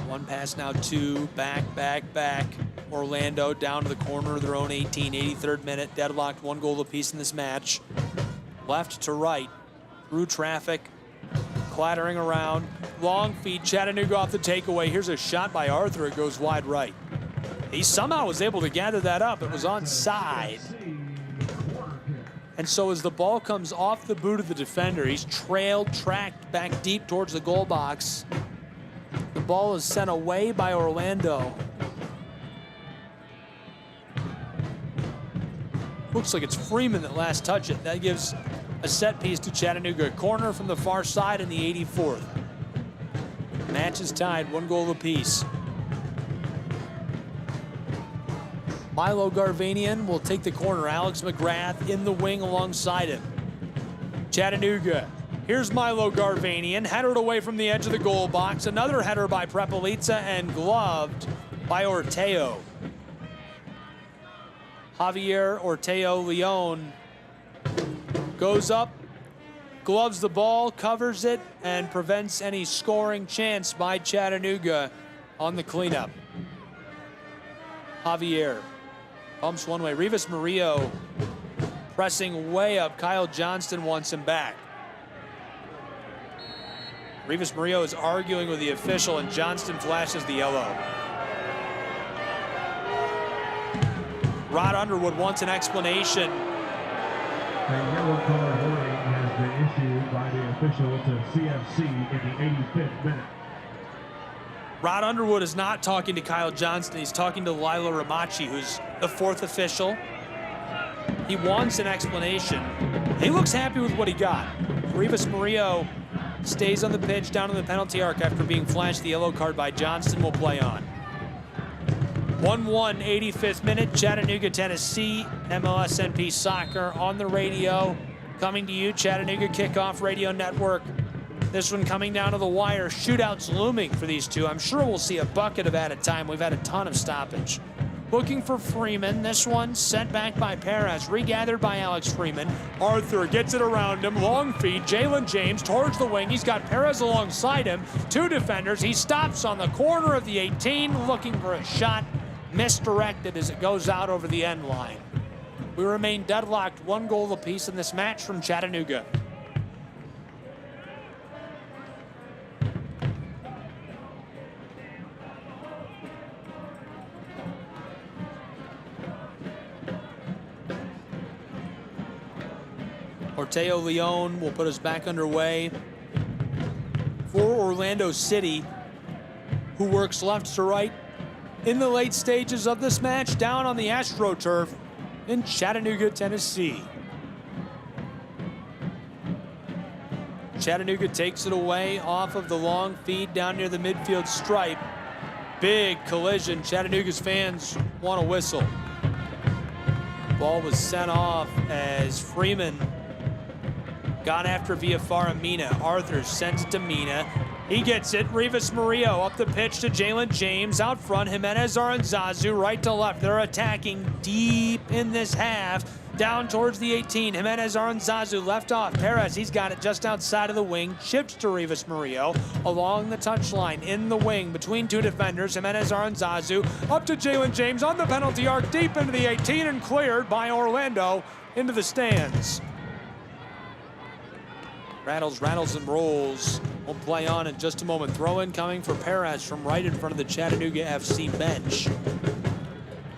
One pass now, two, back. Orlando down to the corner of their own 18, 83rd minute, deadlocked, 1 goal apiece in this match. Left to right, through traffic, clattering around. Long feed, Chattanooga off the takeaway. Here's a shot by Arthur, it goes wide right. He somehow was able to gather that up. It was onside. And so as the ball comes off the boot of the defender, he's tracked back deep towards the goal box. The ball is sent away by Orlando. Looks like it's Freeman that last touched it. That gives a set piece to Chattanooga. Corner from the far side in the 84th. Match is tied, 1 goal apiece. Milo Garvanian will take the corner. Alex McGrath in the wing alongside him. Chattanooga. Here's Milo Garvanian, headed away from the edge of the goal box. Another header by Prepelica and gloved by Orteo. Javier Orteo Leon goes up, gloves the ball, covers it, and prevents any scoring chance by Chattanooga on the cleanup. Javier bumps one way. Rivas Murillo pressing way up. Kyle Johnston wants him back. Rivas Murillo is arguing with the official, and Johnston flashes the yellow. Rod Underwood wants an explanation. A yellow card holding has been issued by the official to CFC in the 85th minute. Rod Underwood is not talking to Kyle Johnston. He's talking to Lila Ramachi, who's the 4th official. He wants an explanation. He looks happy with what he got. Rivas Murillo stays on the pitch down in the penalty arc after being flashed the yellow card by Johnston. Will play on. 1-1, 85th minute, Chattanooga, Tennessee, MLSNP Soccer on the radio. Coming to you, Chattanooga Kickoff Radio Network. This one coming down to the wire. Shootouts looming for these two. I'm sure we'll see a bucket of added time. We've had a ton of stoppage. Looking for Freeman. This one sent back by Perez, regathered by Alex Freeman. Arthur gets it around him. Long feed. Jalen James towards the wing. He's got Perez alongside him. 2 defenders. He stops on the corner of the 18, looking for a shot. Misdirected as it goes out over the end line. We remain deadlocked, 1 goal apiece in this match from Chattanooga. Orteo Leon will put us back underway for Orlando City, who works left to right in the late stages of this match down on the AstroTurf in Chattanooga, Tennessee. Chattanooga takes it away off of the long feed down near the midfield stripe. Big collision. Chattanooga's fans want a whistle. Ball was sent off as Freeman got after Viafara Mina. Arthur sends it to Mina. He gets it. Rivas Murillo up the pitch to Jalen James. Out front, Jimenez Aranzazu right to left. They're attacking deep in this half. Down towards the 18. Jimenez Aranzazu left off. Perez, he's got it just outside of the wing. Chips to Rivas Murillo along the touchline in the wing between two defenders. Jimenez Aranzazu up to Jalen James on the penalty arc deep into the 18 and cleared by Orlando into the stands. Rattles, and rolls. We'll play on in just a moment. Throw in coming for Perez from right in front of the Chattanooga FC bench.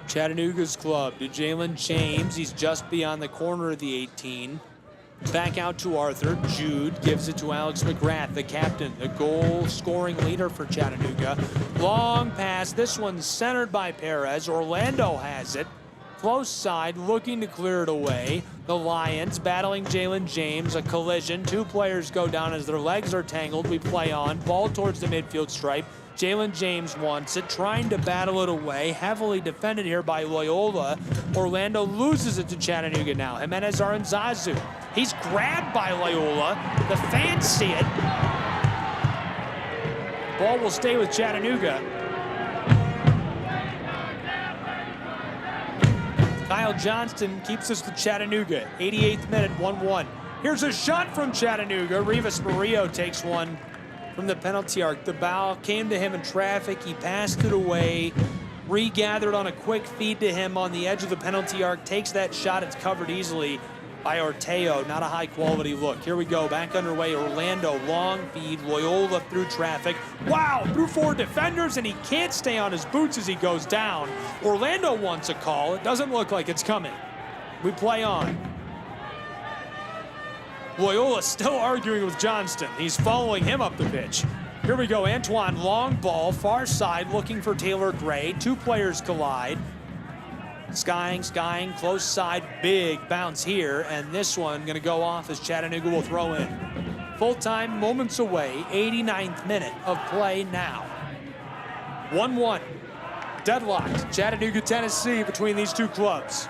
Chattanooga's club to Jalen James. He's just beyond the corner of the 18. Back out to Arthur. Jude gives it to Alex McGrath, the captain, the goal-scoring leader for Chattanooga. Long pass. This one's centered by Perez. Orlando has it. Close side, looking to clear it away. The Lions battling Jalen James, a collision. Two players go down as their legs are tangled. We play on, ball towards the midfield stripe. Jalen James wants it, trying to battle it away. Heavily defended here by Loyola. Orlando loses it to Chattanooga now. Jimenez Aranzazu. He's grabbed by Loyola. The fans see it. Ball will stay with Chattanooga. Kyle Johnston keeps us to Chattanooga. 88th minute, 1-1. Here's a shot from Chattanooga. Rivas Murillo takes one from the penalty arc. The ball came to him in traffic. He passed it away. Regathered on a quick feed to him on the edge of the penalty arc. Takes that shot. It's covered easily by Orteo. Not a high-quality look. Here we go. Back underway. Orlando, long feed. Loyola through traffic. Wow! Through four defenders, and he can't stay on his boots as he goes down. Orlando wants a call. It doesn't look like it's coming. We play on. Loyola still arguing with Johnston. He's following him up the pitch. Here we go. Antoine, long ball, far side, looking for Taylor Gray. Two players collide. Skying, close side, big bounce here, and this one gonna go off as Chattanooga will throw in. Full time, moments away, 89th minute of play now. 1-1, deadlocked, Chattanooga, Tennessee, between these two clubs.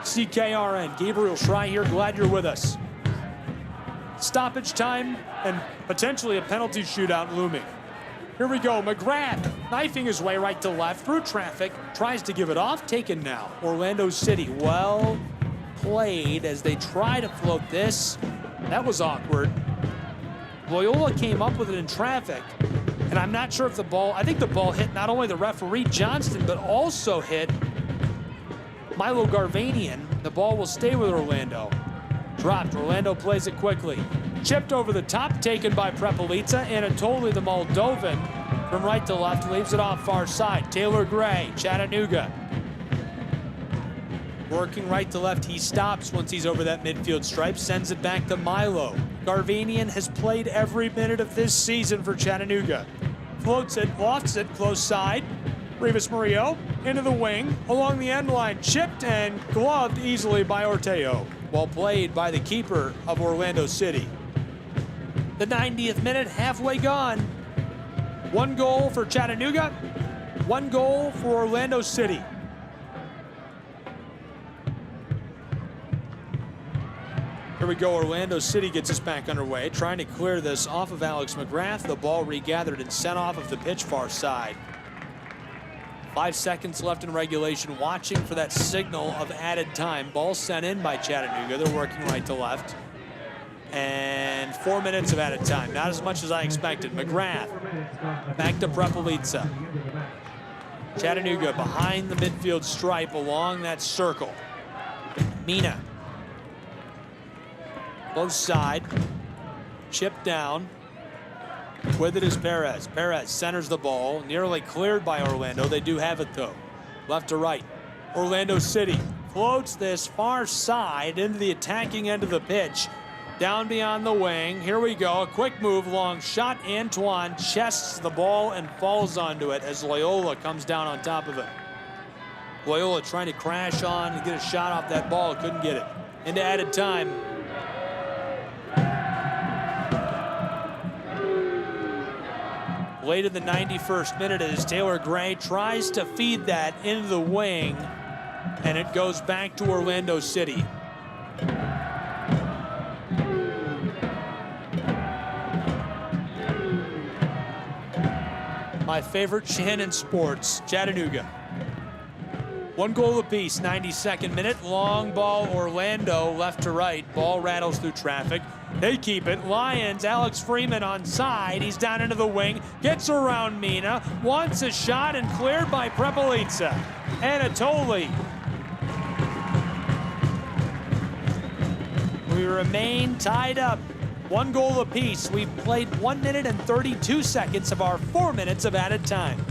CKRN, Gabriel Schrei here, glad you're with us. Stoppage time and potentially a penalty shootout looming. Here we go, McGrath knifing his way right to left through traffic, tries to give it off, taken now. Orlando City, well played as they try to float this. That was awkward. Loyola came up with it in traffic, and I'm not sure if the ball, I think the ball hit not only the referee Johnston, but also hit Milo Garvanian. The ball will stay with Orlando. Dropped, Orlando plays it quickly. Chipped over the top, taken by Prepelica. Anatoly, the Moldovan, from right to left, leaves it off far side. Taylor Gray, Chattanooga. Working right to left, he stops once he's over that midfield stripe, sends it back to Milo. Garvanian has played every minute of this season for Chattanooga. Floats it, lofts it, close side. Rivas Murillo into the wing, along the end line, chipped and gloved easily by Orteo. Well played by the keeper of Orlando City. The 90th minute, halfway gone. One goal for Chattanooga, one goal for Orlando City. Here we go, Orlando City gets us back underway, trying to clear this off of Alex McGrath. The ball regathered and sent off of the pitch far side. 5 seconds left in regulation, watching for that signal of added time. Ball sent in by Chattanooga. They're working right to left. And 4 minutes of added time. Not as much as I expected. McGrath back to Prepelica. Chattanooga behind the midfield stripe along that circle. Mina. Close side. Chip down. With it is Perez. Perez centers the ball. Nearly cleared by Orlando. They do have it though. Left to right. Orlando City floats this far side into the attacking end of the pitch. Down beyond the wing. Here we go. A quick move. Long shot. Antoine chests the ball and falls onto it as Loyola comes down on top of it. Loyola trying to crash on and get a shot off that ball. Couldn't get it. Into added time. Late in the 91st minute as Taylor Gray tries to feed that into the wing. And it goes back to Orlando City. My favorite chant in sports, Chattanooga. 1 goal apiece, 92nd minute. Long ball, Orlando, left to right. Ball rattles through traffic. They keep it. Lions, Alex Freeman on side. He's down into the wing. Gets around Mina. Wants a shot and cleared by Prepelica. Anatoly. We remain tied up. 1 goal apiece. We've played 1 minute and 32 seconds of our 4 minutes of added time.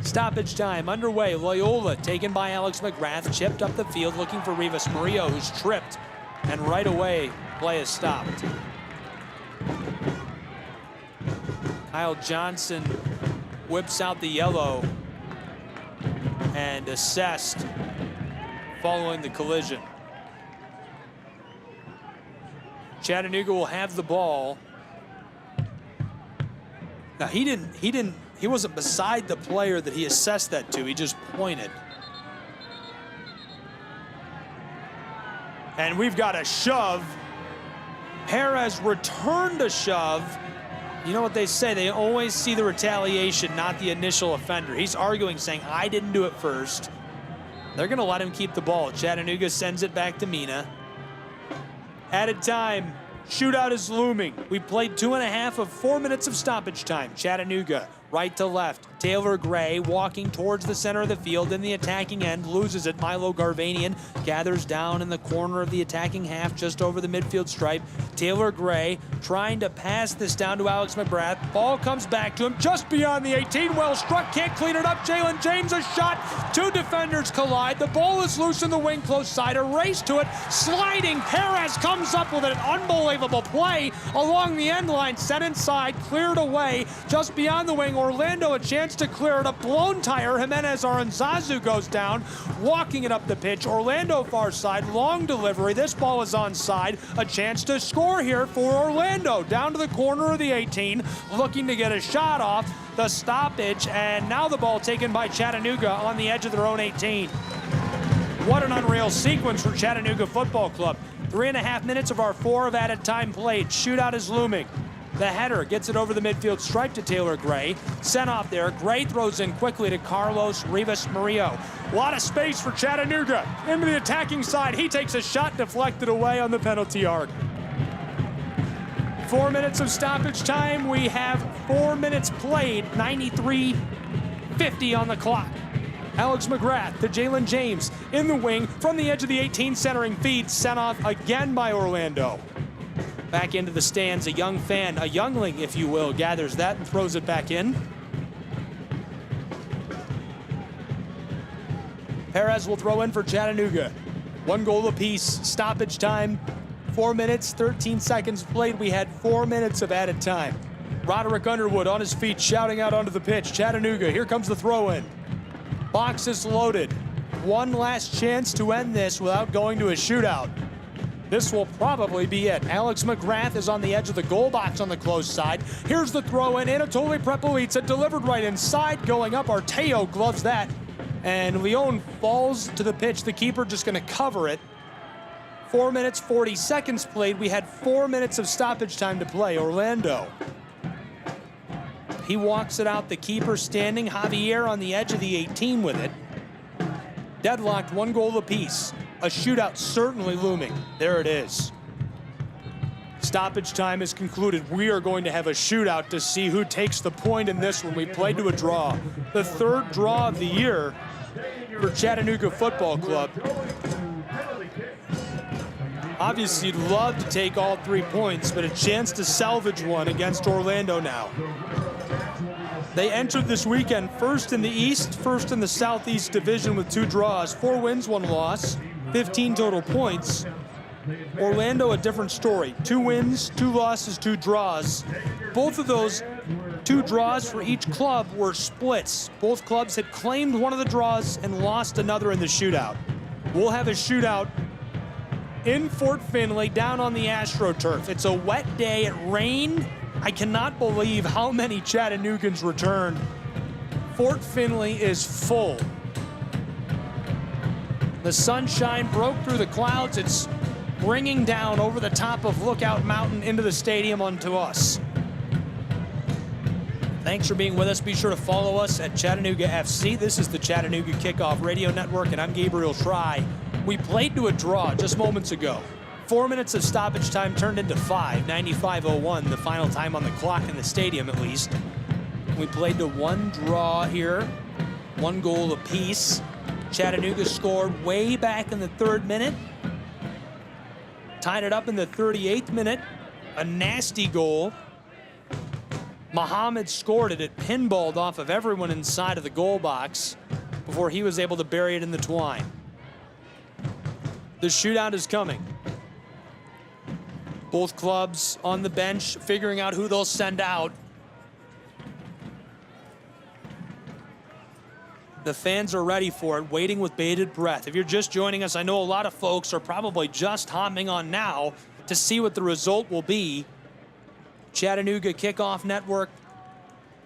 Stoppage time underway. Loyola taken by Alex McGrath, chipped up the field looking for Rivas Murillo, who's tripped, and right away play is stopped. Kyle Johnson whips out the yellow and assessed following the collision. Chattanooga will have the ball. Now he wasn't beside the player that he assessed that to. He just pointed. And we've got a shove. Perez returned a shove. You know what they say, they always see the retaliation, not the initial offender. He's arguing, saying, I didn't do it first. They're gonna let him keep the ball. Chattanooga sends it back to Mina. Added time. Shootout is looming. We played 2.5 of 4 minutes of stoppage time. Chattanooga, right to left. Taylor Gray walking towards the center of the field in the attacking end, loses it. Milo Garvanian gathers down in the corner of the attacking half, just over the midfield stripe. Taylor Gray trying to pass this down to Alex McGrath. Ball comes back to him just beyond the 18. Well struck, can't clean it up. Jalen James, a shot. 2 defenders collide. The ball is loose in the wing close side. A race to it. Sliding. Perez comes up with an unbelievable play along the end line. Set inside, cleared away. Just beyond the wing, Orlando a chance to clear it. A blown tire. Jimenez Aranzazu goes down, walking it up the pitch. Orlando far side, long delivery. This ball is onside. A chance to score here for Orlando. Down to the corner of the 18, looking to get a shot off. The stoppage, and now the ball taken by Chattanooga on the edge of their own 18. What an unreal sequence for Chattanooga Football Club. 3.5 minutes of our 4 of added time played. Shootout is looming. The header gets it over the midfield stripe to Taylor Gray. Sent off there. Gray throws in quickly to Carlos Rivas Murillo. A lot of space for Chattanooga. Into the attacking side. He takes a shot deflected away on the penalty arc. 4 minutes of stoppage time. We have 4 minutes played. 93:50 on the clock. Alex McGrath to Jalen James in the wing from the edge of the 18, centering feed. Sent off again by Orlando. Back into the stands, a young fan, a youngling, if you will, gathers that and throws it back in. Perez will throw in for Chattanooga. 1 goal apiece, stoppage time. 4 minutes, 13 seconds played. We had 4 minutes of added time. Roderick Underwood on his feet, shouting out onto the pitch. Chattanooga, here comes the throw in. Box is loaded. One last chance to end this without going to a shootout. This will probably be it. Alex McGrath is on the edge of the goal box on the close side. Here's the throw in. Anatoly Prepelica delivered right inside. Going up, Arteo gloves that. And Leon falls to the pitch. The keeper just going to cover it. 4 minutes, 40 seconds played. We had 4 minutes of stoppage time to play. Orlando. He walks it out. The keeper standing. Javier on the edge of the 18 with it. Deadlocked, 1 goal apiece. A shootout certainly looming. There it is. Stoppage time is concluded. We are going to have a shootout to see who takes the point in this one. We played to a draw. The 3rd draw of the year for Chattanooga Football Club. Obviously, you'd love to take all 3 points, but a chance to salvage one against Orlando now. They entered this weekend first in the East, first in the Southeast Division with 2 draws, 4 wins, 1 loss, 15 total points. Orlando, a different story. 2 wins, 2 losses, 2 draws. Both of those 2 draws for each club were splits. Both clubs had claimed one of the draws and lost another in the shootout. We'll have a shootout in Fort Finley down on the AstroTurf. It's a wet day. It rained. I cannot believe how many Chattanoogans returned. Fort Finley is full. The sunshine broke through the clouds. It's bringing down over the top of Lookout Mountain into the stadium onto us. Thanks for being with us. Be sure to follow us at Chattanooga FC. This is the Chattanooga Kickoff Radio Network, and I'm Gabriel Schrei. We played to a draw just moments ago. 4 minutes of stoppage time turned into 5, 95-01, the final time on the clock in the stadium at least. We played to one draw here, 1 goal apiece. Chattanooga scored way back in the 3rd minute. Tied it up in the 38th minute. A nasty goal. Muhammad scored it. It pinballed off of everyone inside of the goal box before he was able to bury it in the twine. The shootout is coming. Both clubs on the bench figuring out who they'll send out. The fans are ready for it, waiting with bated breath. If you're just joining us, I know a lot of folks are probably just hopping on now to see what the result will be. Chattanooga Kickoff Network,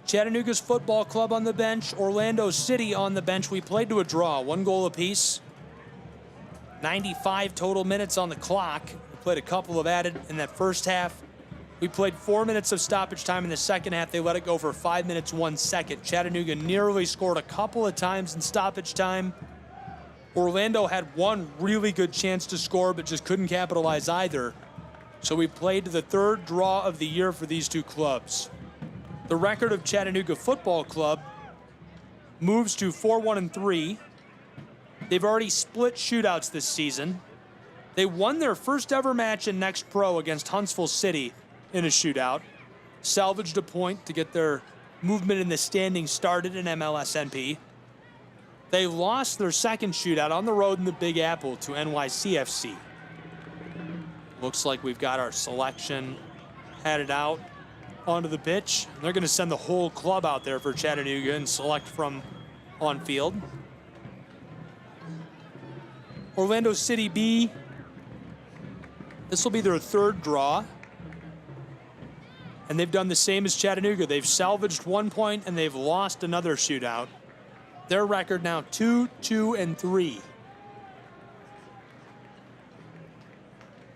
Chattanooga's football club on the bench, Orlando City on the bench. We played to a draw, 1 goal apiece. 95 total minutes on the clock. We played a couple of added in that first half. We played 4 minutes of stoppage time in the second half. They let it go for 5 minutes, 1 second. Chattanooga nearly scored a couple of times in stoppage time. Orlando had one really good chance to score, but just couldn't capitalize either. So we played to the 3rd draw of the year for these two clubs. The record of Chattanooga Football Club moves to 4-1-3. They've already split shootouts this season. They won their first ever match in Next Pro against Huntsville City in a shootout. Salvaged a point to get their movement in the standings started in MLSNP. They lost their second shootout on the road in the Big Apple to NYCFC. Looks like we've got our selection headed out onto the pitch. They're going to send the whole club out there for Chattanooga and select from on field. Orlando City B. This will be their 3rd draw. And they've done the same as Chattanooga. They've salvaged 1 point and they've lost another shootout. Their record now 2-2-3.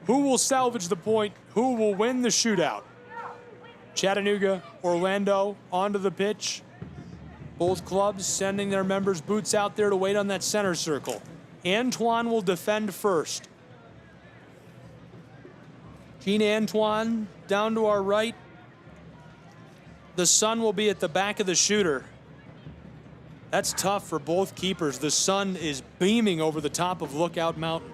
Who will salvage the point? Who will win the shootout? Chattanooga, Orlando onto the pitch. Both clubs sending their members' boots out there to wait on that center circle. Antoine will defend first. Gene Antoine down to our right. The sun will be at the back of the shooter. That's tough for both keepers. The sun is beaming over the top of Lookout Mountain.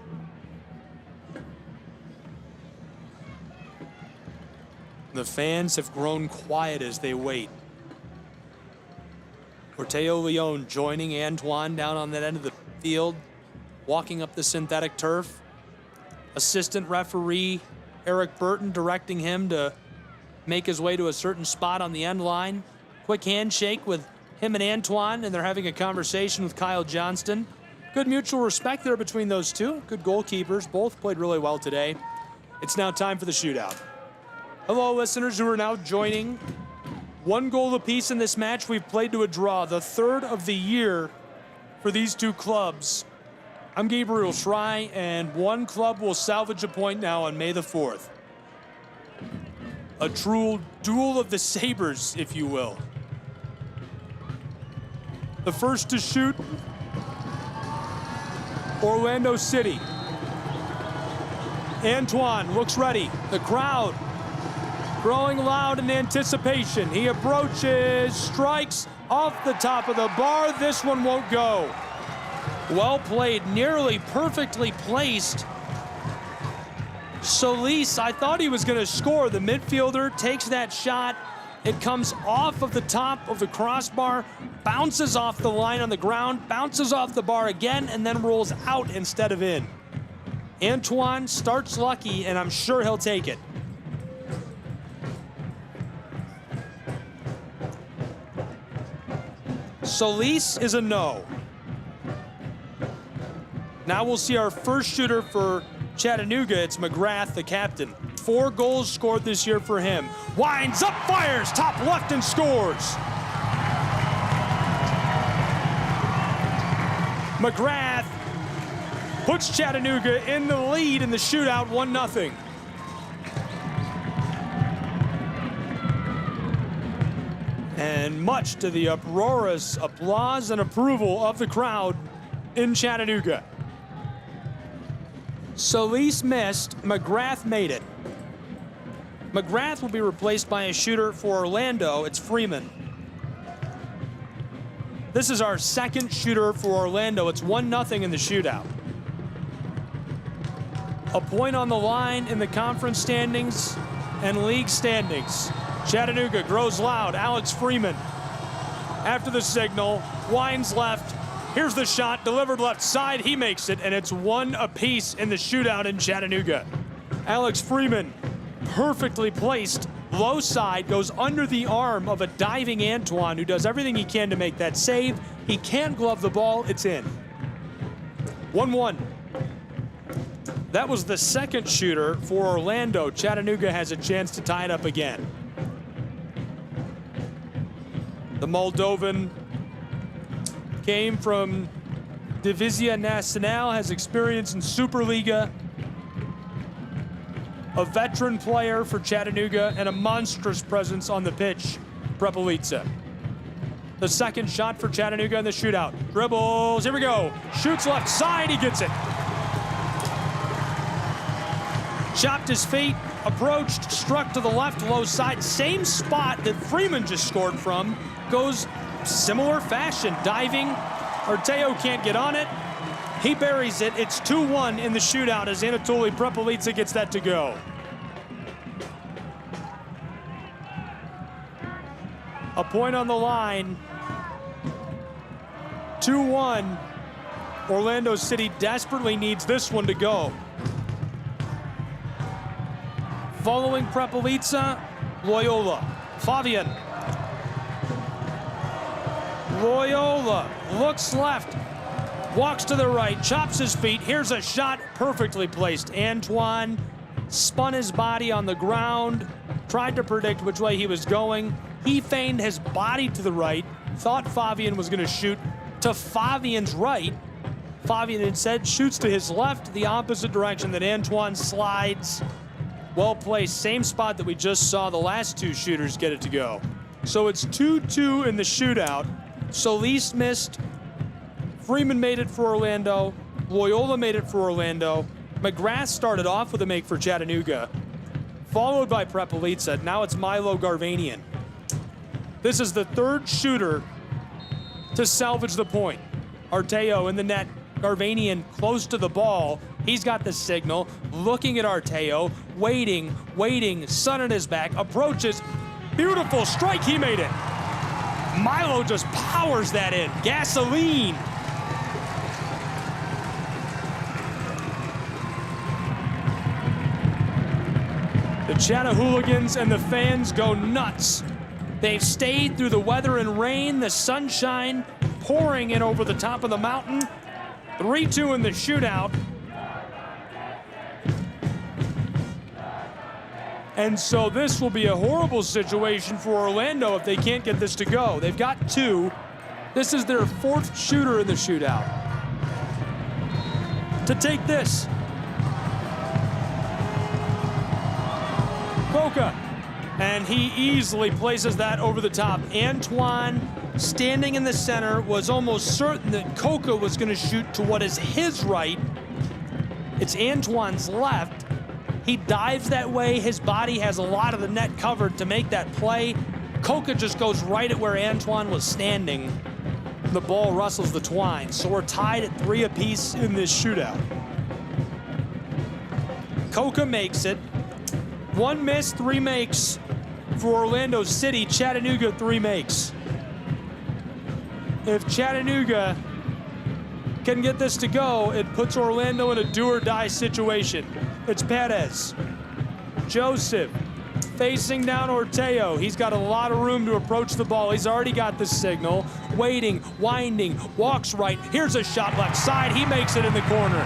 The fans have grown quiet as they wait. Orteo Leon joining Antoine down on that end of the field, walking up the synthetic turf. Assistant referee Eric Burton directing him to make his way to a certain spot on the end line. Quick handshake with him and Antoine, and they're having a conversation with Kyle Johnston. Good mutual respect there between those two. Good goalkeepers. Both played really well today. It's now time for the shootout. Hello, listeners who are now joining. 1 goal apiece in this match. We've played to a draw, the 3rd of the year for these two clubs. I'm Gabriel Schrei, and one club will salvage a point now on May the 4th. A true duel of the sabers, if you will. The first to shoot, Orlando City. Antoine looks ready. The crowd growing loud in anticipation. He approaches, strikes off the top of the bar. This one won't go. Well played, nearly perfectly placed. Solis, I thought he was going to score. The midfielder takes that shot. It comes off of the top of the crossbar, bounces off the line on the ground, bounces off the bar again, and then rolls out instead of in. Antoine starts lucky, and I'm sure he'll take it. Solis is a no. Now we'll see our first shooter for Chattanooga. It's McGrath, the captain. 4 goals scored this year for him. Winds up, fires, top left, and scores. McGrath puts Chattanooga in the lead in the shootout, 1-0. And much to the uproarious applause and approval of the crowd in Chattanooga. Solis missed, McGrath made it. McGrath will be replaced by a shooter for Orlando. It's Freeman. This is our second shooter for Orlando. It's 1-0 in the shootout. A point on the line in the conference standings and league standings. Chattanooga grows loud. Alex Freeman, after the signal, winds left. Here's the shot, delivered left side. He makes it, and it's 1 apiece in the shootout in Chattanooga. Alex Freeman, perfectly placed, low side, goes under the arm of a diving Antoine, who does everything he can to make that save. He can't glove the ball. It's in. 1-1. That was the second shooter for Orlando. Chattanooga has a chance to tie it up again. The Moldovan came from Divizia Nacional, has experience in Superliga, a veteran player for Chattanooga, and a monstrous presence on the pitch, Prepelica. The second shot for Chattanooga in the shootout. Dribbles, here we go. Shoots left side, he gets it. Chopped his feet, approached, struck to the left, low side. Same spot that Freeman just scored from. Goes similar fashion, diving. Arteo can't get on it. He buries it. It's 2-1 in the shootout as Anatoly Prepelica gets that to go. A point on the line. 2-1. Orlando City desperately needs this one to go. Following Prepelica, Loyola. Fabian. Loyola looks left, walks to the right, chops his feet. Here's a shot, perfectly placed. Antoine spun his body on the ground, tried to predict which way he was going. He feigned his body to the right, thought Fabian was going to shoot to Fabian's right. Fabian instead shoots to his left, the opposite direction that Antoine slides. Well placed, same spot that we just saw the last two shooters get it to go. So it's 2-2 in the shootout. Solis missed. Freeman made it for Orlando. Loyola made it for Orlando. McGrath started off with a make for Chattanooga, followed by Prepelica. Now it's Milo Garvanian. This is the third shooter to salvage the point. Arteo in the net. Garvanian close to the ball. He's got the signal, looking at Arteo, waiting, sun on his back, approaches. Beautiful strike, he made it. Milo just powers that in. Gasoline. The Chattahooligans and the fans go nuts. They've stayed through the weather and rain, the sunshine pouring in over the top of the mountain. 3-2 in the shootout. And so this will be a horrible situation for Orlando if they can't get this to go. They've got two. This is their fourth shooter in the shootout. To take this. Coca. And he easily places that over the top. Antoine, standing in the center, was almost certain that Coca was going to shoot to what is his right. It's Antoine's left. He dives that way. His body has a lot of the net covered to make that play. Coca just goes right at where Antoine was standing. The ball rustles the twine. So we're tied at 3 apiece in this shootout. Coca makes it. 1 miss, 3 makes for Orlando City. Chattanooga, 3 makes. If Chattanooga can get this to go, it puts Orlando in a do-or-die situation. It's Perez. Joseph facing down Arteo. He's got a lot of room to approach the ball. He's already got the signal. Waiting, winding, walks right. Here's a shot left side. He makes it in the corner.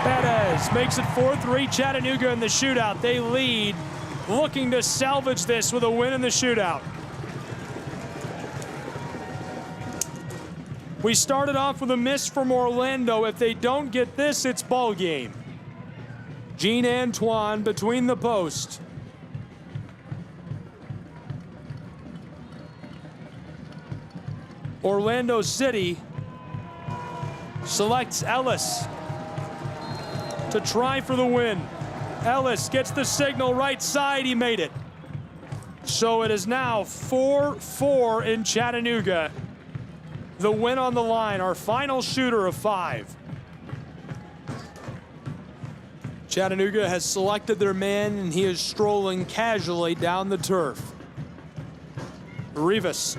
Perez makes it 4-3. Chattanooga in the shootout. They lead, looking to salvage this with a win in the shootout. We started off with a miss from Orlando. If they don't get this, it's ball game. Jean Antoine between the posts. Orlando City selects Ellis to try for the win. Ellis gets the signal right side. He made it. So it is now 4-4 in Chattanooga. The win on the line, our final shooter of 5. Chattanooga has selected their man, and he is strolling casually down the turf. Rivas.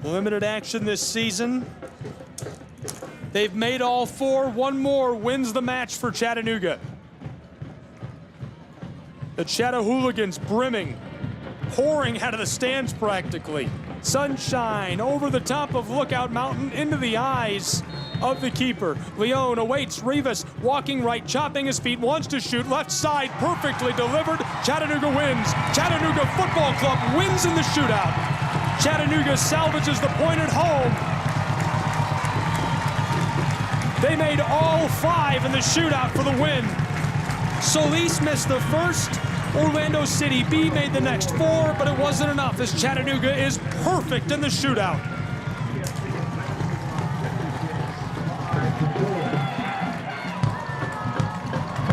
Limited action this season. They've made all 4. One more wins the match for Chattanooga. The Chattahooligans brimming, pouring out of the stands practically. Sunshine over the top of Lookout Mountain into the eyes of the keeper. Leone awaits Rivas, walking right, chopping his feet, wants to shoot, left side, perfectly delivered. Chattanooga wins. Chattanooga Football Club wins in the shootout. Chattanooga salvages the point at home. They made all 5 in the shootout for the win. Solis missed the first. Orlando City B made the next 4, but it wasn't enough as Chattanooga is perfect in the shootout.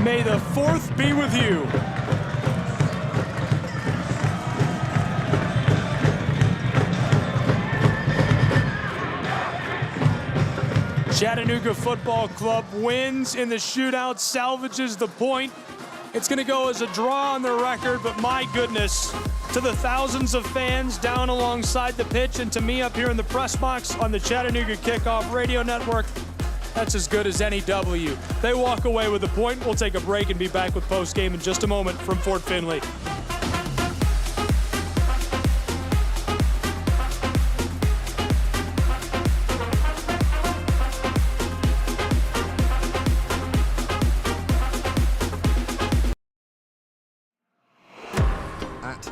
May the 4th be with you. Chattanooga Football Club wins in the shootout, salvages the point. It's going to go as a draw on the record, but my goodness, to the thousands of fans down alongside the pitch and to me up here in the press box on the Chattanooga Kickoff Radio Network, that's as good as any W. They walk away with a point. We'll take a break and be back with postgame in just a moment from Fort Finley.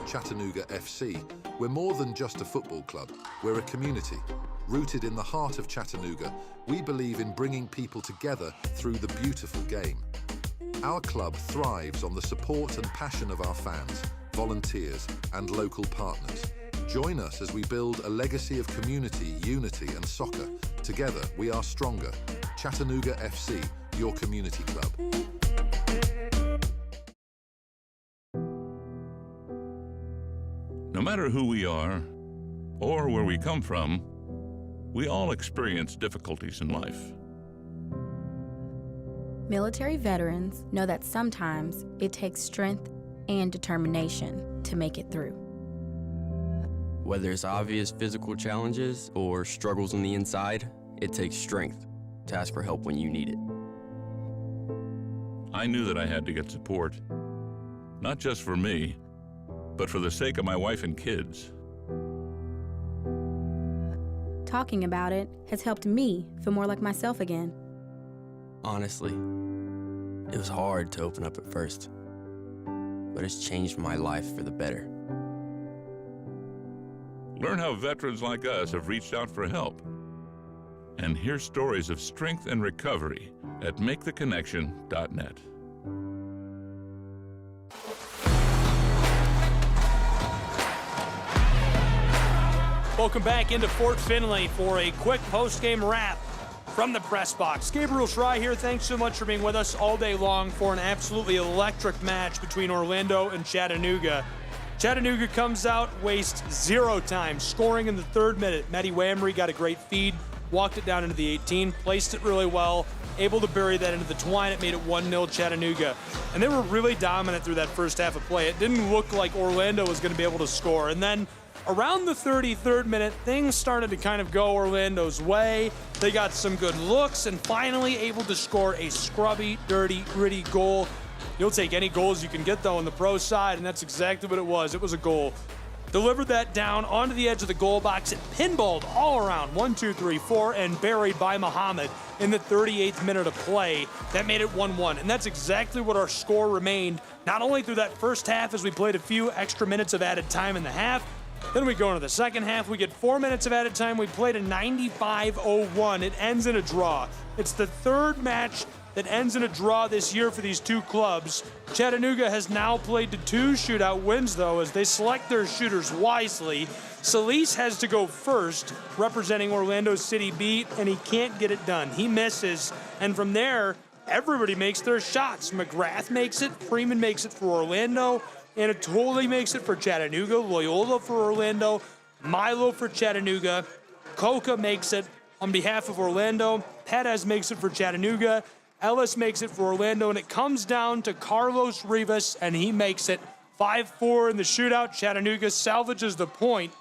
Chattanooga FC, we're more than just a football club, we're a community. Rooted in the heart of Chattanooga, we believe in bringing people together through the beautiful game. Our club thrives on the support and passion of our fans, volunteers, and local partners. Join us as we build a legacy of community, unity, and soccer. Together, we are stronger. Chattanooga FC, your community club. No matter who we are or where we come from, we all experience difficulties in life. Military veterans know that sometimes it takes strength and determination to make it through. Whether it's obvious physical challenges or struggles on the inside, it takes strength to ask for help when you need it. I knew that I had to get support, not just for me, but for the sake of my wife and kids. Talking about it has helped me feel more like myself again. Honestly, it was hard to open up at first, but it's changed my life for the better. Learn how veterans like us have reached out for help, and hear stories of strength and recovery at maketheconnection.net. Welcome back into Fort Finley for a quick post-game wrap from the press box. Gabriel Schrei here. Thanks so much for being with us all day long for an absolutely electric match between Orlando and Chattanooga. Chattanooga comes out, wastes 0 time, scoring in the 3rd minute. Matty Wamry got a great feed, walked it down into the 18, placed it really well, able to bury that into the twine. It made it 1-0 Chattanooga. And they were really dominant through that first half of play. It didn't look like Orlando was going to be able to score. And then around the 33rd minute, things started to kind of go Orlando's way. They got some good looks and finally able to score a scrubby, dirty, gritty goal. You'll take any goals you can get, though, on the pro side, and that's exactly what it was. It was a goal. Delivered that down onto the edge of the goal box. It pinballed all around 1, 2, 3, 4, and buried by Muhammad in the 38th minute of play. That made it 1-1, and that's exactly what our score remained, not only through that first half as we played a few extra minutes of added time in the half, Then we go into the second half. We get 4 minutes of added time. We played a 95-01. It ends in a draw. It's the third match that ends in a draw this year for these two clubs. Chattanooga has now played to 2 shootout wins, though, as they select their shooters wisely. Solis has to go first, representing Orlando City Beat, and he can't get it done. He misses, and from there, everybody makes their shots. McGrath makes it, Freeman makes it for Orlando, Anatoli makes it for Chattanooga, Loyola for Orlando, Milo for Chattanooga, Coca makes it on behalf of Orlando, Perez makes it for Chattanooga, Ellis makes it for Orlando, and it comes down to Carlos Rivas, and he makes it 5-4 in the shootout. Chattanooga salvages the point,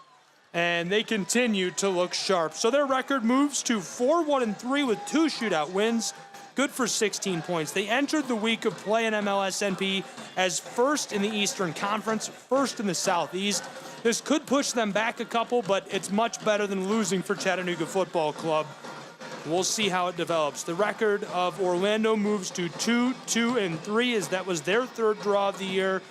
and they continue to look sharp. So their record moves to 4-1-3 with 2 shootout wins, good for 16 points. They entered the week of play in MLS NP as first in the Eastern Conference, first in the Southeast. This could push them back a couple, but it's much better than losing for Chattanooga Football Club. We'll see how it develops. The record of Orlando moves to 2-2-3, as that was their third draw of the year.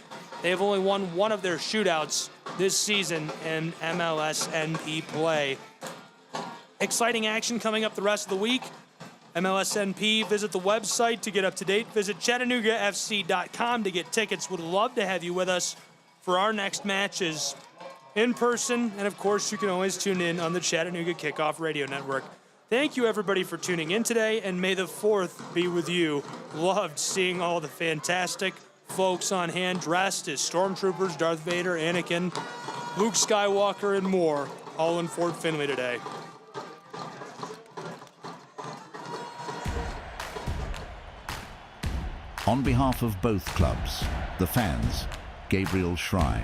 They've only won one of their shootouts this season in MLS NP play. Exciting action coming up the rest of the week. MLS NP, visit the website to get up to date. Visit ChattanoogaFC.com to get tickets. Would love to have you with us for our next matches in person. And of course, you can always tune in on the Chattanooga Kickoff Radio Network. Thank you, everybody, for tuning in today, and may the 4th be with you. Loved seeing all the fantastic folks on hand dressed as stormtroopers, Darth Vader, Anakin, Luke Skywalker, and more, all in Fort Finley today. On behalf of both clubs, the fans, Gabriel Schrei,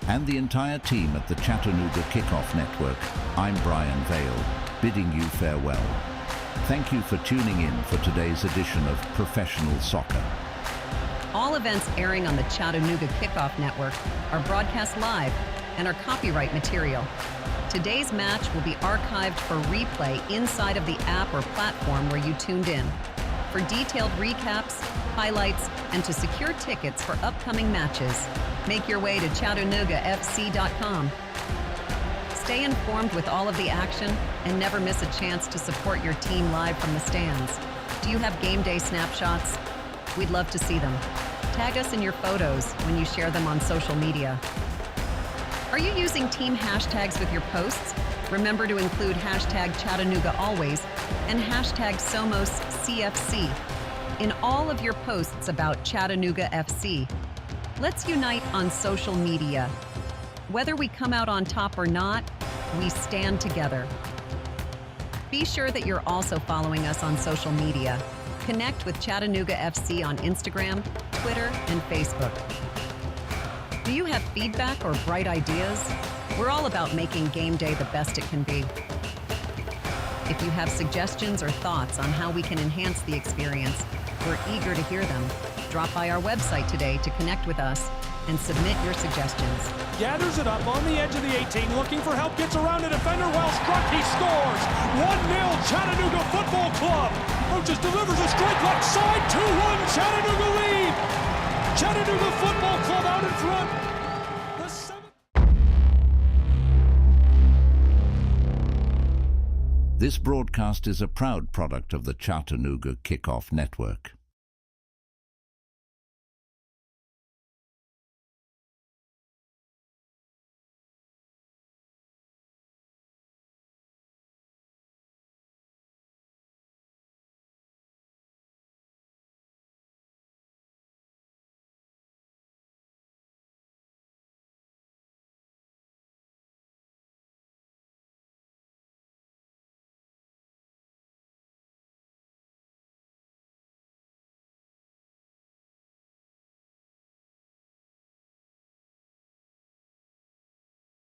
and the entire team at the Chattanooga Kickoff Network, I'm Brian Vale, bidding you farewell. Thank you for tuning in for today's edition of Professional Soccer. All events airing on the Chattanooga Kickoff Network are broadcast live and are copyright material. Today's match will be archived for replay inside of the app or platform where you tuned in. For detailed recaps, highlights, and to secure tickets for upcoming matches, make your way to ChattanoogaFC.com. Stay informed with all of the action and never miss a chance to support your team live from the stands. Do you have game day snapshots? We'd love to see them. Tag us in your photos when you share them on social media. Are you using team hashtags with your posts? Remember to include hashtag Chattanooga Always and hashtag SomosCFC in all of your posts about Chattanooga FC. Let's unite on social media. Whether we come out on top or not, we stand together. Be sure that you're also following us on social media. Connect with Chattanooga FC on Instagram, Twitter, and Facebook. Do you have feedback or bright ideas? We're all about making game day the best it can be. If you have suggestions or thoughts on how we can enhance the experience, we're eager to hear them. Drop by our website today to connect with us and submit your suggestions. Gathers it up on the edge of the 18, looking for help, gets around a defender, well struck, he scores! 1-0 Chattanooga Football Club! Roaches delivers a strike left side, 2-1 Chattanooga lead! Chattanooga Football Club out in front. This broadcast is a proud product of the Chattanooga Kickoff Network.